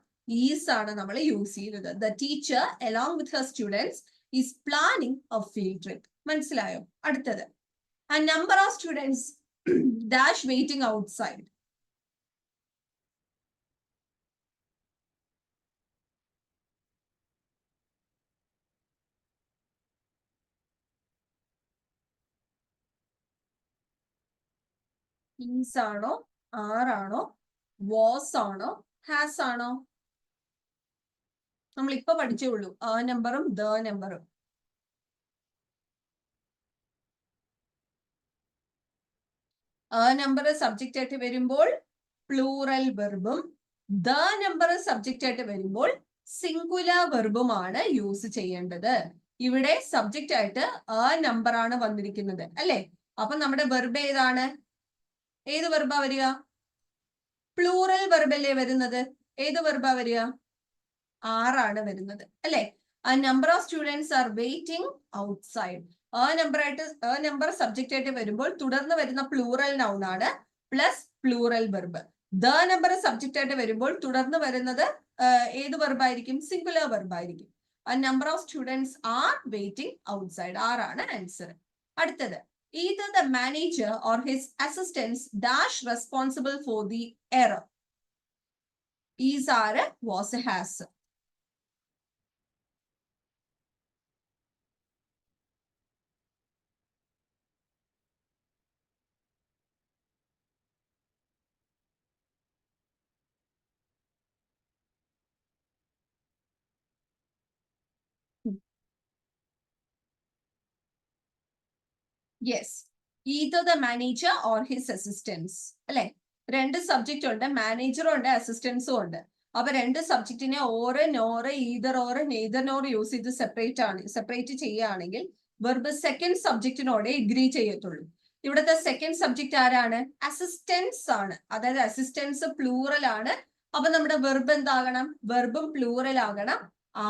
ഈസ് ആണ് നമ്മൾ യൂസ് ചെയ്യുന്നത്. The teacher along with her students is planning a field trip. മനസ്സിലായോ? അടുത്തത്, a number of students dash waiting outside. Is ആണോ, are ആണോ, was ആണോ, has ആണോ? നമ്മൾ ഇപ്പൊ പഠിച്ചേ ഉള്ളൂ ആ നമ്പറും ദ നമ്പറും. ആ നമ്പർ സബ്ജക്റ്റ് ആയിട്ട് വരുമ്പോൾ പ്ലൂറൽ വെർബും ദ നമ്പർ സബ്ജക്റ്റ് ആയിട്ട് വരുമ്പോൾ സിംഗുലർ വെർബുമാണ് യൂസ് ചെയ്യേണ്ടത്. ഇവിടെ സബ്ജക്റ്റ് ആയിട്ട് ആ നമ്പർ ആണ് വന്നിരിക്കുന്നത് അല്ലെ? അപ്പൊ നമ്മുടെ വെർബ് ഏതാണ്? ഏത് വെർബാ വരിക? പ്ലൂറൽ വെർബല്ലേ വരുന്നത്? ഏത് വെർബാ വരിക? ആറാണ് വരുന്നത് അല്ലെ? ആ number of students are waiting outside. ആ നമ്പർ സബ്ജക്റ്റ് ആയിട്ട് വരുമ്പോൾ തുടർന്ന് വരുന്ന പ്ലൂറൽ നൗൺ ആണ് plus plural verb. The number subject ആയിട്ട് വരുമ്പോൾ തുടർന്ന് വരുന്നത് ഏത് വെർബായിരിക്കും? സിംഗുലർ വെർബായിരിക്കും. ആ number of students are waiting outside. ആറാണ് ആൻസർ. അടുത്തത്, either the manager or his assistants dash responsible for the error. Is, are, was, has. Yes, either the manager or his assistants അല്ലെ? രണ്ട് സബ്ജക്റ്റ് ഉണ്ട്, മാനേജറും ഉണ്ട് അസിസ്റ്റൻസും ഉണ്ട്. അപ്പൊ രണ്ട് സബ്ജക്റ്റിനെ or, nor, either or, neither nor use ചെയ്ത് സെപ്പറേറ്റ് ചെയ്യുകയാണെങ്കിൽ വെർബ് സെക്കൻഡ് സബ്ജക്റ്റിനോടെ എഗ്രി ചെയ്യത്തുള്ളൂ. ഇവിടുത്തെ സെക്കൻഡ് സബ്ജക്റ്റ് ആരാണ്? അസിസ്റ്റൻസ് ആണ്. അതായത് അസിസ്റ്റൻസ് പ്ലൂറൽ ആണ്. അപ്പൊ നമ്മുടെ വെർബ് എന്താകണം? വെർബും പ്ലൂറൽ ആകണം.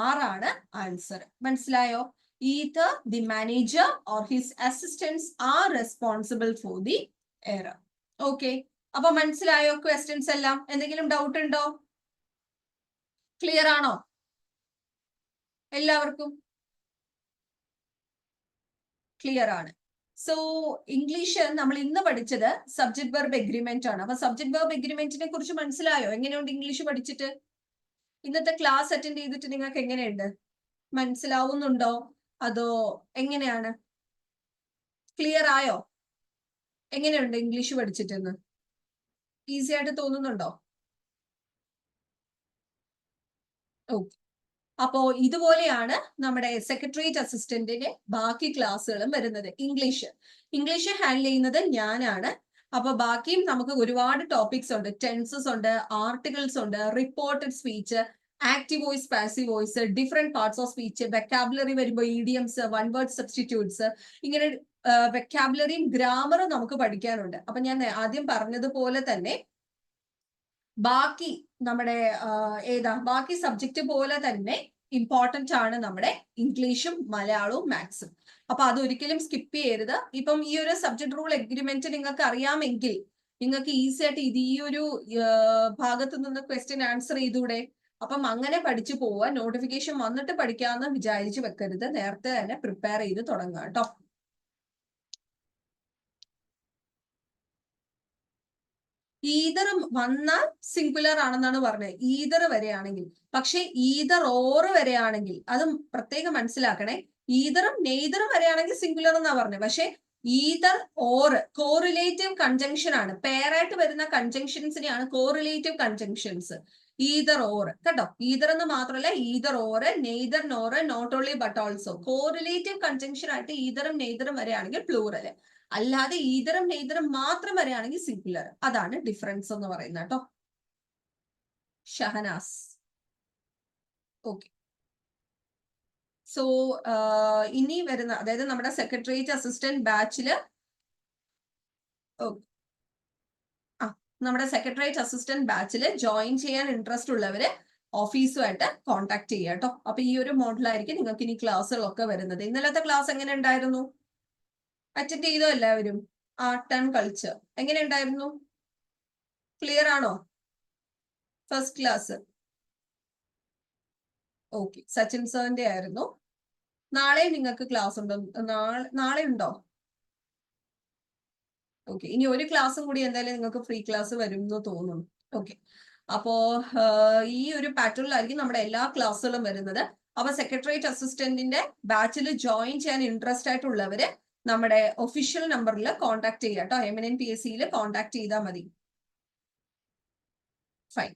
ആറാണ് ആൻസർ. മനസ്സിലായോ? Either the manager or his assistants are responsible for the error. Okay. അപ്പൊ മനസ്സിലായോ ക്വസ്റ്റ്യൻസ് എല്ലാം? എന്തെങ്കിലും ഡൗട്ട് ഉണ്ടോ? ക്ലിയർ ആണോ എല്ലാവർക്കും? ക്ലിയർ ആണ്. സോ ഇംഗ്ലീഷ് നമ്മൾ ഇന്ന് പഠിച്ചത് സബ്ജക്ട് വെർബ് എഗ്രിമെന്റ് ആണ്. അപ്പൊ സബ്ജക്ട് വെർബ് എഗ്രിമെന്റിനെ കുറിച്ച് മനസ്സിലായോ? എങ്ങനെയുണ്ട് ഇംഗ്ലീഷ് പഠിച്ചിട്ട്? ഇന്നത്തെ ക്ലാസ് അറ്റൻഡ് ചെയ്തിട്ട് നിങ്ങൾക്ക് എങ്ങനെയുണ്ട്? മനസ്സിലാവുന്നുണ്ടോ അതോ എങ്ങനെയാണ്? ക്ലിയർ ആയോ? എങ്ങനെയുണ്ട് ഇംഗ്ലീഷ് പഠിച്ചിട്ടെന്ന്? ഈസി ആയിട്ട് തോന്നുന്നുണ്ടോ? ഓക്കെ. അപ്പോ ഇതുപോലെയാണ് നമ്മുടെ സെക്രട്ടേറിയറ്റ് അസിസ്റ്റന്റിന്റെ ബാക്കി ക്ലാസ്സുകളും വരുന്നത്. ഇംഗ്ലീഷ് ഹാൻഡിൽ ചെയ്യുന്നത് ഞാനാണ്. അപ്പൊ ബാക്കിയും നമുക്ക് ഒരുപാട് ടോപ്പിക്സ് ഉണ്ട്. ടെൻസസ് ഉണ്ട്, ആർട്ടിക്കിൾസ് ഉണ്ട്, reported speech, active voice, passive voice, different parts of speech, vocabulary വരുമ്പോൾ ഇഡിയംസ്, വൺ വേർഡ് സബ്സ്റ്റിറ്റ്യൂട്ട്സ്, ഇങ്ങനെ വെക്കാബുലറിയും ഗ്രാമറും നമുക്ക് പഠിക്കാനുണ്ട്. അപ്പൊ ഞാൻ ആദ്യം പറഞ്ഞതുപോലെ തന്നെ ബാക്കി നമ്മുടെ ബാക്കി സബ്ജക്റ്റ് പോലെ തന്നെ ഇമ്പോർട്ടന്റ് ആണ് നമ്മുടെ ഇംഗ്ലീഷും മലയാളവും മാത്സും. അപ്പൊ അതൊരിക്കലും സ്കിപ്പ് ചെയ്യരുത്. ഇപ്പം ഈ ഒരു സബ്ജക്ട് റൂൾ എഗ്രിമെന്റ് നിങ്ങൾക്ക് അറിയാമെങ്കിൽ നിങ്ങൾക്ക് ഈസി ആയിട്ട് ഈ ഒരു ഭാഗത്ത് നിന്ന് ക്വസ്റ്റ്യൻ ആൻസർ ചെയ്തൂടെ? അപ്പം അങ്ങനെ പഠിച്ചു പോവാൻ, നോട്ടിഫിക്കേഷൻ വന്നിട്ട് പഠിക്കാമെന്ന് വിചാരിച്ചു വെക്കരുത്. നേരത്തെ തന്നെ പ്രിപ്പയർ ചെയ്ത് തുടങ്ങാം കേട്ടോ. ഈതർ വന്നാൽ സിംഗുലർ ആണെന്നാണ് പറഞ്ഞത്, ഈതർ വരെയാണെങ്കിൽ. പക്ഷെ ഈതർ ഓറ് വരെയാണെങ്കിൽ അതും പ്രത്യേകം മനസ്സിലാക്കണേ. ഈതറും നെയ്തറും വരെയാണെങ്കിൽ സിംഗുലർ എന്നാ പറഞ്ഞത്. പക്ഷെ ഈതർ ഓറ് കോറിലേറ്റീവ് കൺജങ്ഷൻ ആണ്. പെയറായിട്ട് വരുന്ന കൺജങ്ഷൻസിനെയാണ് കോറിലേറ്റീവ് കൺജങ്ഷൻസ്. ഈതർ ഓറ് കേട്ടോ. ഈതർ എന്ന് മാത്രമല്ല, either or, neither nor, not only but also. Correlative conjunction ആയിട്ട് ഈതറും നെയ്തറും വരെയാണെങ്കിൽ പ്ലൂറല്. അല്ലാതെ ഈതറും നെയ്തറും മാത്രം വരെയാണെങ്കിൽ സിംഗുലർ. അതാണ് ഡിഫറൻസ് എന്ന് പറയുന്നത് കേട്ടോ. ഷഹനാസ്. ഓക്കെ. സോ ഇനി വരുന്ന, അതായത് നമ്മുടെ സെക്രട്ടേറിയറ്റ് അസിസ്റ്റന്റ് ബാച്ചില് നമ്മുടെ സെക്രട്ടേറിയറ്റ് അസിസ്റ്റന്റ് ബാച്ചില് ജോയിൻ ചെയ്യാൻ ഇൻട്രസ്റ്റ് ഉള്ളവര് ഓഫീസുമായിട്ട് കോൺടാക്ട് ചെയ്യുക കേട്ടോ. അപ്പൊ ഈ ഒരു മോഡലായിരിക്കും നിങ്ങൾക്ക് ഇനി ക്ലാസ്സുകളൊക്കെ വരുന്നത്. ഇന്നലത്തെ ക്ലാസ് എങ്ങനെ ഉണ്ടായിരുന്നു? അറ്റൻഡ് ചെയ്തോ എല്ലാവരും? ആർട്ട് ആൻഡ് കൾച്ചർ എങ്ങനെ ഉണ്ടായിരുന്നു? ക്ലിയർ ആണോ? First class. ഓക്കെ, സച്ചിൻ സാറിന്റെ ആയിരുന്നു. നാളെ നിങ്ങൾക്ക് ക്ലാസ് ഉണ്ടോ? നാളെ ഉണ്ടോ? ഓക്കെ, ഇനി ഒരു ക്ലാസ്സും കൂടി എന്തായാലും നിങ്ങൾക്ക് ഫ്രീ ക്ലാസ് വരും എന്ന് തോന്നുന്നു. ഓക്കെ, അപ്പോ ഈ ഒരു പാറ്റേണിലായിരിക്കും നമ്മുടെ എല്ലാ ക്ലാസ്സുകളും വരുന്നത്. അപ്പൊ സെക്രട്ടേറിയറ്റ് അസിസ്റ്റന്റിന്റെ ബാച്ചിൽ ജോയിൻ ചെയ്യാൻ ഇൻട്രസ്റ്റ് ആയിട്ടുള്ളവര് നമ്മുടെ ഒഫീഷ്യൽ നമ്പറിൽ കോൺടാക്ട് ചെയ്യുക കേട്ടോ. MNN-PSC കോൺടാക്ട് ചെയ്താൽ മതി. ഫൈൻ.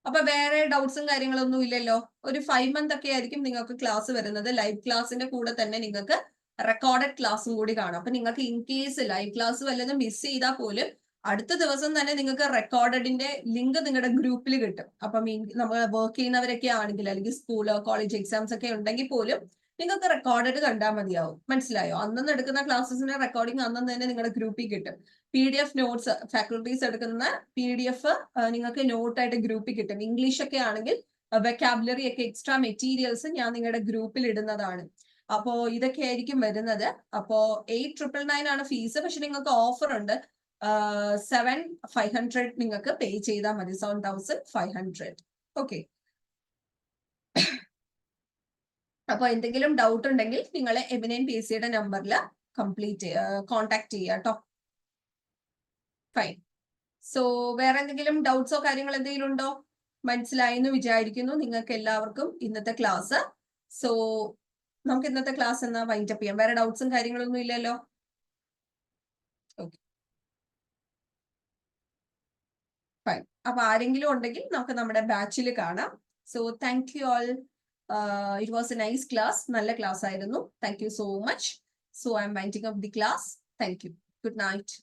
അപ്പൊ വേറെ ഡൗട്ട്സും കാര്യങ്ങളൊന്നും ഇല്ലല്ലോ. ഒരു 5 month ഒക്കെ ആയിരിക്കും നിങ്ങൾക്ക് ക്ലാസ് വരുന്നത്. ലൈവ് ക്ലാസ്സിന്റെ കൂടെ തന്നെ നിങ്ങൾക്ക് റെക്കോർഡഡ് ക്ലാസ്സും കൂടി കാണാം. അപ്പൊ നിങ്ങൾക്ക് ഇൻ കേസ് ലൈവ് ക്ലാസ് വല്ലതും മിസ് ചെയ്താൽ പോലും അടുത്ത ദിവസം തന്നെ നിങ്ങൾക്ക് റെക്കോർഡഡിന്റെ ലിങ്ക് നിങ്ങളുടെ ഗ്രൂപ്പിൽ കിട്ടും. അപ്പം നമ്മൾ വർക്ക് ചെയ്യുന്നവരൊക്കെ ആണെങ്കിൽ അല്ലെങ്കിൽ സ്കൂള് കോളേജ് എക്സാംസ് ഒക്കെ ഉണ്ടെങ്കിൽ പോലും നിങ്ങൾക്ക് റെക്കോർഡഡ് കണ്ടാൽ മതിയാവും. മനസ്സിലായോ? അന്നന്ന് എടുക്കുന്ന ക്ലാസ്സസിന്റെ റെക്കോർഡിംഗ് അന്നന്ന് തന്നെ നിങ്ങളുടെ ഗ്രൂപ്പിൽ കിട്ടും. PDF നോട്ട്സ് ഫാക്കൽറ്റീസ് എടുക്കുന്ന PDF നിങ്ങൾക്ക് നോട്ടായിട്ട് ഗ്രൂപ്പിൽ കിട്ടും. ഇംഗ്ലീഷ് ഒക്കെ ആണെങ്കിൽ വെക്കാബുലറി ഒക്കെ എക്സ്ട്രാ മെറ്റീരിയൽസ് ഞാൻ നിങ്ങളുടെ ഗ്രൂപ്പിൽ ഇടുന്നതാണ്. അപ്പോ ഇതൊക്കെ ആയിരിക്കും വരുന്നത്. അപ്പോ 8,999 ആണ് ഫീസ്. പക്ഷെ നിങ്ങൾക്ക് ഓഫർ ഉണ്ട്. 7,500 നിങ്ങൾക്ക് പേ ചെയ്താൽ മതി. 7,500. ഓക്കെ, അപ്പൊ എന്തെങ്കിലും ഡൗട്ട് ഉണ്ടെങ്കിൽ നിങ്ങൾ MNN-PSCയുടെ നമ്പറിൽ കോൺടാക്ട് ചെയ്യുക കേട്ടോ. ഫൈൻ. സോ വേറെ എന്തെങ്കിലും ഡൗട്ട്സോ കാര്യങ്ങൾ എന്തെങ്കിലും ഉണ്ടോ? മനസ്സിലായി എന്ന് വിചാരിക്കുന്നു നിങ്ങൾക്ക് എല്ലാവർക്കും ഇന്നത്തെ ക്ലാസ്. സോ നമുക്ക് ഇന്നത്തെ ക്ലാസ് എന്നാ വൈൻഡപ്പ് ചെയ്യാം. വേറെ ഡൗട്ട്സും കാര്യങ്ങളൊന്നും ഇല്ലല്ലോ. Okay, fine. അപ്പൊ ആരെങ്കിലും ഉണ്ടെങ്കിൽ നമുക്ക് നമ്മുടെ ബാച്ചിൽ കാണാം. So thank you all. It was A nice class. നല്ല ക്ലാസ് ആയിരുന്നു. Thank you so much. So I M winding up the class. Thank you. Good night.